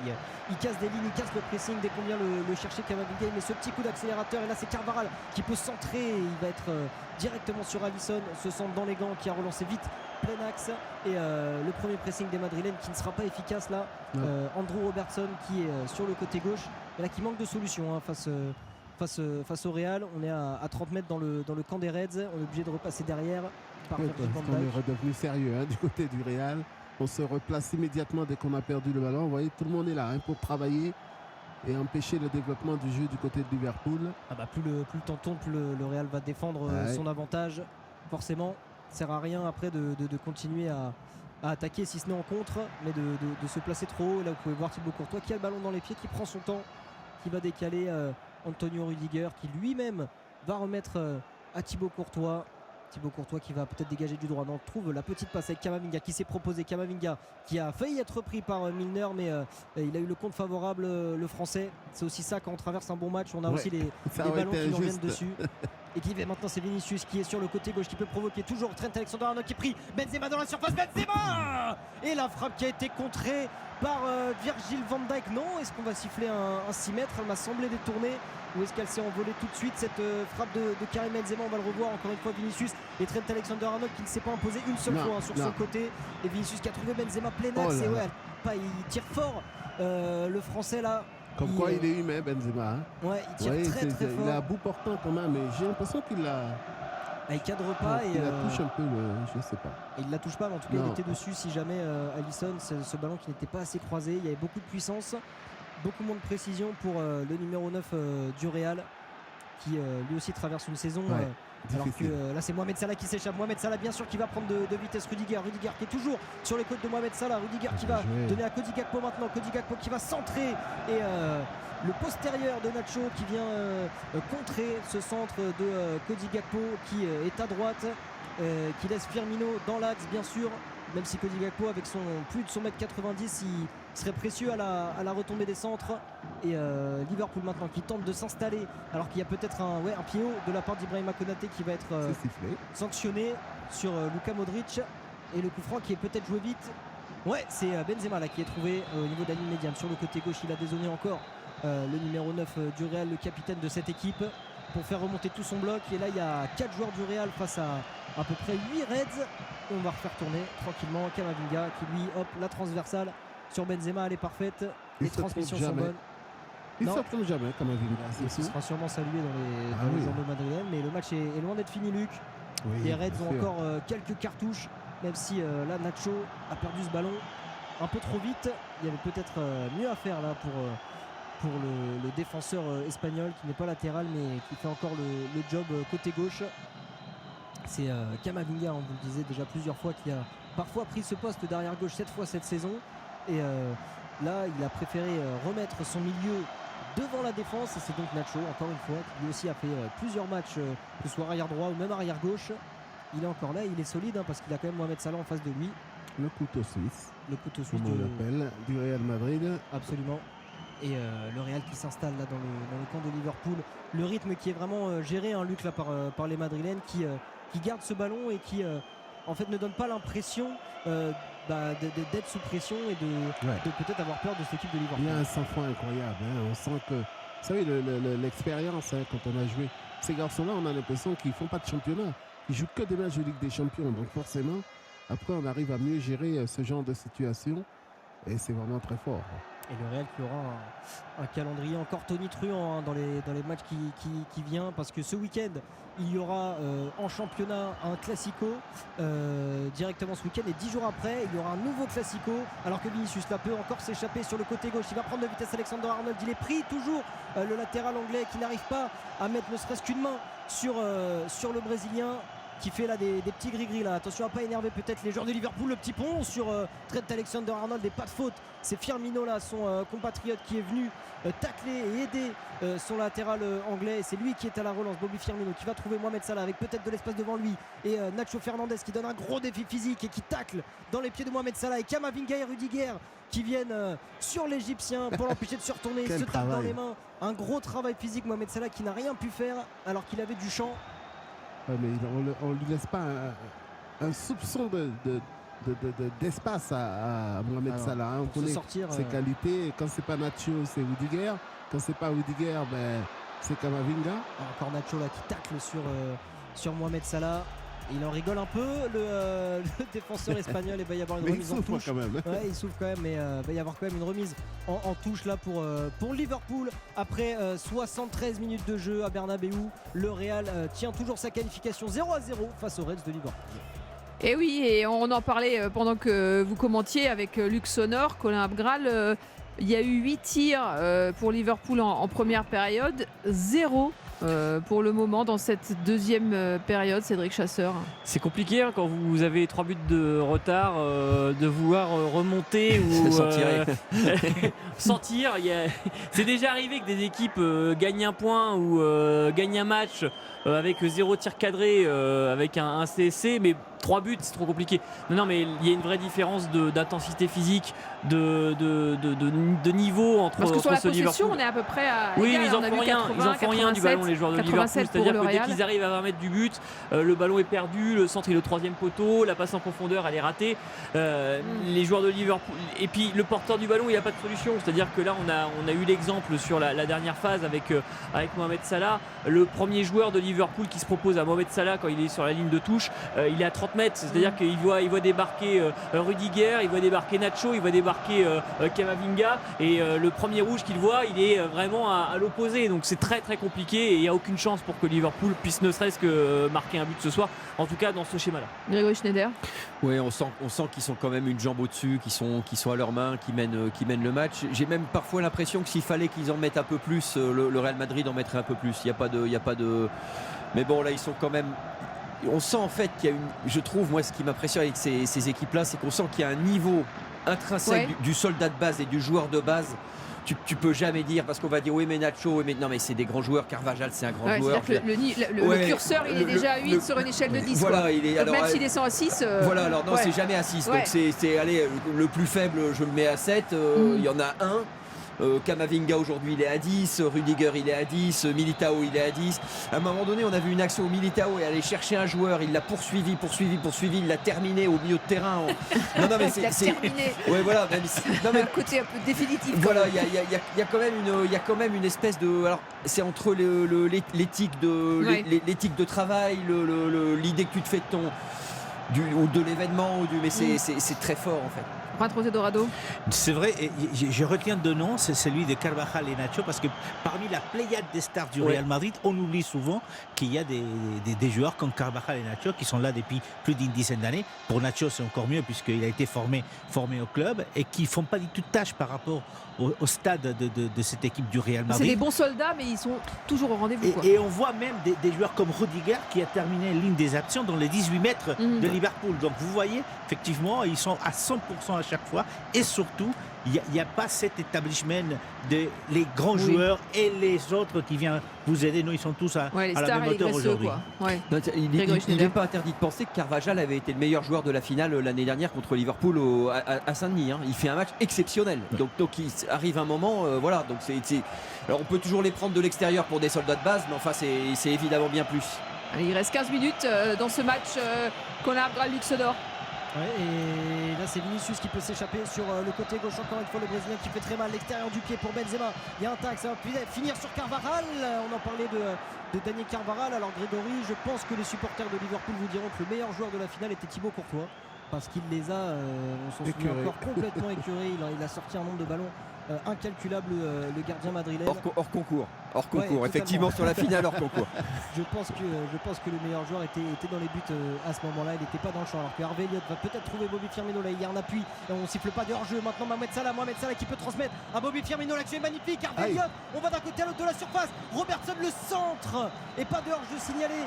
il casse des lignes, il casse le pressing dès qu'on vient le chercher. Camavinga, il met ce petit coup d'accélérateur et là c'est Carvajal qui peut centrer. Il va être directement sur Alisson, ce centre dans les gants qui a relancé vite plein axe, et le premier pressing des Madrilènes qui ne sera pas efficace là. Andrew Robertson qui est sur le côté gauche et là qui manque de solution face au Real. On est à 30 mètres dans le camp des Reds, on est obligé de repasser derrière par Virgil van on Dijk. est redevenu sérieux du côté du Real. On se replace immédiatement dès qu'on a perdu le ballon. Vous voyez, tout le monde est là pour travailler et empêcher le développement du jeu du côté de Liverpool. Plus le temps tourne, plus le Real va défendre son avantage. Forcément, ça sert à rien après de continuer à attaquer, si ce n'est en contre, mais de se placer trop haut. Là vous pouvez voir Thibaut Courtois qui a le ballon dans les pieds, qui prend son temps, qui va décaler Antonio Rudiger, qui lui-même va remettre à Thibaut Courtois qui va peut-être dégager du droit. On trouve la petite passe avec Camavinga qui s'est proposé. Camavinga qui a failli être pris par Milner, mais il a eu le compte favorable, le français. C'est aussi ça, quand on traverse un bon match, on a aussi les ballons qui nous reviennent dessus. Et qui maintenant c'est Vinicius qui est sur le côté gauche, qui peut provoquer toujours Trent Alexander-Arnold qui est pris. Benzema dans la surface, Benzema, et la frappe qui a été contrée par Virgil van Dijk. Non, est-ce qu'on va siffler un 6 mètres? Elle m'a semblé détournée, ou est-ce qu'elle s'est envolée tout de suite, cette frappe de Karim Benzema? On va le revoir encore une fois. Vinicius et Trent Alexander-Arnold qui ne s'est pas imposé une seule fois sur son côté, et Vinicius qui a trouvé Benzema plein axe. Il tire fort, le français là. Comme quoi il est humain, Benzema. Ouais, il tire très fort. Il est à bout portant quand même, mais j'ai l'impression qu'il a. Il cadre pas, il la touche un peu, je sais pas. Il la touche pas, mais en tout cas il était dessus. Si jamais Alisson, ce ballon qui n'était pas assez croisé, il y avait beaucoup de puissance, beaucoup moins de précision pour le numéro 9 du Real, qui lui aussi traverse une saison. Alors que là c'est Mohamed Salah qui s'échappe. Mohamed Salah bien sûr qui va prendre de vitesse. Rudiger qui est toujours sur les côtes de Mohamed Salah. Rudiger qui va donner à Cody Gakpo maintenant. Cody Gakpo qui va centrer, et le postérieur de Nacho qui vient contrer ce centre de Cody Gakpo qui est à droite, qui laisse Firmino dans l'axe bien sûr, même si Cody Gakpo avec plus de son mètre 90 il serait précieux à la retombée des centres. Et Liverpool maintenant qui tente de s'installer, alors qu'il y a peut-être un pied haut de la part d'Ibrahima Konaté qui va être sanctionné sur Luka Modric, et le coup franc qui est peut-être joué vite. C'est Benzema là qui est trouvé au niveau de la ligne médiane sur le côté gauche. Il a dézonné encore le numéro 9 du Real, le capitaine de cette équipe, pour faire remonter tout son bloc. Et là il y a 4 joueurs du Real face à peu près 8 Reds. Et on va refaire tourner tranquillement Camavinga qui lui, la transversale sur Benzema, elle est parfaite. Les transmissions sont bonnes. Il ne se trompe jamais, Camavinga. Ce sera sûrement salué dans les journaux madrilènes, mais le match est loin d'être fini, Luc. Les Reds ont encore quelques cartouches, même si là Nacho a perdu ce ballon un peu trop vite. Il y avait peut-être mieux à faire là pour le défenseur espagnol qui n'est pas latéral mais qui fait encore le job côté gauche. C'est Camavinga, on vous le disait déjà plusieurs fois, qui a parfois pris ce poste d'arrière gauche 7 fois cette saison, et là il a préféré remettre son milieu devant la défense, et c'est donc Nacho encore une fois qui lui aussi a fait plusieurs matchs, que ce soit arrière droit ou même arrière gauche. Il est encore là, il est solide parce qu'il a quand même Mohamed Salah en face de lui. Le couteau suisse. Le couteau suisse du Real Madrid. Absolument. Et le Real qui s'installe là dans le camp de Liverpool. Le rythme qui est vraiment géré, Luc, là, par les Madrilènes qui gardent ce ballon et qui en fait ne donnent pas l'impression d'être sous pression et de peut-être avoir peur de cette équipe de Liverpool. Il y a un sang-froid incroyable. On sent que, vous savez, l'expérience, quand on a joué ces garçons-là, on a l'impression qu'ils ne font pas de championnat. Ils jouent que des matchs de Ligue des Champions. Donc forcément, après, on arrive à mieux gérer ce genre de situation. Et c'est vraiment très fort. Et le Real qui aura un calendrier encore tonitruant dans les matchs qui viennent, parce que ce week-end il y aura en championnat un Classico directement ce week-end, et 10 jours après il y aura un nouveau Classico, alors que Vinicius là peut encore s'échapper sur le côté gauche. Il va prendre de vitesse Alexander-Arnold, il est pris toujours, le latéral anglais qui n'arrive pas à mettre ne serait-ce qu'une main sur le Brésilien, qui fait là des petits gris-gris là. Attention à pas énerver peut-être les joueurs de Liverpool. Le petit pont sur Trent Alexander-Arnold, et pas de faute. C'est Firmino là, son compatriote, qui est venu tacler et aider son latéral anglais. C'est lui qui est à la relance, Bobby Firmino, qui va trouver Mohamed Salah avec peut-être de l'espace devant lui, et Nacho Fernandez qui donne un gros défi physique et qui tacle dans les pieds de Mohamed Salah, et Camavinga et Rudiger qui viennent sur l'Égyptien pour l'empêcher de se retourner. Il se tape dans les mains. Un gros travail physique, Mohamed Salah, qui n'a rien pu faire alors qu'il avait du champ. Mais on ne lui laisse pas un soupçon d'espace à Mohamed Salah. Hein. On pour se connaît sortir, ses qualités. Quand c'est pas Nacho, c'est Rudiger. Quand c'est pas Rudiger, c'est Camavinga. encore Nacho là qui tacle sur Mohamed Salah. Il en rigole un peu, le défenseur espagnol, et va y avoir une Mais il remise en souffre touche. quand même. Ouais, il souffle quand même, mais va y avoir quand même une remise en touche là pour Liverpool. Après 73 minutes de jeu à Bernabeu, le Real tient toujours sa qualification 0-0 face aux Reds de Liverpool. Et oui, et on en parlait pendant que vous commentiez avec Luc Sonor, Colin Abgral. Il y a eu 8 tirs pour Liverpool en première période, 0 pour le moment dans cette deuxième période, Cédric Chasseur. C'est compliqué quand vous avez 3 buts de retard de vouloir remonter ou Sans tirer. sans tir. C'est déjà arrivé que des équipes gagnent un point ou gagnent un match avec 0 tir cadré avec un CSC, mais 3 buts c'est trop compliqué. Non, mais il y a une vraie différence d'intensité physique, de niveau entre Parce que sur la ce possession, Liverpool. on est à peu près à. Oui, égal, mais ils on en a font vu rien. 80, Ils en font rien du ballon, les joueurs de Liverpool. 87 pour C'est-à-dire le que dès Real. qu'ils arrivent à 20 mètres du but, le ballon est perdu, le centre est le 3e poteau, la passe en profondeur elle est ratée. Les joueurs de Liverpool. Et puis le porteur du ballon, il n'a pas de solution. C'est-à-dire que là, on a eu l'exemple sur la dernière phase avec Mohamed Salah. Le premier joueur de Liverpool qui se propose à Mohamed Salah quand il est sur la ligne de touche, il est à 30 mètres. C'est-à-dire qu'il voit débarquer Rudiger, il voit débarquer Nacho, il voit débarquer Camavinga. Et le premier rouge qu'il voit, il est vraiment à l'opposé. Donc c'est très très compliqué et il n'y a aucune chance pour que Liverpool puisse ne serait-ce que marquer un but ce soir. En tout cas dans ce schéma-là. Grégory Schneider. Oui, on sent qu'ils sont quand même une jambe au-dessus, qui sont à leurs mains, qui mènent le match. J'ai même parfois l'impression que s'il fallait qu'ils en mettent un peu plus, le Real Madrid en mettrait un peu plus. Il n'y a pas de. Mais bon, là, ils sont quand même. On sent en fait qu'il y a je trouve, moi, ce qui m'impressionne avec ces équipes-là, c'est qu'on sent qu'il y a un niveau intrinsèque du soldat de base et du joueur de base. Tu peux jamais dire, parce qu'on va dire oui mais Nacho, oui mais non, mais c'est des grands joueurs. Carvajal c'est un grand joueur. Le curseur il est déjà à 8 sur une échelle de 10. Voilà, il est, donc alors, même s'il descend à 6. Voilà, alors non, c'est jamais à 6. Donc c'est allez, le plus faible, je le mets à 7. Il y en a un. Camavinga aujourd'hui il est à 10, Rudiger il est à 10, Militao il est à 10. À un moment donné on a vu une action où Militao est allé chercher un joueur, il l'a poursuivi, il l'a terminé au milieu de terrain. Non mais il l'a terminé. Ouais voilà, un côté un peu définitif. Voilà, il y a quand même une espèce de. Alors c'est entre l'éthique de travail, l'idée que tu te fais ou de l'événement, mais c'est très fort en fait. José Dorado. C'est vrai, et je retiens deux noms, c'est celui de Carvajal et Nacho, parce que parmi la pléiade des stars du Real Madrid, on oublie souvent qu'il y a des joueurs comme Carvajal et Nacho qui sont là depuis plus d'une dizaine d'années. Pour Nacho, c'est encore mieux puisqu'il a été formé au club et qui ne font pas du tout de tâche par rapport au stade de cette équipe du Real Madrid. C'est des bons soldats, mais ils sont toujours au rendez-vous. Et on voit même des joueurs comme Rudiger qui a terminé ligne des actions dans les 18 mètres de Liverpool. Donc vous voyez, effectivement, ils sont à 100% à chaque fois. Et surtout, il n'y a pas cet établissement de les grands joueurs et les autres qui viennent vous aider. Nous, ils sont tous à la même hauteur aujourd'hui. Il n'est pas interdit de penser que Carvajal avait été le meilleur joueur de la finale l'année dernière contre Liverpool à Saint-Denis. Il fait un match exceptionnel. Donc il arrive un moment, voilà. Donc alors on peut toujours les prendre de l'extérieur pour des soldats de base, mais enfin c'est évidemment bien plus. Allez, il reste 15 minutes dans ce match. Colin Abgral, Luc Sonor. Ouais, et là c'est Vinicius qui peut s'échapper sur le côté gauche, encore une fois le Brésilien qui fait très mal, l'extérieur du pied pour Benzema. Il y a un tac, ça va finir sur Carvajal. On en parlait de Daniel Carvajal. Alors Grégory, je pense que les supporters de Liverpool vous diront que le meilleur joueur de la finale était Thibaut Courtois, parce qu'il les a, on s'en souvient encore, complètement écurés. Il a sorti un nombre de ballons incalculable, le gardien madrilène. Hors concours, effectivement sur la finale hors concours. Je pense que le meilleur joueur était dans les buts à ce moment-là. Il n'était pas dans le champ, alors que Harvey Elliott va peut-être trouver Bobby Firmino. Là il y a un appui, on siffle pas de hors-jeu. Maintenant Mohamed Salah qui peut transmettre à Bobby Firmino. L'action est magnifique. Harvey Elliott, on va d'un côté à l'autre de la surface. Robertson le centre, et pas de hors-jeu signalé,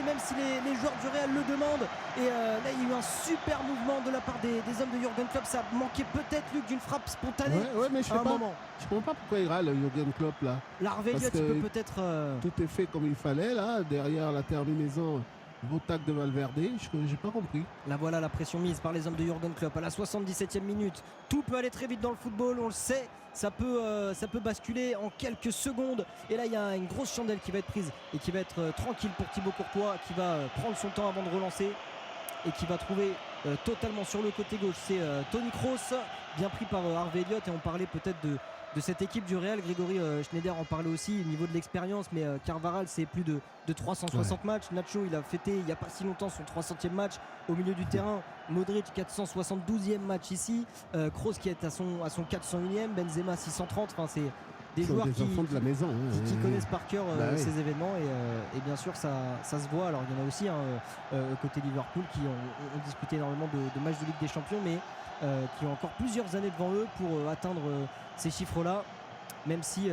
même si les joueurs du Real le demandent. Et là il y a eu un super mouvement de la part des hommes de Jürgen Klopp. Ça manquait peut-être, Luc, d'une frappe spontanée. Ouais, mais je comprends pas pourquoi il râle, Jürgen Klopp là. Harvey Elliott, il peut peut-être. Tout est fait comme il fallait là, derrière la terminaison. Beau tac de Valverde, j'ai pas compris. Là voilà la pression mise par les hommes de Jürgen Klopp à la 77e minute. Tout peut aller très vite dans le football, on le sait. Ça peut basculer en quelques secondes. Et là il y a une grosse chandelle qui va être prise et qui va être tranquille pour Thibaut Courtois, qui va prendre son temps avant de relancer et qui va trouver totalement sur le côté gauche. C'est Toni Kroos, bien pris par Harvey Elliott, et on parlait peut-être de cette équipe du Real. Grégory Schneider en parlait aussi au niveau de l'expérience, mais Carvajal c'est plus de 360 matchs. Nacho il a fêté il n'y a pas si longtemps son 300e match au milieu du terrain. Modric 472e match ici, Kroos qui est à son 401e, Benzema 630. Enfin c'est des joueurs des enfants de la maison, qui connaissent par cœur oui. ces événements, et bien sûr ça se voit. Alors il y en a aussi côté Liverpool qui ont disputé énormément de matchs de Ligue des Champions, mais qui ont encore plusieurs années devant eux pour atteindre ces chiffres-là, même si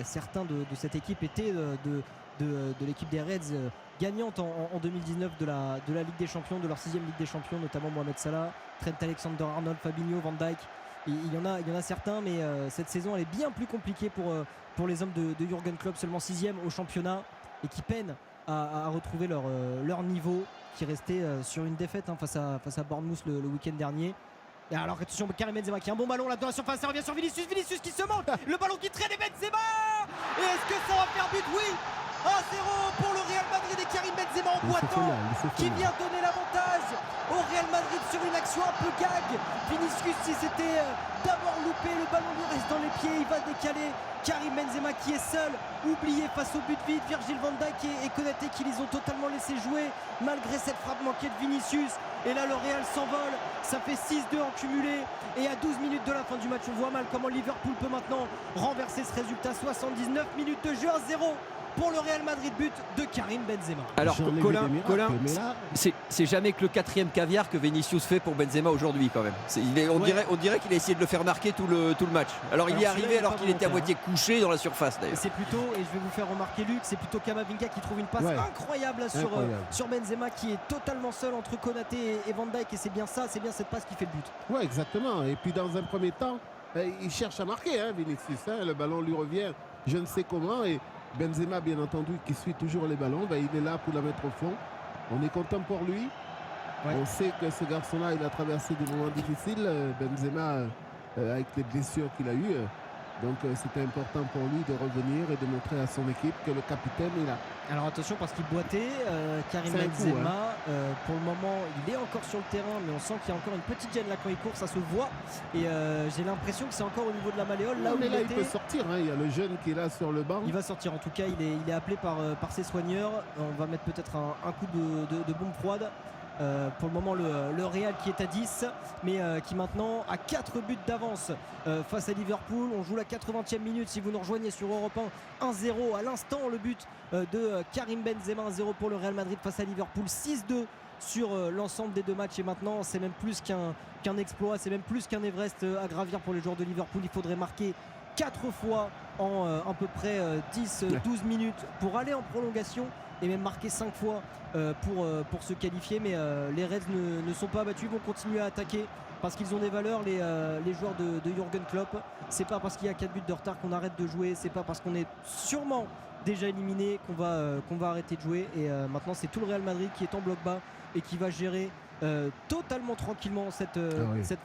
certains de cette équipe étaient de l'équipe des Reds gagnante en 2019 de la Ligue des Champions, de leur 6e Ligue des Champions, notamment Mohamed Salah, Trent Alexander-Arnold, Fabinho, Van Dijk. Il y en a certains, mais cette saison elle est bien plus compliquée pour les hommes de Jürgen Klopp, seulement 6e au championnat et qui peinent à retrouver leur niveau, qui restait sur une défaite face à Bournemouth le week-end dernier. Et alors attention, Karim Benzema qui a un bon ballon là dans la surface, ça revient sur Vinicius qui se monte, le ballon qui traîne, et Benzema, et est-ce que ça va faire but? Oui, 1-0 pour le Real Madrid, et Karim Benzema en boitant qui vient donner l'avantage au Real Madrid sur une action un peu gag. Vinicius si c'était d'abord loupé, le ballon lui reste dans les pieds, il va décaler. Karim Benzema qui est seul, oublié face au but vide. Virgil van Dijk et Konaté qui les ont totalement laissés jouer malgré cette frappe manquée de Vinicius. Et là le Real s'envole, ça fait 6-2 en cumulé, et à 12 minutes de la fin du match on voit mal comment Liverpool peut maintenant renverser ce résultat. 79 minutes de jeu, 1-0 pour le Real Madrid, but de Karim Benzema. Alors Colin, là... c'est jamais que le 4e caviar que Vinicius fait pour Benzema aujourd'hui quand même. On dirait qu'il a essayé de le faire marquer tout le match. Alors il y est arrivé alors qu'il était à moitié couché dans la surface d'ailleurs. C'est plutôt, et je vais vous faire remarquer Luc, c'est plutôt Camavinga qui trouve une passe incroyable là, sur Benzema, qui est totalement seul entre Konaté et Van Dijk, et c'est bien cette passe qui fait le but. Ouais, exactement. Et puis dans un premier temps, il cherche à marquer, Vinicius. Le ballon lui revient, je ne sais comment, et Benzema, bien entendu, qui suit toujours les ballons, il est là pour la mettre au fond. On est content pour lui. Ouais. On sait que ce garçon-là, il a traversé des moments difficiles. Benzema, avec les blessures qu'il a eues. Donc c'était important pour lui de revenir et de montrer à son équipe que le capitaine est là. Alors attention, parce qu'il boitait, Karim Benzema, pour le moment il est encore sur le terrain, mais on sent qu'il y a encore une petite gêne là quand il court, ça se voit, et j'ai l'impression que c'est encore au niveau de la malléole là où il peut sortir, il y a le jeune qui est là sur le banc. Il va sortir, en tout cas il est appelé par ses soigneurs. On va mettre peut-être un coup de bombe froide. Pour le moment le Real qui est à 10, mais qui maintenant a 4 buts d'avance face à Liverpool. On joue la 80e minute si vous nous rejoignez sur Europe 1. 1-0 à l'instant, le but de Karim Benzema. 1-0 pour le Real Madrid face à Liverpool. 6-2 sur l'ensemble des deux matchs, et maintenant c'est même plus qu'un exploit, c'est même plus qu'un Everest à gravir pour les joueurs de Liverpool. Il faudrait marquer 4 fois en à peu près 10-12 minutes pour aller en prolongation, et même marquer 5 fois pour se qualifier, mais les Reds ne sont pas abattus, vont continuer à attaquer parce qu'ils ont des valeurs, les joueurs de Jürgen Klopp. C'est pas parce qu'il y a 4 buts de retard qu'on arrête de jouer, c'est pas parce qu'on est sûrement déjà éliminé qu'on va arrêter de jouer, et maintenant c'est tout le Real Madrid qui est en bloc bas et qui va gérer totalement tranquillement cette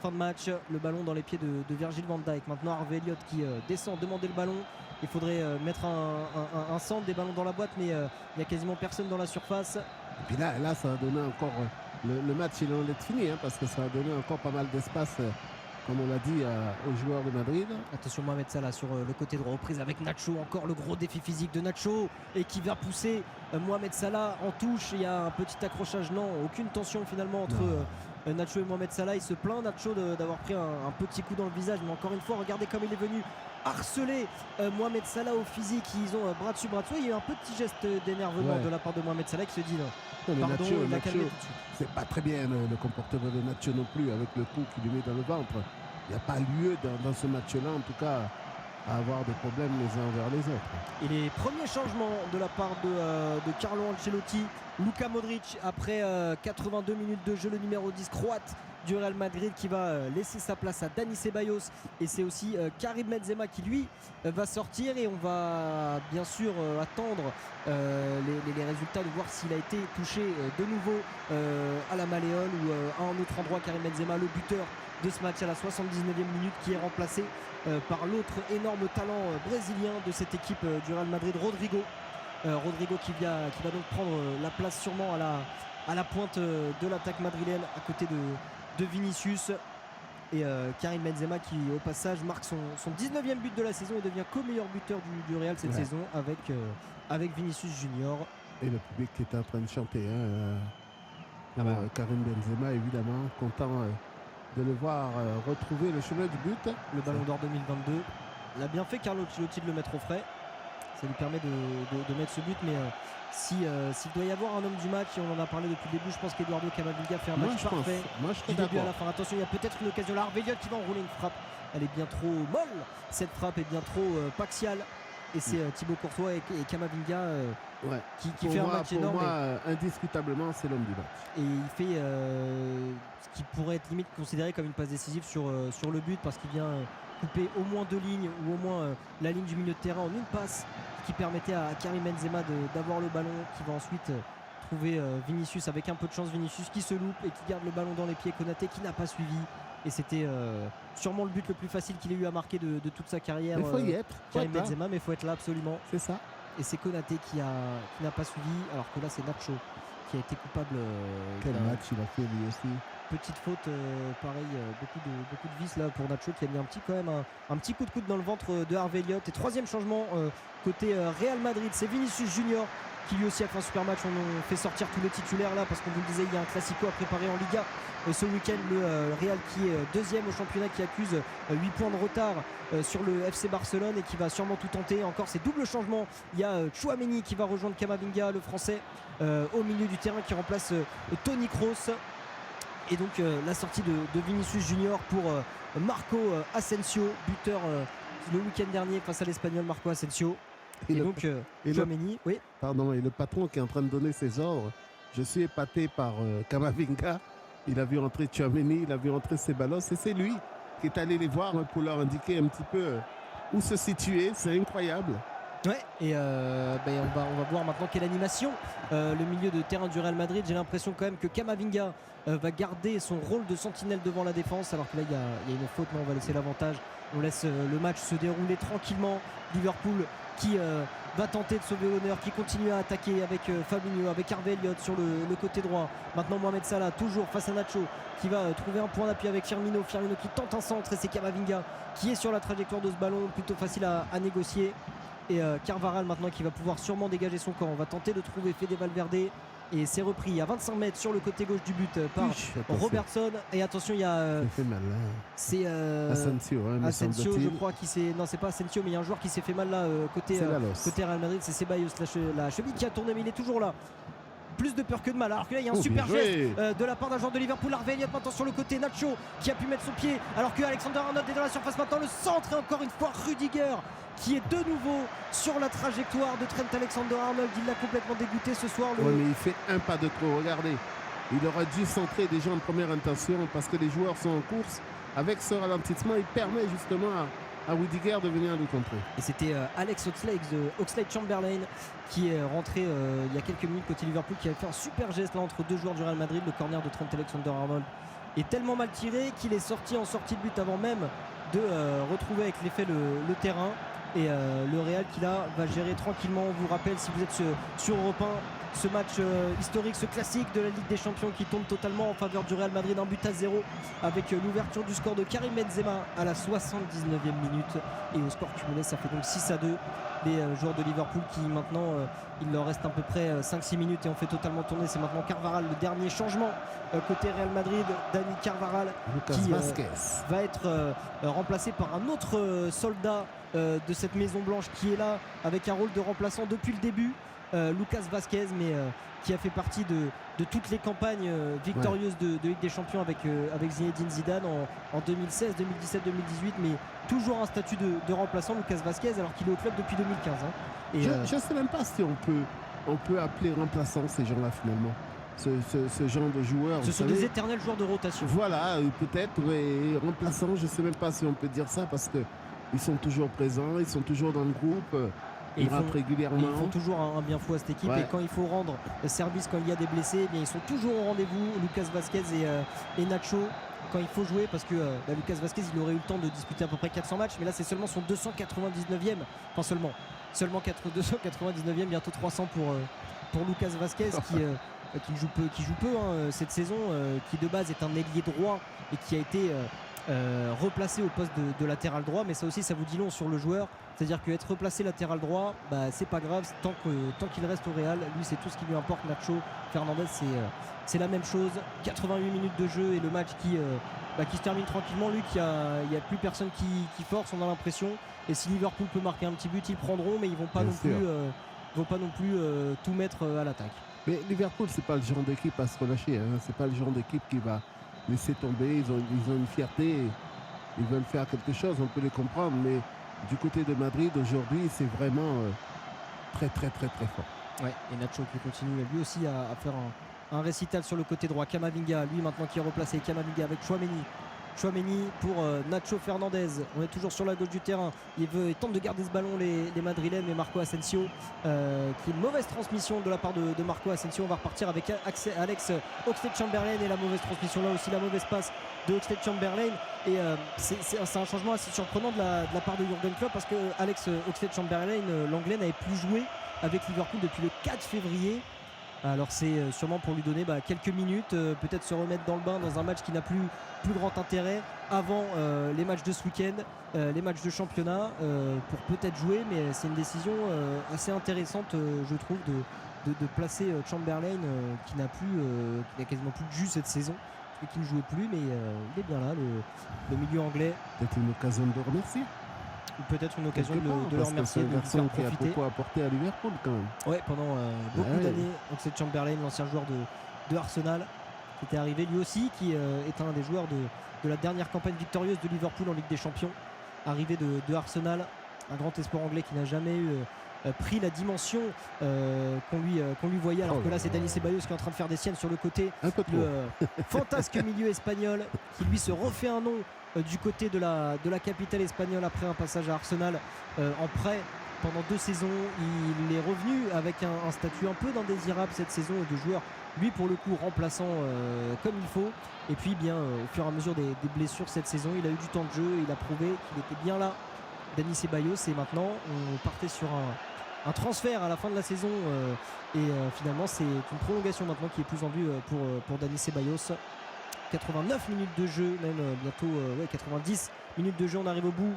fin de match. Le ballon dans les pieds de Virgil van Dijk. Maintenant Harvey Elliott qui descend demander le ballon. Il faudrait mettre un centre, des ballons dans la boîte, mais il n'y a quasiment personne dans la surface. Et puis là ça a donné encore le match, il en est fini, parce que ça a donné encore pas mal d'espace, comme on l'a dit, aux joueurs de Madrid. Attention, Mohamed Salah sur le côté droit, reprise avec Nacho, encore le gros défi physique de Nacho, et qui va pousser Mohamed Salah en touche. Il y a un petit accrochage, non, aucune tension finalement entre Nacho et Mohamed Salah. Il se plaint, Nacho, d'avoir pris un petit coup dans le visage, mais encore une fois, regardez comme il est venu harceler Mohamed Salah au physique. Ils ont bras dessus, bras dessous. Il y a eu un petit geste d'énervement de la part de Mohamed Salah qui se dit pardon, Nacho, il a calmé tout de suite. C'est pas très bien le comportement de Nacho non plus, avec le coup qu'il lui met dans le ventre. Il n'y a pas lieu dans ce match-là, en tout cas, à avoir des problèmes les uns envers les autres. Et les premiers changements de la part de Carlo Ancelotti, Luka Modric après 82 minutes de jeu, le numéro 10 croate du Real Madrid, qui va laisser sa place à Dani Ceballos, et c'est aussi Karim Benzema qui lui va sortir, et on va bien sûr attendre les résultats, de voir s'il a été touché de nouveau à la malléole ou à un autre endroit. Karim Benzema, le buteur de ce match à la 79e minute, qui est remplacé par l'autre énorme talent brésilien de cette équipe du Real Madrid, Rodrigo qui va donc prendre la place sûrement à la pointe de l'attaque madrilène à côté de Vinicius. Et Karim Benzema qui au passage marque son 19e but de la saison et devient co-meilleur buteur du Real cette saison avec Vinicius Junior. Et le public qui est en train de chanter. Karim Benzema évidemment content de le voir retrouver le chemin du but. Le Ballon d'Or 2022. Il a bien fait Carlo Ancelotti de le mettre au frais. Ça lui permet de mettre ce but, mais s'il doit y avoir un homme du match, et on en a parlé depuis le début, je pense qu'Eduardo Camavinga fait un match parfait. Moi, je serais du début à d'accord. la fin. Attention, il y a peut-être une occasion là. Arveliot qui va enrouler une frappe. Elle est bien trop molle. Cette frappe est bien trop paxiale. Et c'est Thibaut Courtois et Camavinga qui fait un match énorme. Pour moi, indiscutablement, c'est l'homme du match. Et il fait ce qui pourrait être limite considéré comme une passe décisive sur le but, parce qu'il vient couper au moins 2 lignes ou au moins la ligne du milieu de terrain en une passe, qui permettait à Karim Benzema d'avoir le ballon, qui va ensuite trouver Vinicius avec un peu de chance. Vinicius qui se loupe et qui garde le ballon dans les pieds. Konaté qui n'a pas suivi. Et c'était sûrement le but le plus facile qu'il ait eu à marquer de toute sa carrière. Il faut y être. Karim Benzema, mais il faut être là absolument. C'est ça. Et c'est Konaté qui n'a pas suivi, alors que là c'est Nacho qui a été coupable. Quel match il a fait lui aussi. Petite faute, pareil, beaucoup de vis là pour Nacho, qui a mis un petit coup de coude dans le ventre de Arveliot. Et troisième changement côté Real Madrid, c'est Vinicius Junior qui lui aussi a fait un super match. On fait sortir tous les titulaires là parce qu'on vous le disait, il y a un classico à préparer en Liga ce week-end. Le Real qui est deuxième au championnat, qui accuse 8 points de retard sur le FC Barcelone et qui va sûrement tout tenter. Encore ces doubles changements, il y a Tchouaméni qui va rejoindre Camavinga, le français, au milieu du terrain, qui remplace Toni Kroos. Et donc la sortie de Vinicius Junior pour Marco Asensio, buteur le week-end dernier face à l'Espagnol Marco Asensio. Et donc Tchouaméni, oui. Pardon, et le patron qui est en train de donner ses ordres. Je suis épaté par Camavinga. Il a vu entrer Tchouaméni, il a vu entrer Ceballos, et c'est lui qui est allé les voir pour leur indiquer un petit peu où se situer. C'est incroyable. Ouais, et on va voir maintenant quelle animation le milieu de terrain du Real Madrid. J'ai l'impression quand même que Camavinga va garder son rôle de sentinelle devant la défense, alors que là il y a une faute, mais on va laisser l'avantage. On laisse le match se dérouler tranquillement. Liverpool qui va tenter de sauver l'honneur, qui continue à attaquer avec Fabinho, avec Harvey Elliott sur le côté droit. Maintenant Mohamed Salah toujours face à Nacho, qui va trouver un point d'appui avec Firmino qui tente un centre, et c'est Camavinga qui est sur la trajectoire de ce ballon, plutôt facile à négocier. Et Carvajal maintenant qui va pouvoir sûrement dégager son camp. On va tenter de trouver Fede Valverde, et c'est repris à 25 mètres sur le côté gauche du but par Robertson. Et attention, il y a ça fait mal là. C'est Asensio, Asensio, je crois, qui s'est, non c'est pas Asensio, mais il y a un joueur qui s'est fait mal là côté Real Madrid, c'est Ceballos, la cheville qui a tourné, mais il est toujours là. Plus de peur que de mal, alors que là il y a un super geste de la part d'un joueur de Liverpool. Harvey Elliott maintenant sur le côté, Nacho qui a pu mettre son pied, alors que Alexander-Arnold est dans la surface maintenant. Le centre, et encore une fois Rudiger qui est de nouveau sur la trajectoire de Trent Alexander-Arnold. Il l'a complètement dégoûté ce soir. Oui, mais il fait un pas de trop, regardez. Il aurait dû centrer déjà en première intention, parce que les joueurs sont en course. Avec ce ralentissement, il permet justement à Rudiger de venir le contrer. Et c'était Alex Oxlade-Chamberlain qui est rentré il y a quelques minutes côté Liverpool, qui avait fait un super geste là entre deux joueurs du Real Madrid. Le corner de Trent Alexander-Arnold est tellement mal tiré qu'il est sorti en sortie de but avant même de retrouver avec l'effet le terrain. Et le Real qui là va gérer tranquillement. On vous rappelle, si vous êtes sur Europe 1, ce match historique, ce classique de la Ligue des Champions qui tombe totalement en faveur du Real Madrid, 1-0 avec l'ouverture du score de Karim Benzema à la 79e minute, et au score cumulé ça fait donc 6-2. Les joueurs de Liverpool qui maintenant il leur reste à peu près 5-6 minutes et on fait totalement tourner. C'est maintenant Carvajal, le dernier changement côté Real Madrid. Dani Carvajal qui va être remplacé par un autre soldat de cette Maison Blanche, qui est là avec un rôle de remplaçant depuis le début, Lucas Vazquez, mais qui a fait partie de toutes les campagnes victorieuses de Ligue des Champions avec Zinedine Zidane en 2016, 2017, 2018, mais toujours un statut de remplaçant, Lucas Vazquez, alors qu'il est au club depuis 2015. Et je ne sais même pas si on peut appeler remplaçant ces gens-là finalement. Ce genre de joueurs. Ce sont des éternels joueurs de rotation. Voilà, peut-être, mais remplaçant, je ne sais même pas si on peut dire ça, parce qu'ils sont toujours présents, ils sont toujours dans le groupe. Ils ratent régulièrement. Ils font toujours un bien fou à cette équipe. Et quand il faut rendre service, quand il y a des blessés, ils sont toujours au rendez-vous. Lucas Vazquez et Nacho, quand il faut jouer, parce que Lucas Vazquez, il aurait eu le temps de disputer à peu près 400 matchs, mais là c'est seulement son 299e, enfin seulement 299e, bientôt 300 pour Lucas Vazquez qui joue peu cette saison, qui de base est un ailier droit et qui a été replacé au poste de latéral droit, mais ça aussi ça vous dit long sur le joueur, c'est-à-dire qu'être replacé latéral droit, c'est pas grave tant qu'il reste au Real. Lui, c'est tout ce qui lui importe. Nacho Fernandez, c'est la même chose. 88 minutes de jeu et le match qui se termine tranquillement. Lui, il n'y a plus personne qui force, on a l'impression. Et si Liverpool peut marquer un petit but, ils prendront, mais ils vont pas non plus tout mettre à l'attaque. Mais Liverpool, c'est pas le genre d'équipe à se relâcher. C'est pas le genre d'équipe qui va laisser tomber. Ils ont une fierté. Ils veulent faire quelque chose. On peut les comprendre. Mais du côté de Madrid, aujourd'hui, c'est vraiment très, très, très, très fort. Ouais, et Nacho qui continue lui aussi à faire un récital sur le côté droit. Camavinga, lui maintenant qui est replacé. Camavinga avec Chouameni pour Nacho Fernandez. On est toujours sur la gauche du terrain. Il tente de garder ce ballon les Madrilènes, mais Marco Asensio qui est une mauvaise transmission de la part de Marco Asensio. On va repartir avec Alex Oxlade-Chamberlain et la mauvaise transmission là aussi, la mauvaise passe de Oxlade-Chamberlain. Et c'est un changement assez surprenant de la part de Jürgen Klopp, parce que Alex Oxlade-Chamberlain, l'anglais, n'avait plus joué avec Liverpool depuis le 4 février. Alors c'est sûrement pour lui donner quelques minutes, peut-être se remettre dans le bain dans un match qui n'a plus grand intérêt avant les matchs de ce week-end, les matchs de championnat, pour peut-être jouer. Mais c'est une décision assez intéressante, je trouve, de placer Chamberlain qui n'a quasiment plus de jus cette saison et qui ne jouait plus, mais il est bien là, le milieu anglais. Peut-être une occasion de le remercier. Peut-être une occasion de le remercier, de lui faire profiter. Qui a beaucoup apporté à Liverpool quand même. Ouais, pendant beaucoup d'années. Oxlade-Chamberlain, l'ancien joueur de Arsenal, qui était arrivé lui aussi, qui est un des joueurs de la dernière campagne victorieuse de Liverpool en Ligue des Champions, arrivé de Arsenal, un grand espoir anglais qui n'a jamais pris la dimension qu'on lui voyait, alors que là c'est Dani Ceballos qui est en train de faire des siennes sur le côté, le fantasque milieu espagnol qui lui se refait un nom du côté de la capitale espagnole après un passage à Arsenal en prêt pendant 2 saisons. Il est revenu avec un statut un peu d'indésirable cette saison et de joueur, lui pour le coup, remplaçant comme il faut. Et puis au fur et à mesure des blessures cette saison, il a eu du temps de jeu, il a prouvé qu'il était bien là, Dani Ceballos. Et maintenant on partait sur un transfert à la fin de la saison finalement c'est une prolongation maintenant qui est plus en vue pour Dani Ceballos. 89 minutes de jeu, même bientôt 90 minutes de jeu. On arrive au bout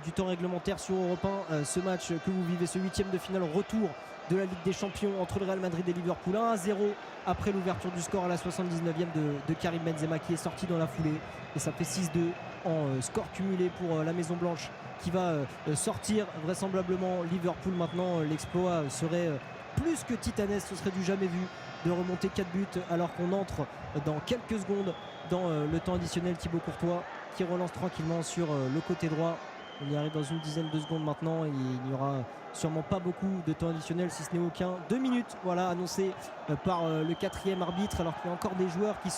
du temps réglementaire sur Europe 1. Ce match que vous vivez, ce 8e de finale retour de la Ligue des Champions entre le Real Madrid et Liverpool. 1-0 après l'ouverture du score à la 79e de Karim Benzema qui est sorti dans la foulée. Et ça fait 6-2 en score cumulé pour la Maison Blanche qui va sortir vraisemblablement Liverpool. Maintenant, l'exploit serait plus que titanesque. Ce serait du jamais vu de remonter 4 buts alors qu'on entre dans quelques secondes dans le temps additionnel. Thibaut Courtois qui relance tranquillement sur le côté droit. On y arrive dans une dizaine de secondes maintenant et il n'y aura sûrement pas beaucoup de temps additionnel, si ce n'est aucun. 2 minutes, voilà, annoncé par le 4e arbitre, alors qu'il y a encore des joueurs qui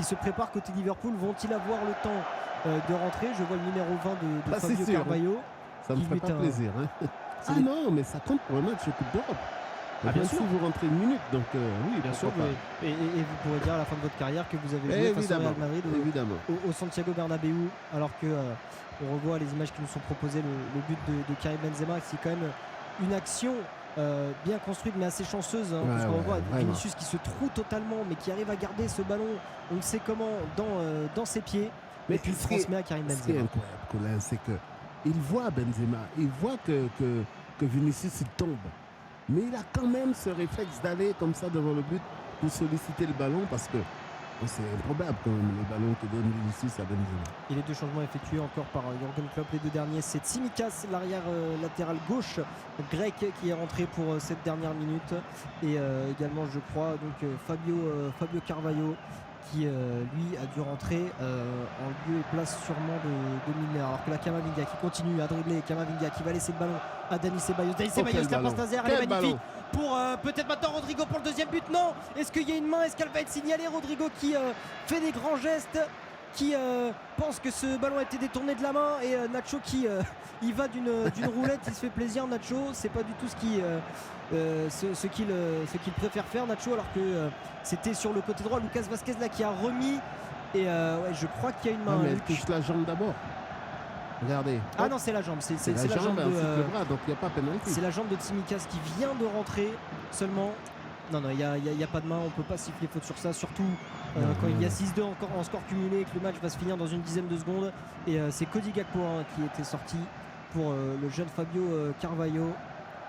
se préparent côté Liverpool. Vont-ils avoir le temps de rentrer? Je vois le numéro 20 de Fabio Carvalho. Ça me ferait pas plaisir. Non, mais ça compte pour un match de Coupe d'Europe. Bien sûr, vous rentrez une minute, donc oui, bien sûr. Et vous pourrez dire à la fin de votre carrière que vous avez joué face au Real Madrid au Santiago Bernabéu, alors que on revoit les images qui nous sont proposées, le but de Karim Benzema, c'est quand même une action bien construite mais assez chanceuse, parce qu'on voit Vinicius qui se troue totalement mais qui arrive à garder ce ballon, on ne sait comment, dans ses pieds, mais et puis il transmet à Karim Benzema. Ce qui est incroyable, Colin, c'est qu'il voit Benzema, il voit que Vinicius il tombe. Mais il a quand même ce réflexe d'aller comme ça devant le but pour solliciter le ballon, parce que c'est improbable quand même les ballons que donne Vinicius à Benzema. Et les 2 changements effectués encore par Jürgen Klopp, les 2 derniers, c'est Tsimikas, l'arrière latéral gauche grec, qui est rentré pour cette dernière minute, et également je crois donc Fabio Carvalho qui lui a dû rentrer en lieu et place sûrement de Milner, alors que la Camavinga qui continue à dribbler, Camavinga qui va laisser le ballon à Dani Ceballos. Dani Ceballos, la passe d'Azer, elle est magnifique pour peut-être maintenant Rodrigo pour le 2e but. Non, est-ce qu'il y a une main? Est-ce qu'elle va être signalée? Rodrigo qui fait des grands gestes, qui pense que ce ballon a été détourné de la main, et Nacho qui il va d'une roulette, il se fait plaisir. Nacho, c'est pas du tout ce qu'il préfère faire, Nacho, alors que c'était sur le côté droit Lucas Vazquez là qui a remis, et je crois qu'il y a une main. Non, mais elle touche la jambe d'abord. Regardez. Ah non, c'est la jambe, c'est la jambe de le bras, donc il n'y a pas pénalité. C'est la jambe de Tsimikas qui vient de rentrer seulement. Non, il n'y a pas de main, on ne peut pas siffler faute sur ça, surtout quand il y a 6-2 encore en score cumulé et que le match va se finir dans une dizaine de secondes. Et c'est Cody Gakpo qui était sorti pour le jeune Fabio Carvalho.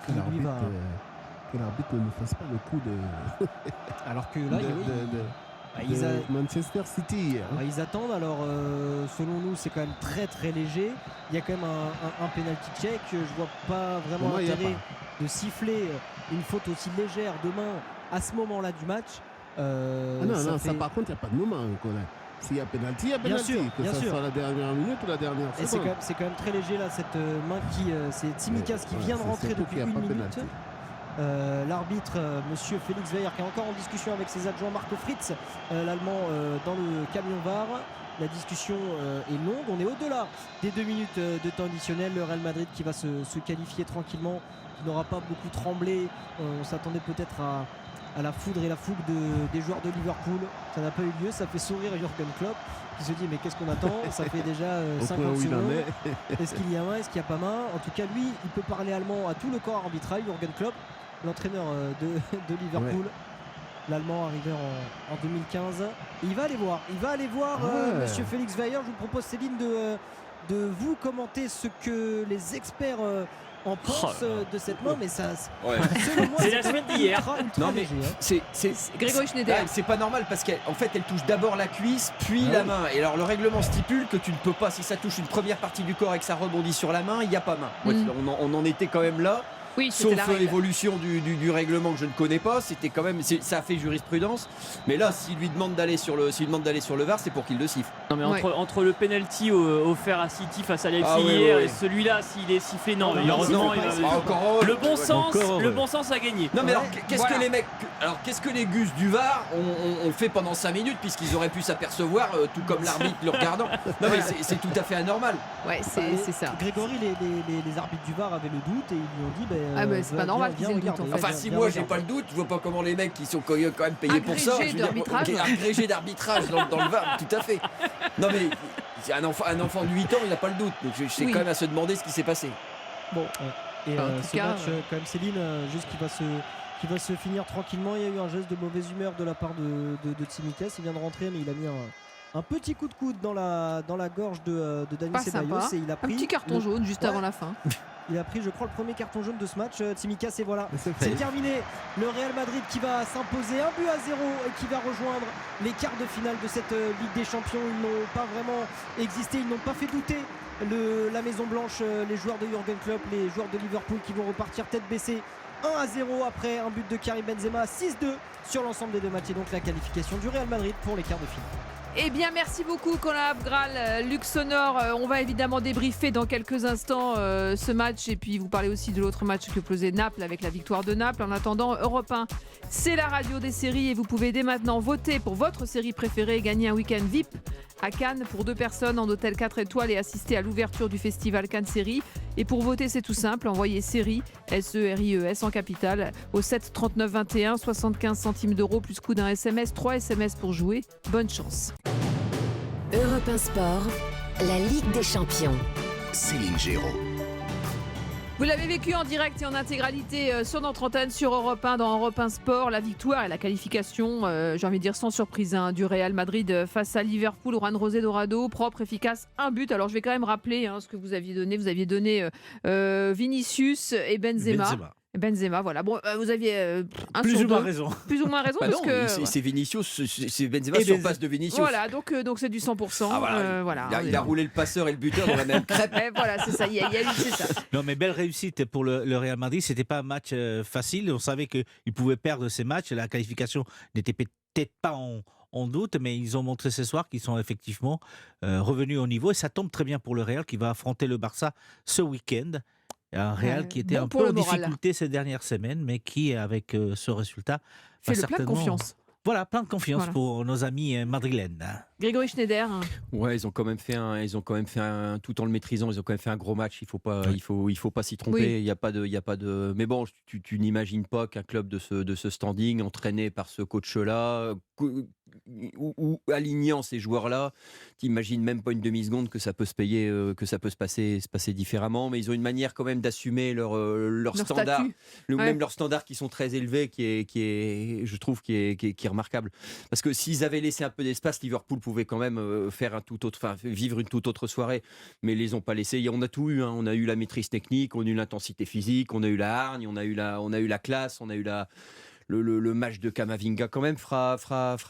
Que l'arbitre ne fasse pas le coup de Alors que là, Manchester City. Ils attendent. Alors, selon nous, c'est quand même très très léger. Il y a quand même un penalty check. Je vois pas vraiment l'intérêt de siffler une faute aussi légère de main à ce moment-là du match. Ça par contre, il n'y a pas de moment. S'il y a pénalty, il y a pénalty. Que ce soit la dernière minute ou la dernière seconde. C'est quand même très léger là, cette main c'est Tsimikas qui vient de rentrer depuis une minute. L'arbitre, monsieur Félix Weyer, qui est encore en discussion avec ses adjoints, Marco Fritz, l'allemand, dans le camion VAR. La discussion est longue, on est au-delà des 2 minutes de temps additionnel. Le Real Madrid qui va se qualifier tranquillement, qui n'aura pas beaucoup tremblé. On s'attendait peut-être à la foudre et la fougue des joueurs de Liverpool. Ça n'a pas eu lieu, ça fait sourire Jürgen Klopp qui se dit mais qu'est-ce qu'on attend, ça fait déjà 50 secondes. Est-ce qu'il y a main, est-ce qu'il n'y a pas main? En tout cas lui, il peut parler allemand à tout le corps arbitral, Jürgen Klopp, l'entraîneur de Liverpool. L'allemand arrivé en 2015. Et il va aller voir monsieur Félix Weyer. Je vous propose, Céline, de vous commenter ce que les experts en pensent de cette main, mais ça, selon moi, c'est la semaine d'hier. Non mais c'est Grégory Schneider. c'est pas normal parce qu'en fait elle touche d'abord la cuisse puis la main. Et alors le règlement stipule que tu ne peux pas, si ça touche une première partie du corps et que ça rebondit sur la main, il n'y a pas main. On en était quand même là. Oui, sauf l'évolution du règlement que je ne connais pas, c'était quand même, ça a fait jurisprudence. Mais là, s'il lui demande d'aller sur le VAR, c'est pour qu'il le siffle. Non mais entre le penalty offert à City face à Leipzig hier et celui-là, s'il est sifflé, heureusement, le bon sens a gagné. Non mais alors qu'est-ce que les gus du VAR ont fait pendant 5 minutes, puisqu'ils auraient pu s'apercevoir, tout comme l'arbitre le regardant. Non mais c'est tout à fait anormal. Ouais, c'est ça. Grégory, les arbitres du VAR avaient le doute et ils lui ont dit c'est pas normal qu'ils aient le doute. Enfin, si moi j'ai pas le doute, je vois pas comment les mecs qui sont quand même payés pour ça, agrégés d'arbitrage dans le VAR, tout à fait. Non mais un enfant de 8 ans, il n'a pas le doute. Donc c'est quand même à se demander ce qui s'est passé. Bon, et ce match, quand même, Céline, juste qui va se finir tranquillement. Il y a eu un geste de mauvaise humeur de la part de Tsimikas. Il vient de rentrer, mais il a mis un petit coup de coude dans la gorge de Dani Ceballos et il a pris un petit carton jaune juste avant la fin. Il a pris, je crois, le premier carton jaune de ce match, Tsimikas, et voilà, c'est terminé. Le Real Madrid qui va s'imposer 1-0 et qui va rejoindre les quarts de finale de cette Ligue des Champions. Ils n'ont pas vraiment existé, ils n'ont pas fait douter la Maison Blanche, les joueurs de Jürgen Klopp, les joueurs de Liverpool qui vont repartir tête baissée 1-0 après un but de Karim Benzema, 6-2 sur l'ensemble des deux matchs, et donc la qualification du Real Madrid pour les quarts de finale. Eh bien, merci beaucoup, Colin Abgral, Luxonor. On va évidemment débriefer dans quelques instants ce match et puis vous parler aussi de l'autre match que posait Naples avec la victoire de Naples. En attendant, Europe 1, c'est la radio des séries et vous pouvez dès maintenant voter pour votre série préférée et gagner un week-end VIP à Cannes pour 2 personnes en hôtel 4 étoiles et assister à l'ouverture du festival Cannes Séries. Et pour voter, c'est tout simple, envoyez série SERIES en capitale au 7 39 21, 75 centimes d'euros plus coût d'un SMS, 3 SMS pour jouer. Bonne chance. Europe 1 Sport, la Ligue des Champions. Céline Géraud. Vous l'avez vécu en direct et en intégralité sur notre antenne, sur Europe 1, dans Europe 1 Sport. La victoire et la qualification, j'ai envie de dire sans surprise, du Real Madrid face à Liverpool. Juan José Dorado, propre, efficace, un but. Alors je vais quand même rappeler ce que vous aviez donné. Vous aviez donné Vinicius et Benzema, voilà. Bon, vous aviez plus ou moins raison. Plus ou moins raison. Parce que c'est Vinicius, c'est Benzema sur passe de Vinicius. Voilà, donc c'est du 100%. Voilà. Il a roulé le passeur et le buteur dans la même crêpe. Voilà, c'est ça. Il y a eu, c'est ça. Non, mais belle réussite pour le Real Madrid. C'était pas un match facile. On savait qu'ils pouvaient perdre ces matchs. La qualification n'était peut-être pas en doute, mais ils ont montré ce soir qu'ils sont effectivement revenus au niveau. Et ça tombe très bien pour le Real qui va affronter le Barça ce week-end. Un Real qui était un peu en difficulté ces dernières semaines, mais qui, avec ce résultat, fait le plein de confiance. Voilà, plein de confiance pour nos amis madrilènes. Grégory Schneider. Ouais, ils ont quand même fait tout en le maîtrisant, ils ont quand même fait un gros match. Il faut pas s'y tromper. Oui. Il y a pas de. Mais bon, tu n'imagines pas qu'un club de ce standing, entraîné par ce coach-là, ou alignant ces joueurs-là, t'imagines même pas une demi-seconde que ça peut se payer, que ça peut se passer différemment. Mais ils ont une manière quand même d'assumer leur standard, même leurs standards qui sont très élevés, qui est, je trouve, qui est remarquable. Parce que s'ils avaient laissé un peu d'espace, Liverpool pouvait quand même vivre une toute autre soirée. Mais ils les ont pas laissés. On a tout eu. On a eu la maîtrise technique, on a eu l'intensité physique, on a eu la hargne, on a eu la classe, on a eu le match de Camavinga quand même fera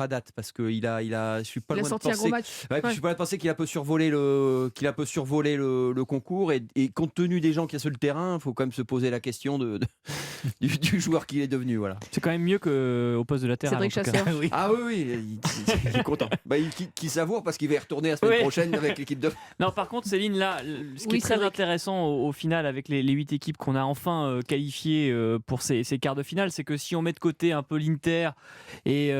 date parce que je suis pas loin de penser. Je suis pas loin de penser qu'il a peu survolé le concours et compte tenu des gens qu'il y a sur le terrain, il faut quand même se poser la question du joueur qu'il est devenu. Voilà. C'est quand même mieux qu'au poste de latéral. Cédric Chasseur. Ah oui, il est content. Il savoure parce qu'il va y retourner la semaine prochaine avec l'équipe de. Non, par contre, Céline, là, ce qui est très intéressant au final avec les 8 équipes qu'on a enfin qualifiées pour ces quarts de finale, c'est que si on met de côté un peu l'Inter et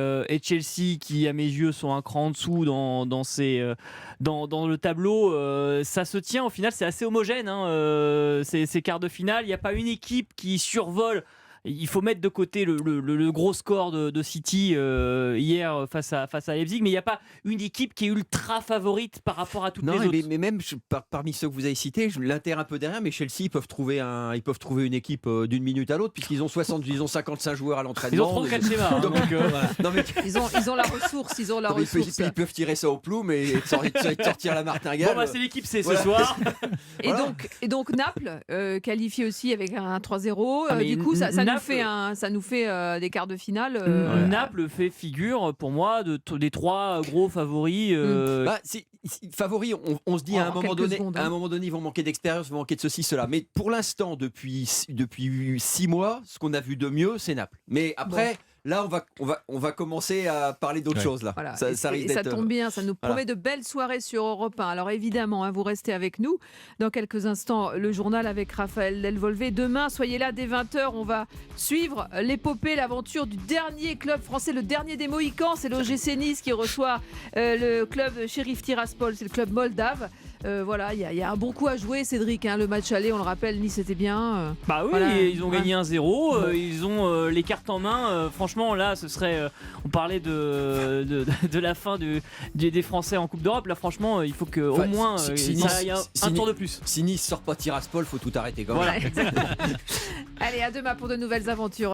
Chelsea qui à mes yeux sont un cran en dessous dans le tableau, ça se tient au final, c'est assez homogène ces quarts de finale, il n'y a pas une équipe qui survole. Il faut mettre de côté le gros score de City hier face à Leipzig, mais il n'y a pas une équipe qui est ultra favorite par rapport à toutes les autres. Mais même parmi ceux que vous avez cités, l'Inter un peu derrière, mais Chelsea ils peuvent trouver une équipe d'une minute à l'autre puisqu'ils ont 55 joueurs à l'entraînement. Ils ont 34 schémas. Ils ont la ressource. Ils peuvent tirer ça au plomb, mais sortir la martingale. Bon, c'est l'équipe C ce soir. Et donc Naples qualifié aussi avec un 3-0. Du coup, ça nous fait des quarts de finale. Naples fait figure pour moi des 3 gros favoris. Favoris, on se dit à un moment donné, ils vont manquer d'expérience, ils vont manquer de ceci, cela. Mais pour l'instant, depuis 6 mois, ce qu'on a vu de mieux, c'est Naples. Mais après. Là, on va commencer à parler d'autres choses. Là. Voilà. Ça tombe bien, ça nous promet de belles soirées sur Europe 1. Alors évidemment, vous restez avec nous. Dans quelques instants, le journal avec Raphaël Delvolvé. Demain, soyez là dès 20h. On va suivre l'épopée, l'aventure du dernier club français, le dernier des Mohicans. C'est l'OGC Nice qui reçoit le club Sheriff Tiraspol, c'est le club moldave. Voilà, il y a un bon coup à jouer, Cédric. Le match aller, on le rappelle, Nice était bien. Bah oui, voilà. Ils ont gagné 1-0. Ils ont les cartes en main. Franchement, là, ce serait. On parlait de la fin des Français en Coupe d'Europe. Là, franchement, il faut qu'au moins il y ait un tour de plus. Si Nice sort pas Tiraspol, faut tout arrêter quand même. Voilà, exactement. Allez, à demain pour de nouvelles aventures.